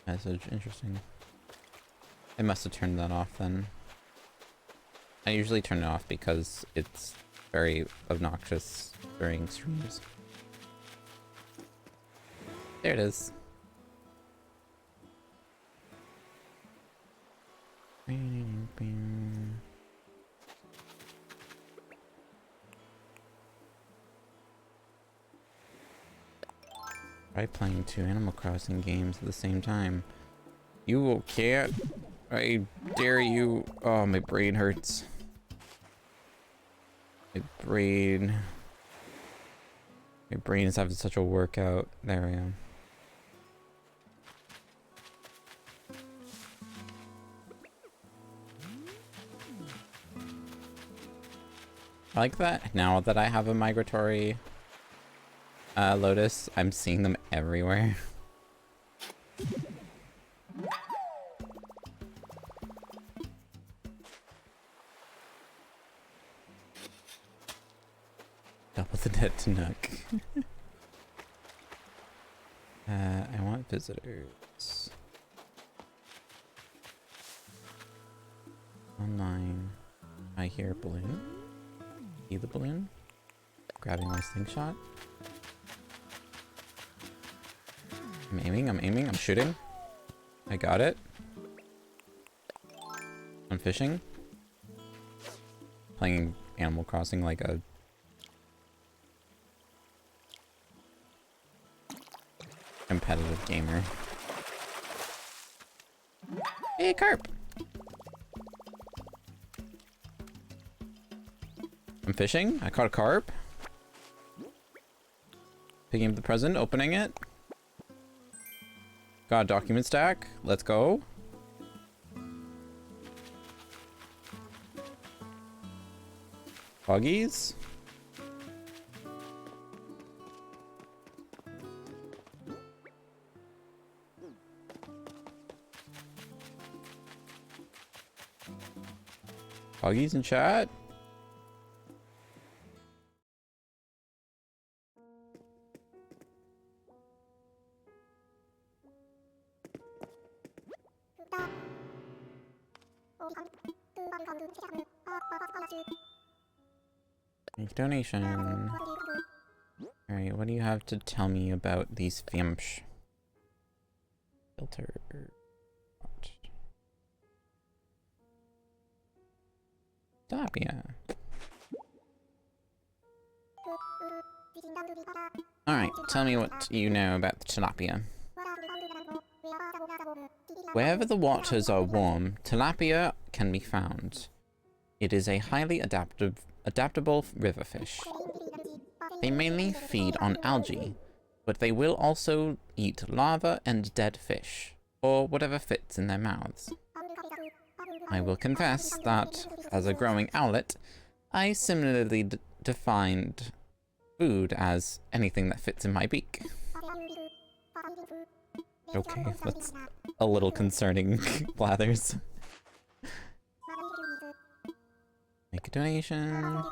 message. Interesting. I must have turned that off then. I usually turn it off because it's very obnoxious during streams. There it is. Try playing 2 Animal Crossing games at the same time. You can't. I dare you. Oh, my brain hurts. My brain is having such a workout. There I am. I like that now that I have a migratory lotus, I'm seeing them everywhere. Double the debt to Nook. I want visitors. Online. I hear balloon. See the balloon? Grabbing my slingshot. I'm aiming, I'm shooting. I got it. I'm fishing. Playing Animal Crossing like a competitive gamer. Hey, carp! I'm fishing. I caught a carp. Picking up the present, opening it. Got a document stack. Let's go. Buggies. Buggies in chat. Make a donation. Alright, what do you have to tell me about these fiamsh? Filter. Tilapia. Alright, tell me what you know about the tilapia. Wherever the waters are warm, tilapia can be found. It is a highly adaptable river fish. They mainly feed on algae, but they will also eat larvae and dead fish, or whatever fits in their mouths. I will confess that, as a growing owlet, I similarly defined food as anything that fits in my beak. Okay, that's a little concerning, Blathers. Make a donation.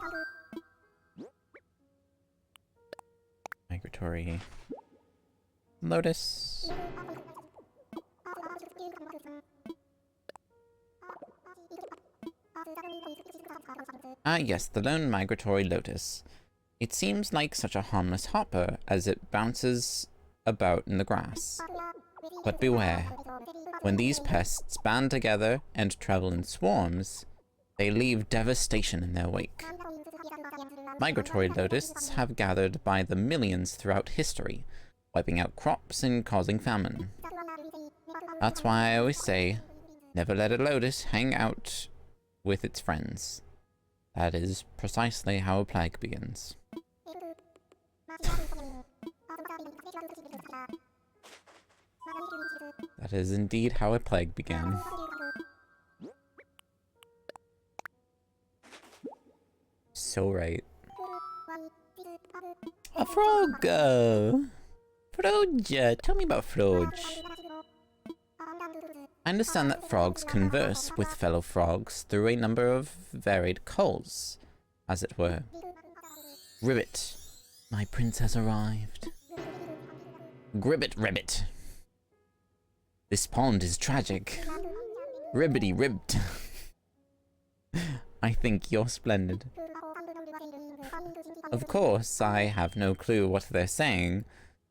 Migratory lotus. Ah yes, the lone migratory lotus. It seems like such a harmless hopper as it bounces about in the grass. But beware, when these pests band together and travel in swarms, they leave devastation in their wake. Migratory locusts have gathered by the millions throughout history, wiping out crops and causing famine. That's why I always say, never let a lotus hang out with its friends. That is precisely how a plague begins. That is indeed how a plague began. So right. A frog! Froge! Tell me about Froge. I understand that frogs converse with fellow frogs through a number of varied calls, as it were. Ribbit, my prince has arrived. Gribbit ribbit. This pond is tragic. Ribbity ribbed. I think you're splendid. Of course, I have no clue what they're saying,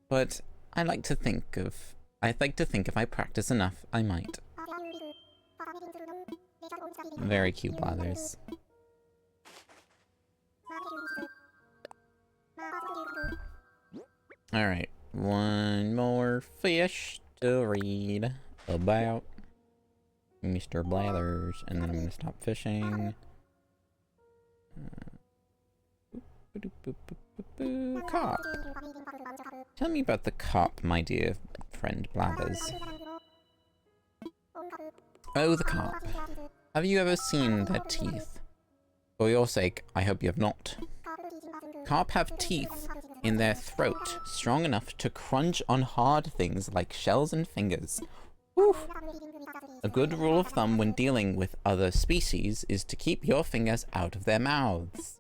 but I like to think if I practice enough, I might. Very cute blathers. Alright, one more fish to read about Mr. Blathers, and then I'm gonna stop fishing. Carp. Tell me about the carp, my dear friend Blathers. Oh, the carp. Have you ever seen their teeth? For your sake, I hope you have not. Carp have teeth in their throat strong enough to crunch on hard things like shells and fingers. Oof. A good rule of thumb when dealing with other species is to keep your fingers out of their mouths.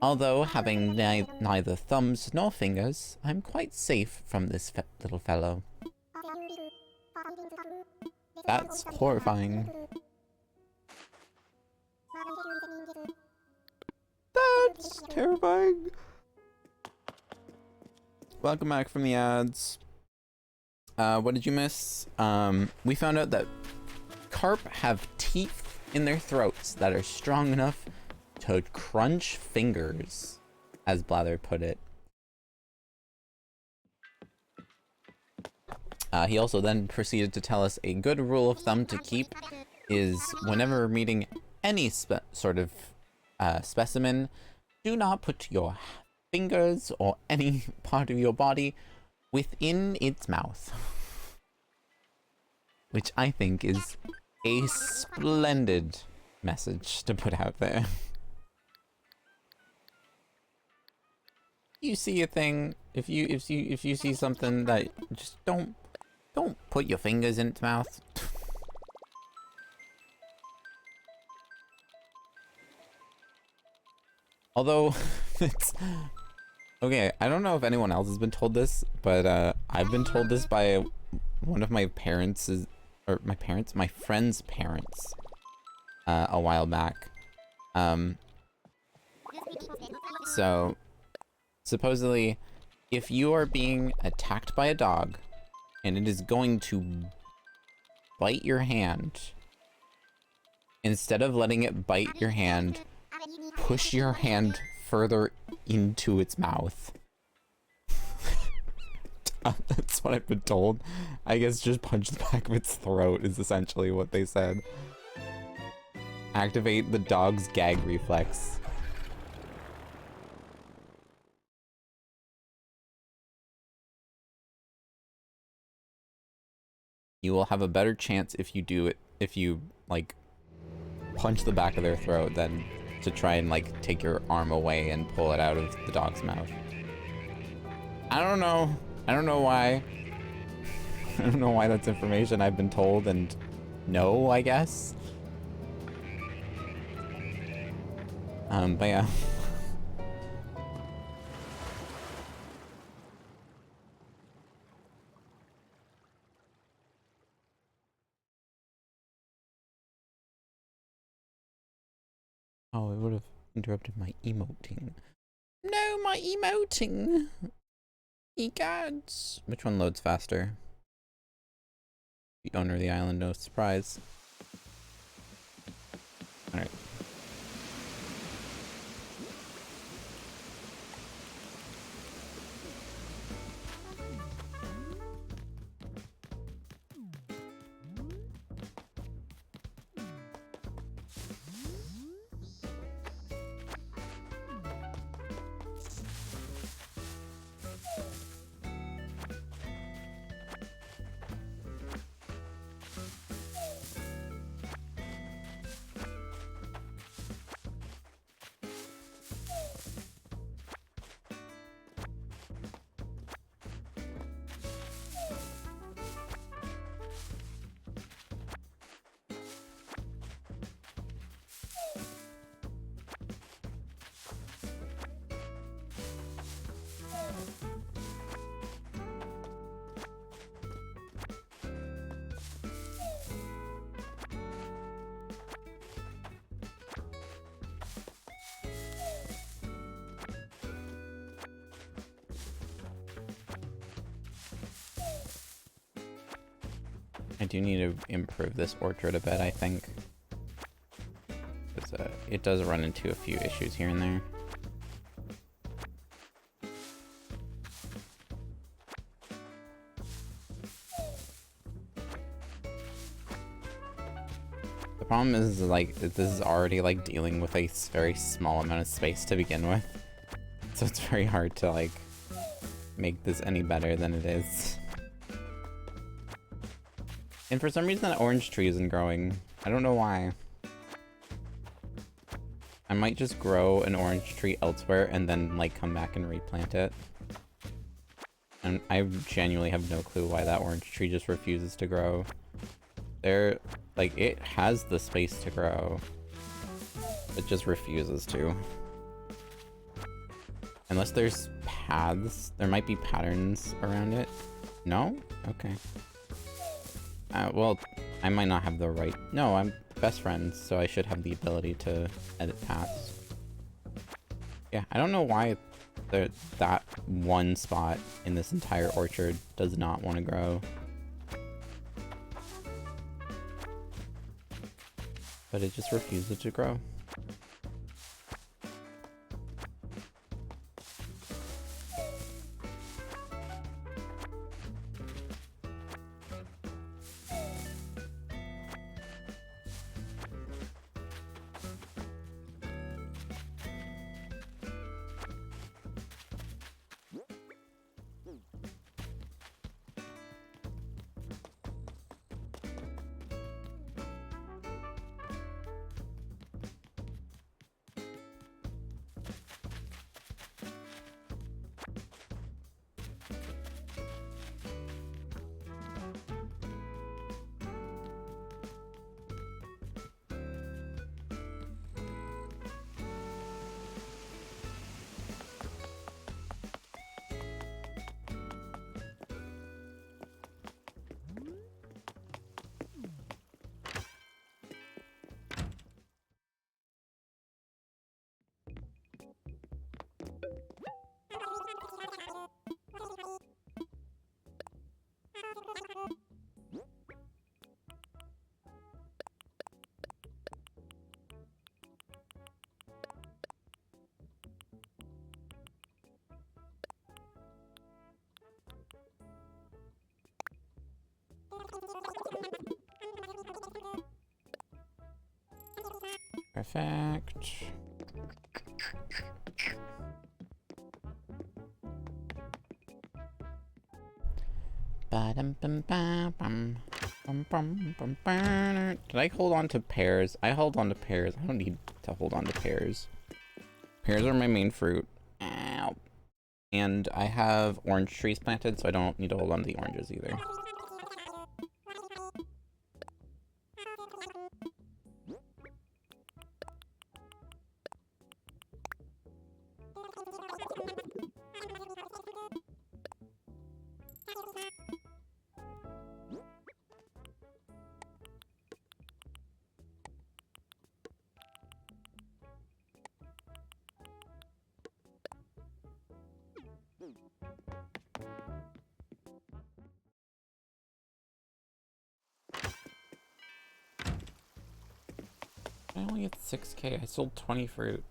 Although having neither thumbs nor fingers, I'm quite safe from this little fellow. That's horrifying. That's terrifying. Welcome back from the ads. What did you miss? We found out that carp have teeth in their throats that are strong enough to crunch fingers, as Blather put it. He also then proceeded to tell us a good rule of thumb to keep is whenever meeting any sort of specimen, do not put your fingers or any part of your body within its mouth. Which I think is a splendid message to put out there. You see a thing, if you see something that just don't put your fingers in its mouth. Although it's okay, I don't know if anyone else has been told this, but I've been told this by one of my parents' my friend's parents a while back. So supposedly, if you are being attacked by a dog and it is going to bite your hand, instead of letting it bite your hand, push your hand further into its mouth. That's what I've been told. I guess just punch the back of its throat is essentially what they said. Activate the dog's gag reflex. You will have a better chance if you do it, if you, like, punch the back of their throat than to try and, like, take your arm away and pull it out of the dog's mouth. I don't know. I don't know why. I don't know why that's information I've been told, and no, I guess. But yeah. Oh, it would have interrupted my emoting. No, my emoting! Egads! Which one loads faster? The owner of the island, no surprise. Alright. I do need to improve this orchard a bit, I think. Because it does run into a few issues here and there. The problem is, like, this is already, like, dealing with a very small amount of space to begin with. So it's very hard to, like, make this any better than it is. And for some reason that orange tree isn't growing. I don't know why. I might just grow an orange tree elsewhere and then, like, come back and replant it. And I genuinely have no clue why that orange tree just refuses to grow. Like, it has the space to grow. It just refuses to. Unless there's paths. There might be patterns around it. No? Okay. Well, I might not have the right... No, I'm best friends, so I should have the ability to edit paths. Yeah, I don't know why that one spot in this entire orchard does not want to grow. But it just refuses to grow. Perfect. Did I hold on to pears? I held on to pears. I don't need to hold on to pears. Pears are my main fruit. Ow. And I have orange trees planted, so I don't need to hold on to the oranges either. I only get 6K. I sold 20 fruit.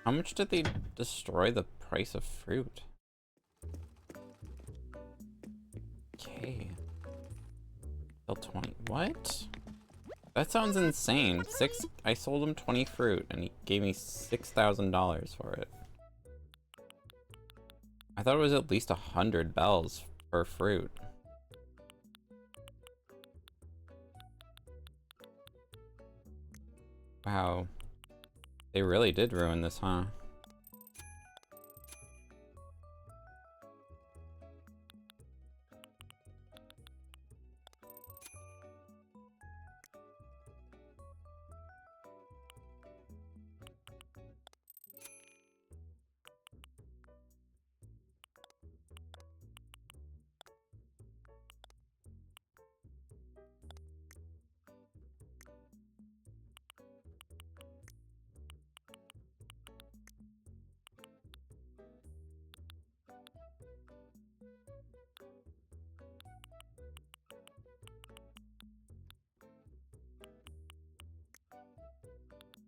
How much did they destroy the price of fruit? Okay. Sell 20. What? That sounds insane. I sold him 20 fruit and he gave me $6,000 for it. I thought it was at least 100 bells for fruit. Wow. They really did ruin this, huh?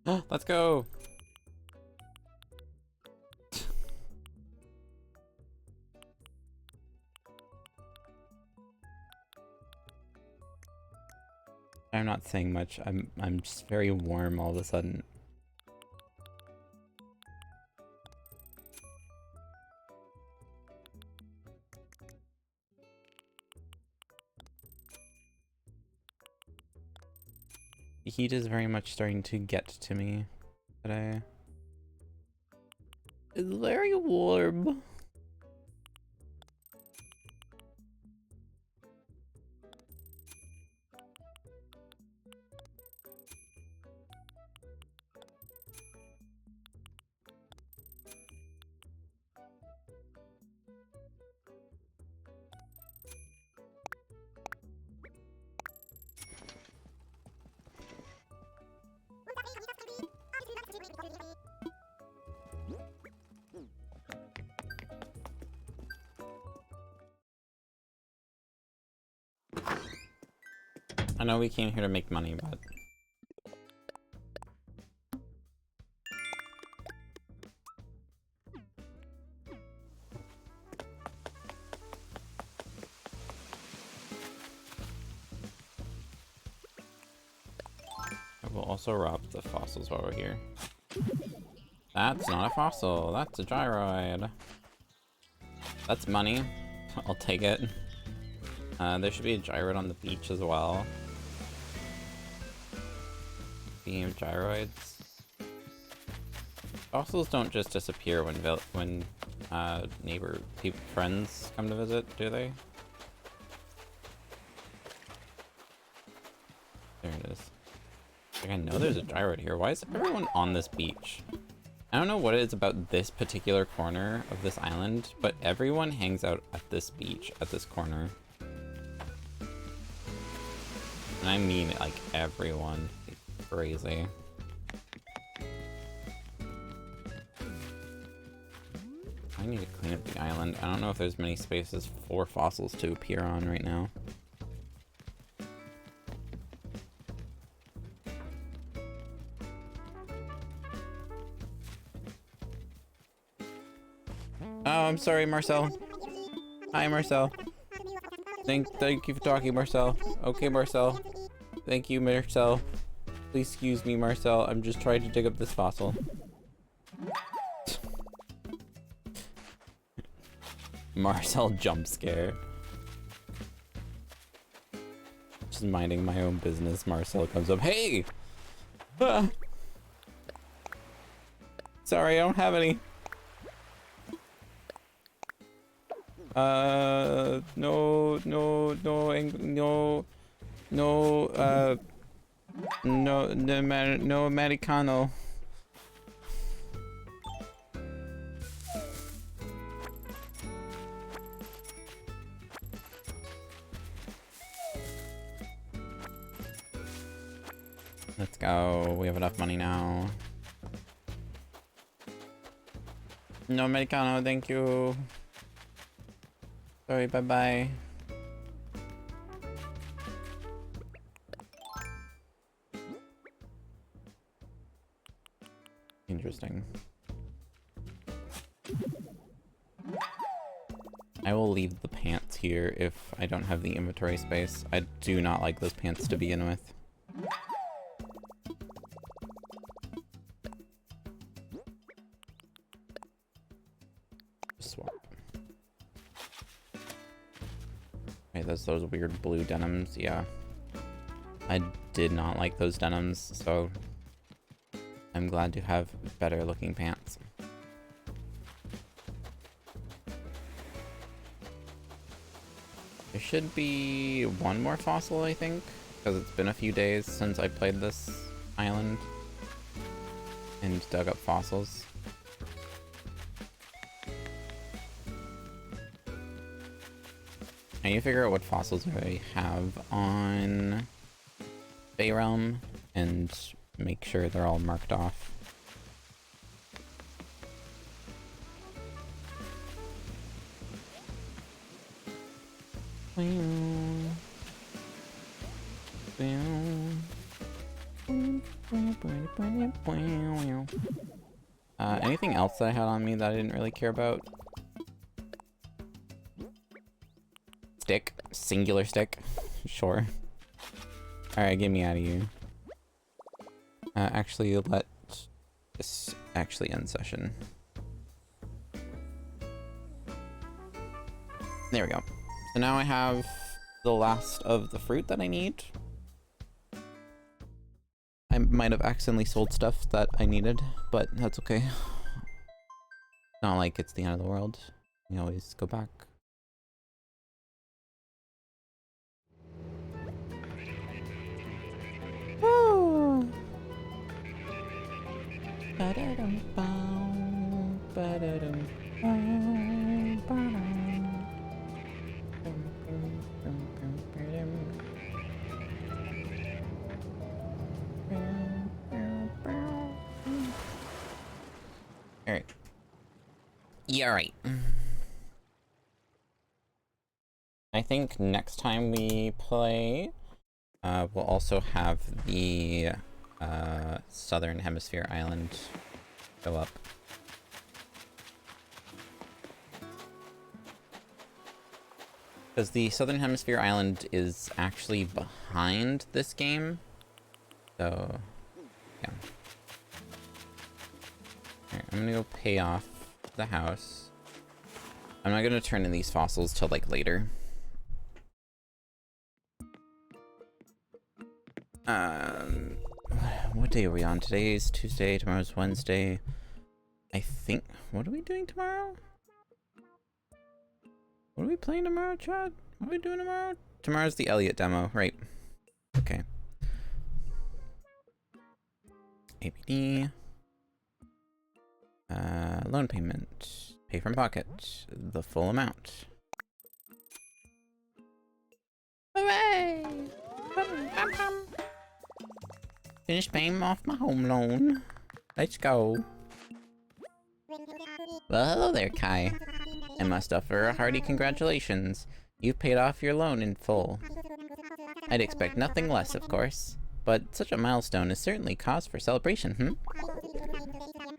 Let's go! I'm not saying much. I'm just very warm all of a sudden. The heat is very much starting to get to me today. It's very warm. I know we came here to make money, but... I will also rob the fossils while we're here. That's not a fossil, that's a gyroid. That's money. I'll take it. There should be a gyroid on the beach as well. Speaking of gyroids, fossils don't just disappear when friends come to visit, do they? There it is. Like, I know there's a gyroid here. Why is everyone on this beach? I don't know what it is about this particular corner of this island, but everyone hangs out at this beach, at this corner. And I mean, like, everyone. It's crazy. I need to clean up the island. I don't know if there's many spaces for fossils to appear on right now. Oh, I'm sorry, Marcel. Hi, Marcel. Thank you for talking, Marcel. Okay, Marcel. Thank you, Marcel. Please excuse me, Marcel. I'm just trying to dig up this fossil. Marcel jump scare. Just minding my own business. Marcel comes up. Hey! Ah! Sorry, I don't have any. No, Americano. Let's go. We have enough money now. No Americano, thank you. Sorry, bye-bye. Interesting. I will leave the pants here if I don't have the inventory space. I do not like those pants to begin with. Swap. Okay, those weird blue denims, yeah. I did not like those denims, so I'm glad to have better looking pants. There should be one more fossil, I think, because it's been a few days since I played this island and dug up fossils. I need to figure out what fossils I have on Bay Realm and make sure they're all marked off. Anything else that I had on me that I didn't really care about? Stick. Singular stick. Sure. Alright, get me out of here. Actually, let this actually end session. There we go. So now I have the last of the fruit that I need. I might have accidentally sold stuff that I needed, but that's okay. Not like it's the end of the world. You always go back. Woo! Alright. Yeah, right. I think next time we play, we'll also have the Southern Hemisphere Island go up. Because the Southern Hemisphere Island is actually behind this game. So, yeah. Alright, I'm gonna go pay off the house. I'm not gonna turn in these fossils till, like, later. What day are we on? Today is Tuesday, tomorrow's Wednesday. I think... What are we doing tomorrow? What are we playing tomorrow, Chad? What are we doing tomorrow? Tomorrow's the Elliot demo, right. Okay. APD. Loan payment. Pay from pocket. The full amount. Hooray! Finished paying off my home loan. Let's go. Well, hello there, Kai. I must offer a hearty congratulations. You've paid off your loan in full. I'd expect nothing less, of course. But such a milestone is certainly cause for celebration,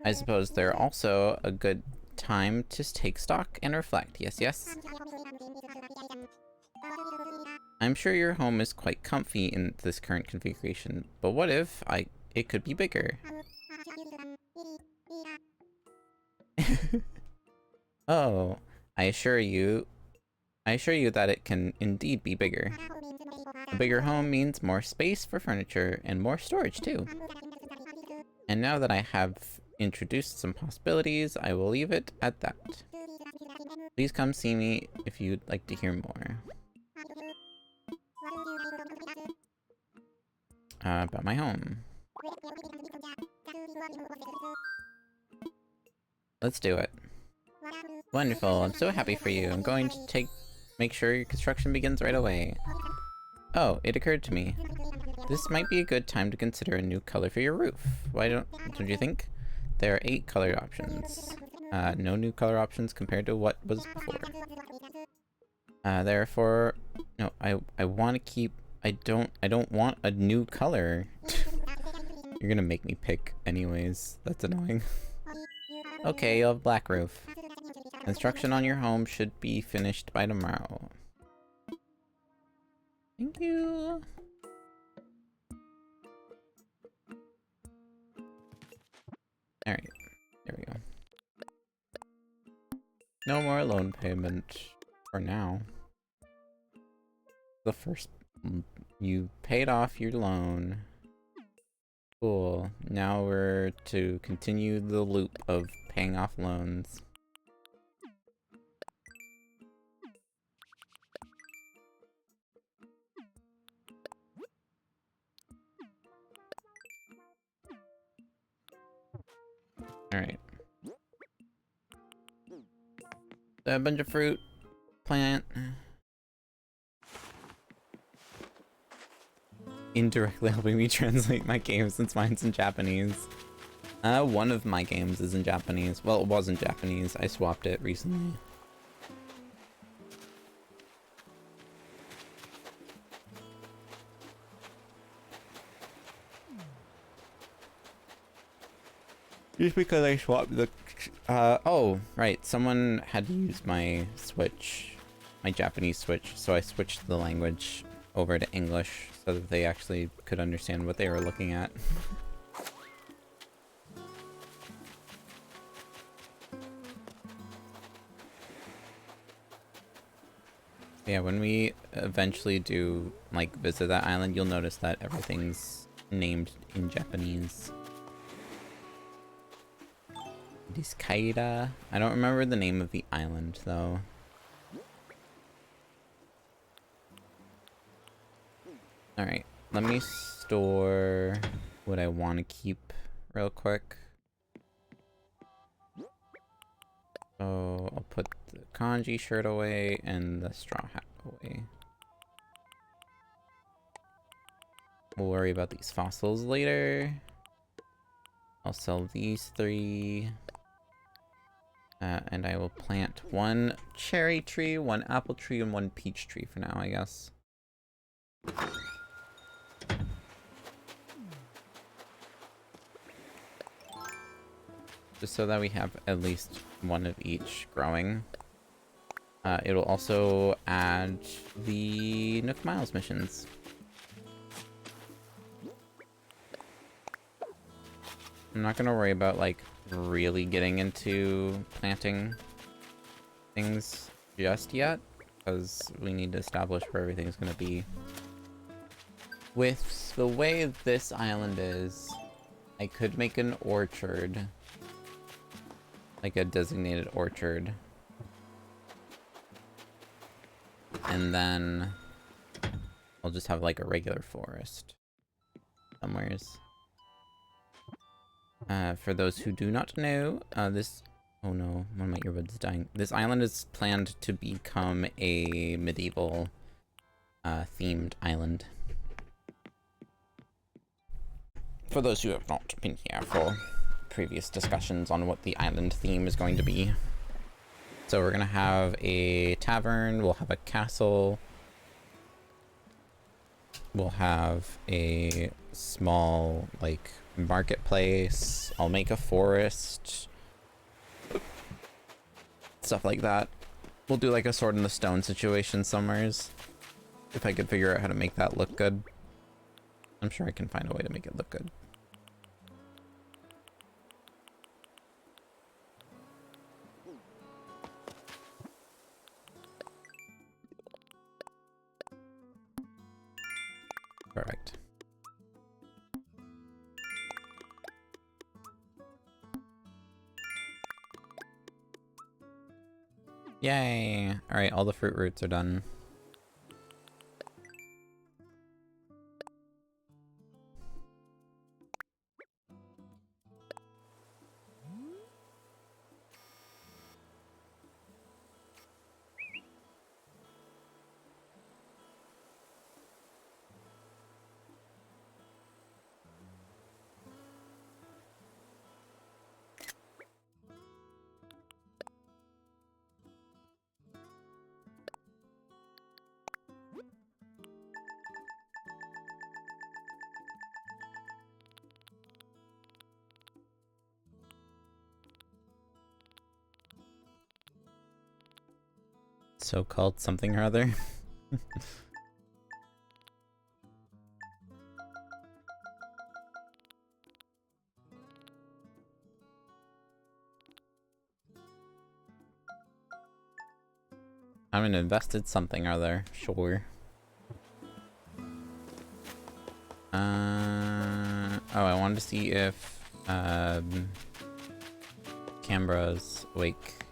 I suppose they're also a good time to take stock and reflect. Yes, yes. I'm sure your home is quite comfy in this current configuration, but what if it could be bigger? Oh, I assure you that it can indeed be bigger. A bigger home means more space for furniture and more storage too. And now that I have introduced some possibilities, I will leave it at that. Please come see me if you'd like to hear more. About my home. Let's do it. Wonderful, I'm so happy for you. I'm going to make sure your construction begins right away. Oh, it occurred to me. This might be a good time to consider a new color for your roof. Why don't you think? There are 8 color options. No new color options compared to what was before. Therefore, no, I want to keep, I don't want a new color. You're gonna make me pick anyways. That's annoying. Okay, you'll have black roof. Construction on your home should be finished by tomorrow. Thank you. Alright, there we go. No more loan payment for now. The first... You paid off your loan. Cool. Now we're to continue the loop of paying off loans. Alright. A bunch of fruit. Plant. Indirectly helping me translate my games since mine's in Japanese. One of my games is in Japanese. Well, it was in Japanese. I swapped it recently. Just because I swapped the... oh, right. Someone had to use my Switch, my Japanese Switch, so I switched the language over to English so that they actually could understand what they were looking at. Yeah, when we eventually do, like, visit that island, you'll notice that everything's named in Japanese. This Kyla. I don't remember the name of the island, though. Alright, let me store what I want to keep real quick. So I'll put the kanji shirt away and the straw hat away. We'll worry about these fossils later. I'll sell these 3. And I will plant 1 cherry tree, 1 apple tree, and 1 peach tree for now, I guess. Just so that we have at least 1 of each growing. It'll also add the Nook Miles missions. I'm not gonna worry about, like, really getting into planting things just yet, because we need to establish where everything's gonna be. With the way this island is, I could make an orchard. Like a designated orchard. And then I'll just have like a regular forest somewheres. For those who do not know, this... Oh no, one of my earbuds is dying. This island is planned to become a medieval themed island. For those who have not been here for previous discussions on what the island theme is going to be. So we're gonna have a tavern, we'll have a castle, we'll have a small, like, marketplace, I'll make a forest, stuff like that. We'll do like a sword in the stone situation somewheres, if I could figure out how to make that look good. I'm sure I can find a way to make it look good. Perfect. Yay! Alright, all the fruit roots are done. So-called something or other. I'm an invested something or other, sure. Oh, I wanted to see if Canberra's awake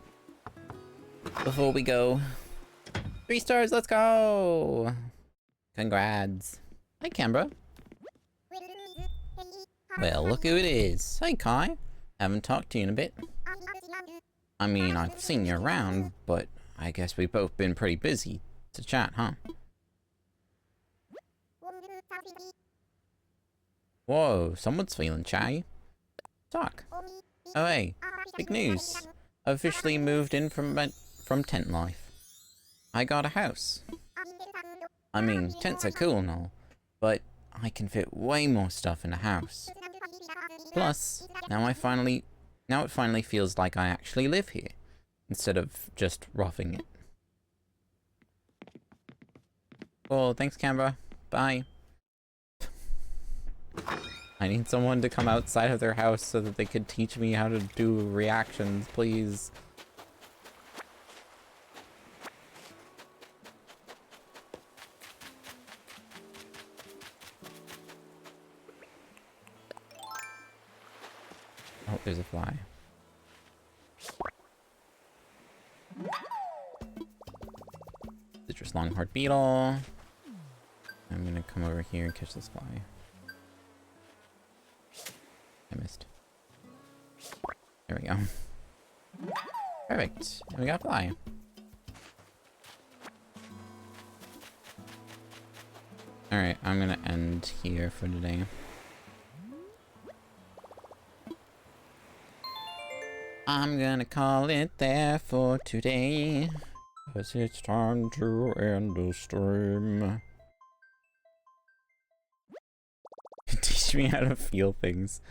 before we go. 3 stars, let's go! Congrats. Hi, Canberra. Well, look who it is. Hey, Kai. Haven't talked to you in a bit. I mean, I've seen you around, but I guess we've both been pretty busy to chat, huh? Whoa, someone's feeling shy. Talk. Oh, hey. Big news. I've officially moved in from tent life. I got a house. I mean, tents are cool and all, but I can fit way more stuff in a house. Plus, now I finally Now it finally feels like I actually live here, instead of just roughing it. Cool, thanks Canberra. Bye. I need someone to come outside of their house so that they could teach me how to do reactions, please. Oh, there's a fly. Citrus longhorn beetle. I'm gonna come over here and catch this fly. I missed. There we go. Perfect. And we got a fly. Alright, I'm gonna end here for today. I'm gonna call it there for today, 'cause it's time to end the stream. Teach me how to feel things.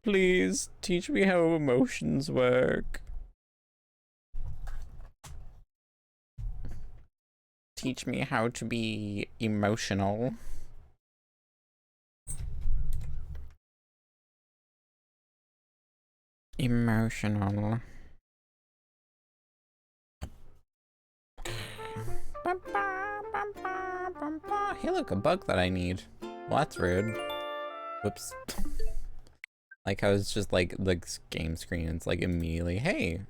Please, teach me how emotions work. Teach me how to be emotional. Emotional. Hey look, a bug that I need. Well, that's rude. Whoops. Like how it's just like the game screen, it's like immediately, hey,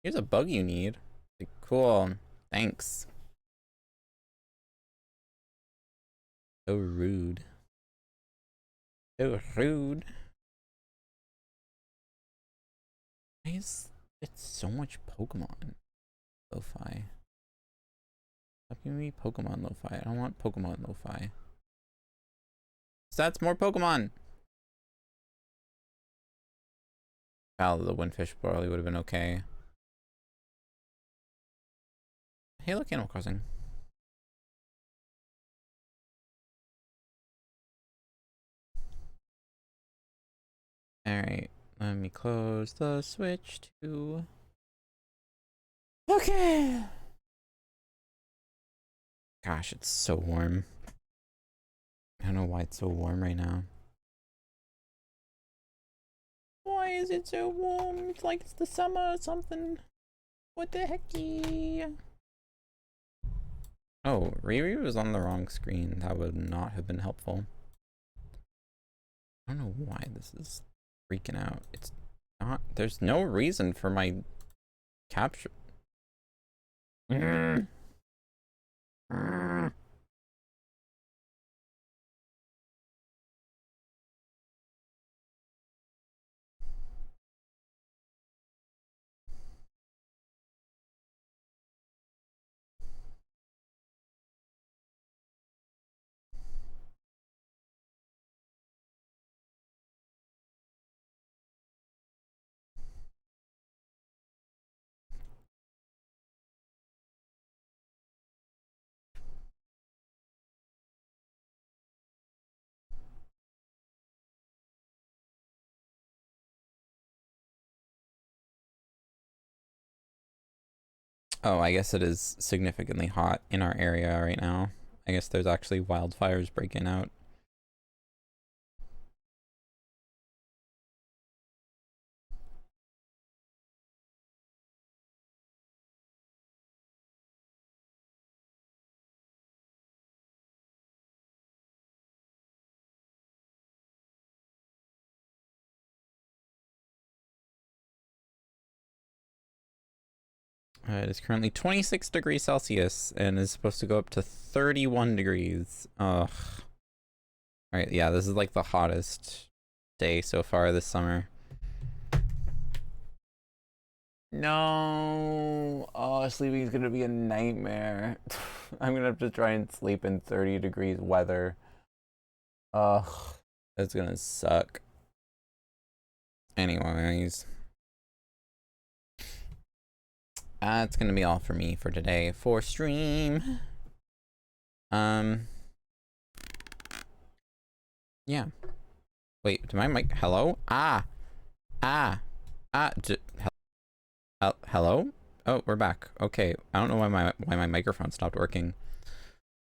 here's a bug you need. Like, cool, thanks. So rude. So rude. Why is it so much Pokemon lo-fi? Stop giving me Pokemon lo-fi. I don't want Pokemon lo-fi. So that's more Pokemon! Kyla, the windfish probably would have been okay. Hey look, Animal Crossing. Alright, let me close the switch to... Okay! Gosh, it's so warm. I don't know why it's so warm right now. Why is it so warm? It's like it's the summer or something. What the hecky? Oh, Riri was on the wrong screen. That would not have been helpful. I don't know why this is freaking out. It's not, there's no reason for my capture. Oh, I guess it is significantly hot in our area right now. I guess there's actually wildfires breaking out. It is currently 26 degrees Celsius and is supposed to go up to 31 degrees. Ugh. Alright, yeah, this is like the hottest day so far this summer. No. Oh, sleeping is gonna be a nightmare. I'm gonna have to try and sleep in 30 degrees weather. Ugh. That's gonna suck. Anyways. That's gonna be all for me for today for stream. Yeah. Wait, did my mic? Hello? Ah. Hello? Oh, we're back. Okay, I don't know why my microphone stopped working.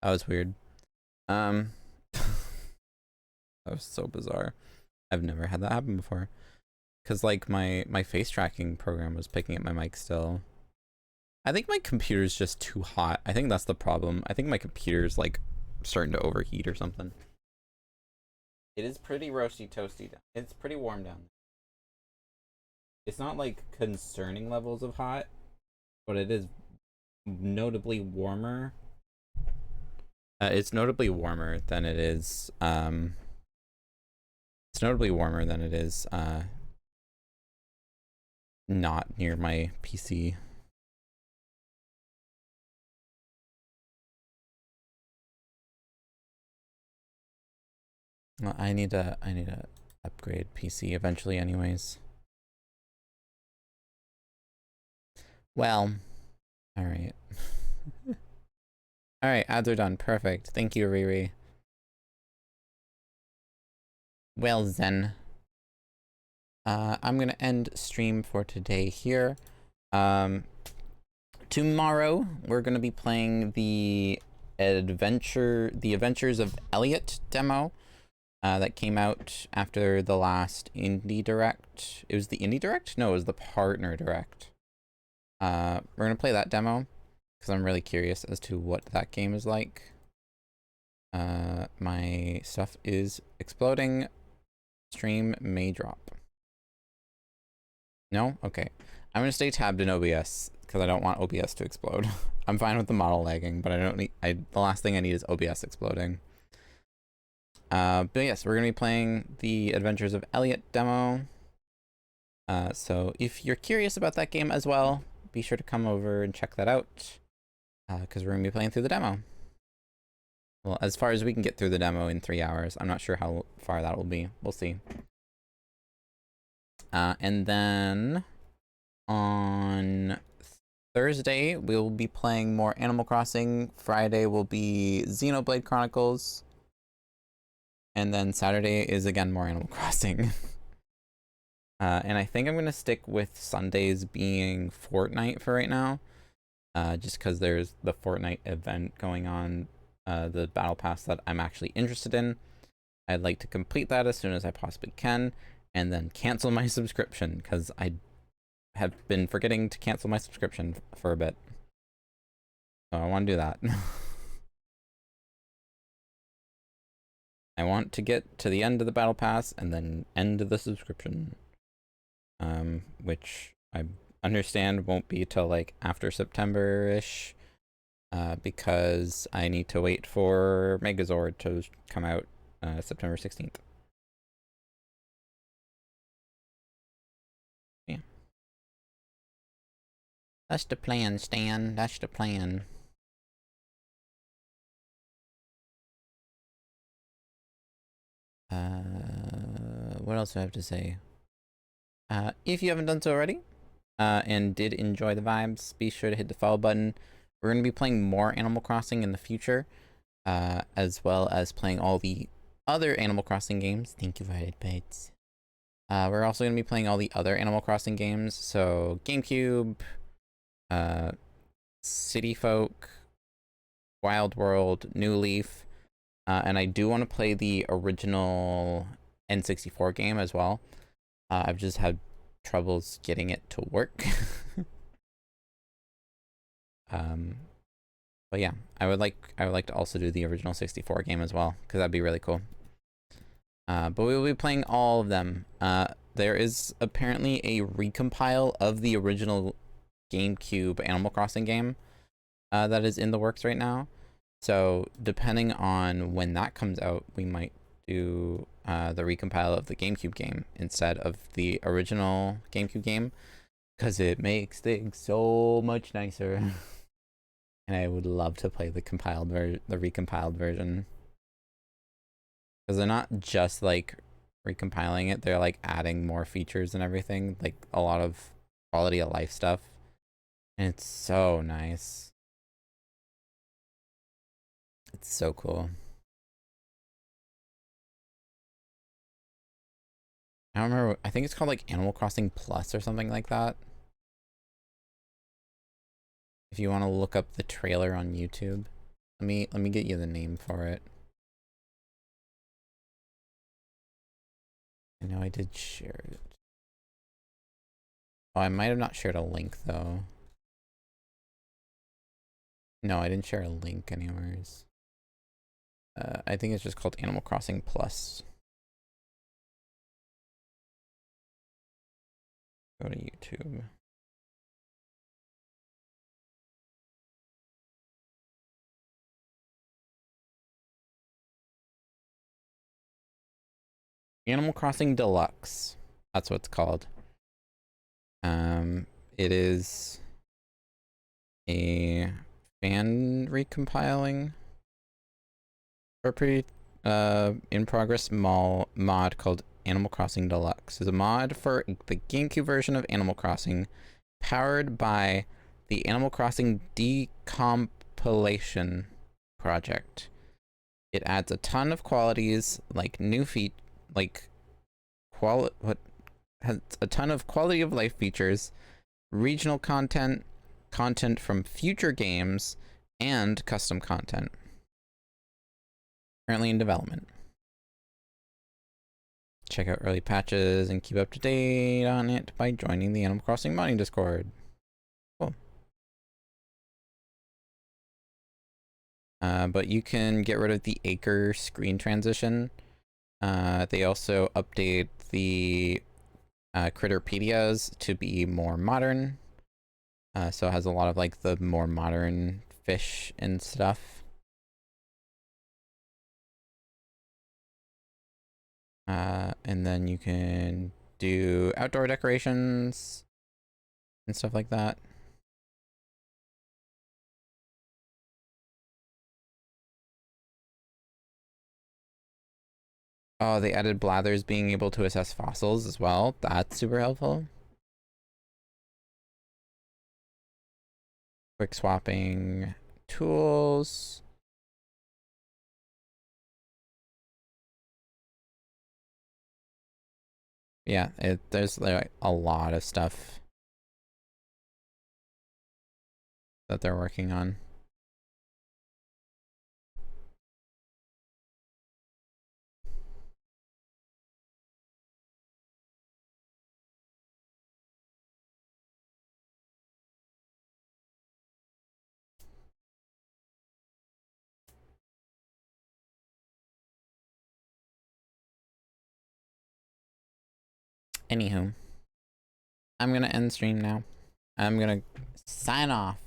That was weird. That was so bizarre. I've never had that happen before. Cause like my face tracking program was picking up my mic still. I think my computer's just too hot. I think that's the problem. I think my computer's like starting to overheat or something. It is pretty roasty toasty. It's pretty warm down. It's not like concerning levels of hot, but it is notably warmer. It's notably warmer than it is. It's notably warmer than it is. Not near my PC. Well, I need to upgrade PC eventually, anyways. Well, all right. All right, ads are done. Perfect. Thank you, Riri. Well, then. I'm gonna end stream for today here. Tomorrow we're gonna be playing the Adventures of Elliot demo. That came out after the last Indie Direct. It was the Indie Direct? No, it was the Partner Direct. We're gonna play that demo because I'm really curious as to what that game is like. My stuff is exploding. Stream may drop. No? Okay. I'm gonna stay tabbed in OBS because I don't want OBS to explode. I'm fine with the model lagging, but I don't need. The last thing I need is OBS exploding. But yes, we're gonna be playing the Adventures of Elliot demo. So if you're curious about that game as well, be sure to come over and check that out. Because we're gonna be playing through the demo. Well, as far as we can get through the demo in 3 hours. I'm not sure how far that will be. We'll see. And then on Thursday, we'll be playing more Animal Crossing. Friday will be Xenoblade Chronicles. And then Saturday is again more Animal Crossing. And I think I'm going to stick with Sundays being Fortnite for right now. Just because there's the Fortnite event going on, the Battle Pass that I'm actually interested in. I'd like to complete that as soon as I possibly can, and then cancel my subscription, because I have been forgetting to cancel my subscription for a bit. So I want to do that. I want to get to the end of the Battle Pass and then end the subscription. Which I understand won't be till like after September-ish. Because I need to wait for Megazord to come out September 16th. Yeah. That's the plan, Stan. That's the plan. What else do I have to say? If you haven't done so already, and did enjoy the vibes, be sure to hit the follow button. We're going to be playing more Animal Crossing in the future, as well as playing all the other Animal Crossing games. Thank you for it, Bates. We're also going to be playing all the other Animal Crossing games, so GameCube, City Folk, Wild World, New Leaf, and I do want to play the original N64 game as well. I've just had troubles getting it to work. But yeah, I would like to also do the original 64 game as well, because that'd be really cool. But we will be playing all of them. There is apparently a recompile of the original GameCube Animal Crossing game that is in the works right now. So depending on when that comes out, we might do the recompile of the GameCube game instead of the original GameCube game, because it makes things so much nicer. And I would love to play the recompiled version, because they're not just like recompiling it, they're like adding more features and everything, like a lot of quality of life stuff, and it's so nice. It's so cool. I don't remember. I think it's called like Animal Crossing Plus or something like that. If you want to look up the trailer on YouTube, let me get you the name for it. I know I did share it. Oh, I might have not shared a link though. No, I didn't share a link anywheres. I think it's just called Animal Crossing Plus. Go to YouTube. Animal Crossing Deluxe. That's what it's called. It is a fan recompiling or pretty in progress mod called Animal Crossing Deluxe. It's a mod for the GameCube version of Animal Crossing, powered by the Animal Crossing Decompilation project. It adds a ton of qualities like has a ton of quality of life features, regional content, content from future games, and custom content. Currently in development. Check out early patches and keep up to date on it by joining the Animal Crossing modding Discord. Cool. But you can get rid of the acre screen transition. They also update the Critterpedias to be more modern. So it has a lot of like the more modern fish and stuff. And then you can do outdoor decorations and stuff like that. Oh, they added Blathers being able to assess fossils as well. That's super helpful. Quick swapping tools. Yeah, there's like a lot of stuff that they're working on. Anywho, I'm gonna end stream now. I'm gonna sign off.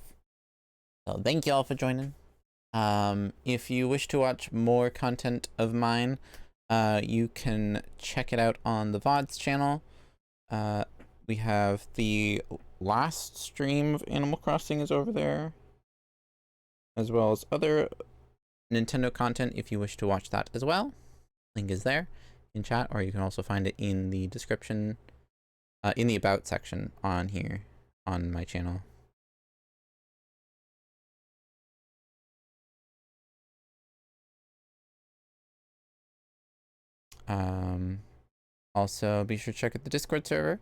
So thank you all for joining. If you wish to watch more content of mine, you can check it out on the VODs channel. We have the last stream of Animal Crossing is over there, as well as other Nintendo content if you wish to watch that as well. Link is there in chat, or you can also find it in the description, in the about section on here on my channel. Also be sure to check out the Discord server.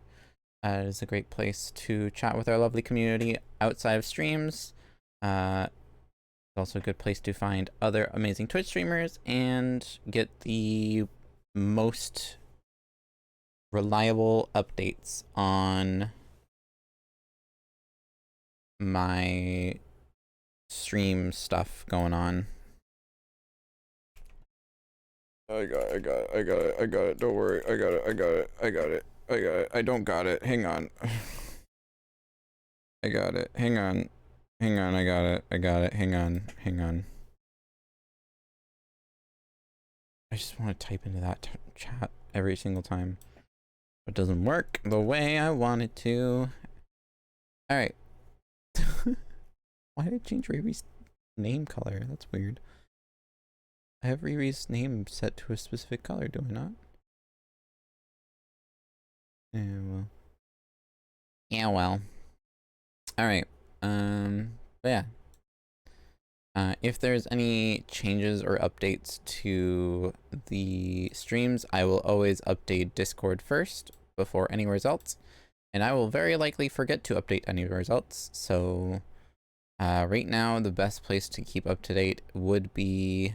It is a great place to chat with our lovely community outside of streams. It's also a good place to find other amazing Twitch streamers and get the most reliable updates on my stream stuff going on. I got it. Don't worry. I got it. I don't got it. Hang on. I got it. Hang on. I got it. Hang on. I just want to type into that chat every single time. It doesn't work the way I want it to. Alright. Why did I change Riri's name color? That's weird. I have Riri's name set to a specific color, do I not? Yeah, well. Yeah, well. Alright. But yeah. If there's any changes or updates to the streams, I will always update Discord first before any results, and I will very likely forget to update any results. So right now, the best place to keep up to date would be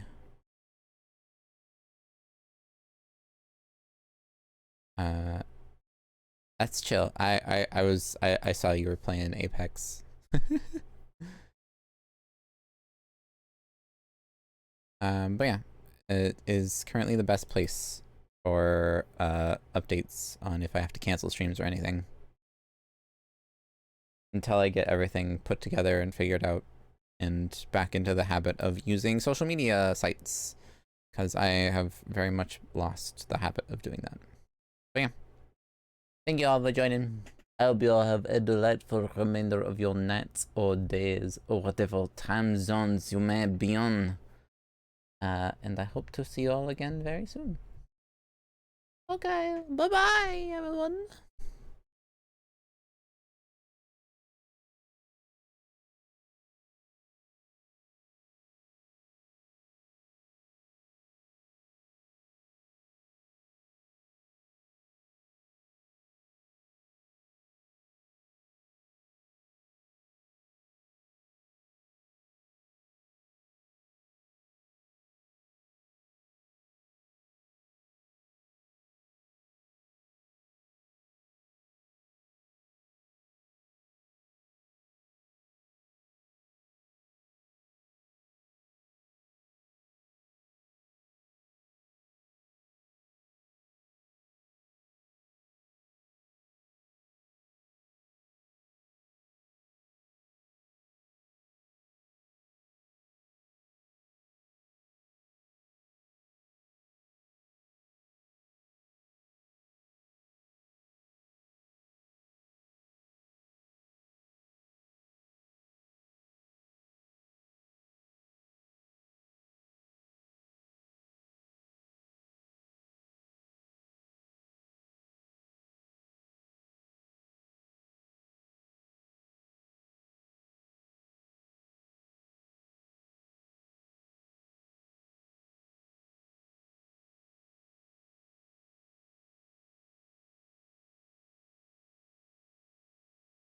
that's chill. I saw you were playing Apex. But yeah, it is currently the best place for updates on if I have to cancel streams or anything. Until I get everything put together and figured out and back into the habit of using social media sites, because I have very much lost the habit of doing that. But yeah, thank you all for joining. I hope you all have a delightful remainder of your nights or days or whatever time zones you may be on. And I hope to see you all again very soon. Okay, bye-bye, everyone.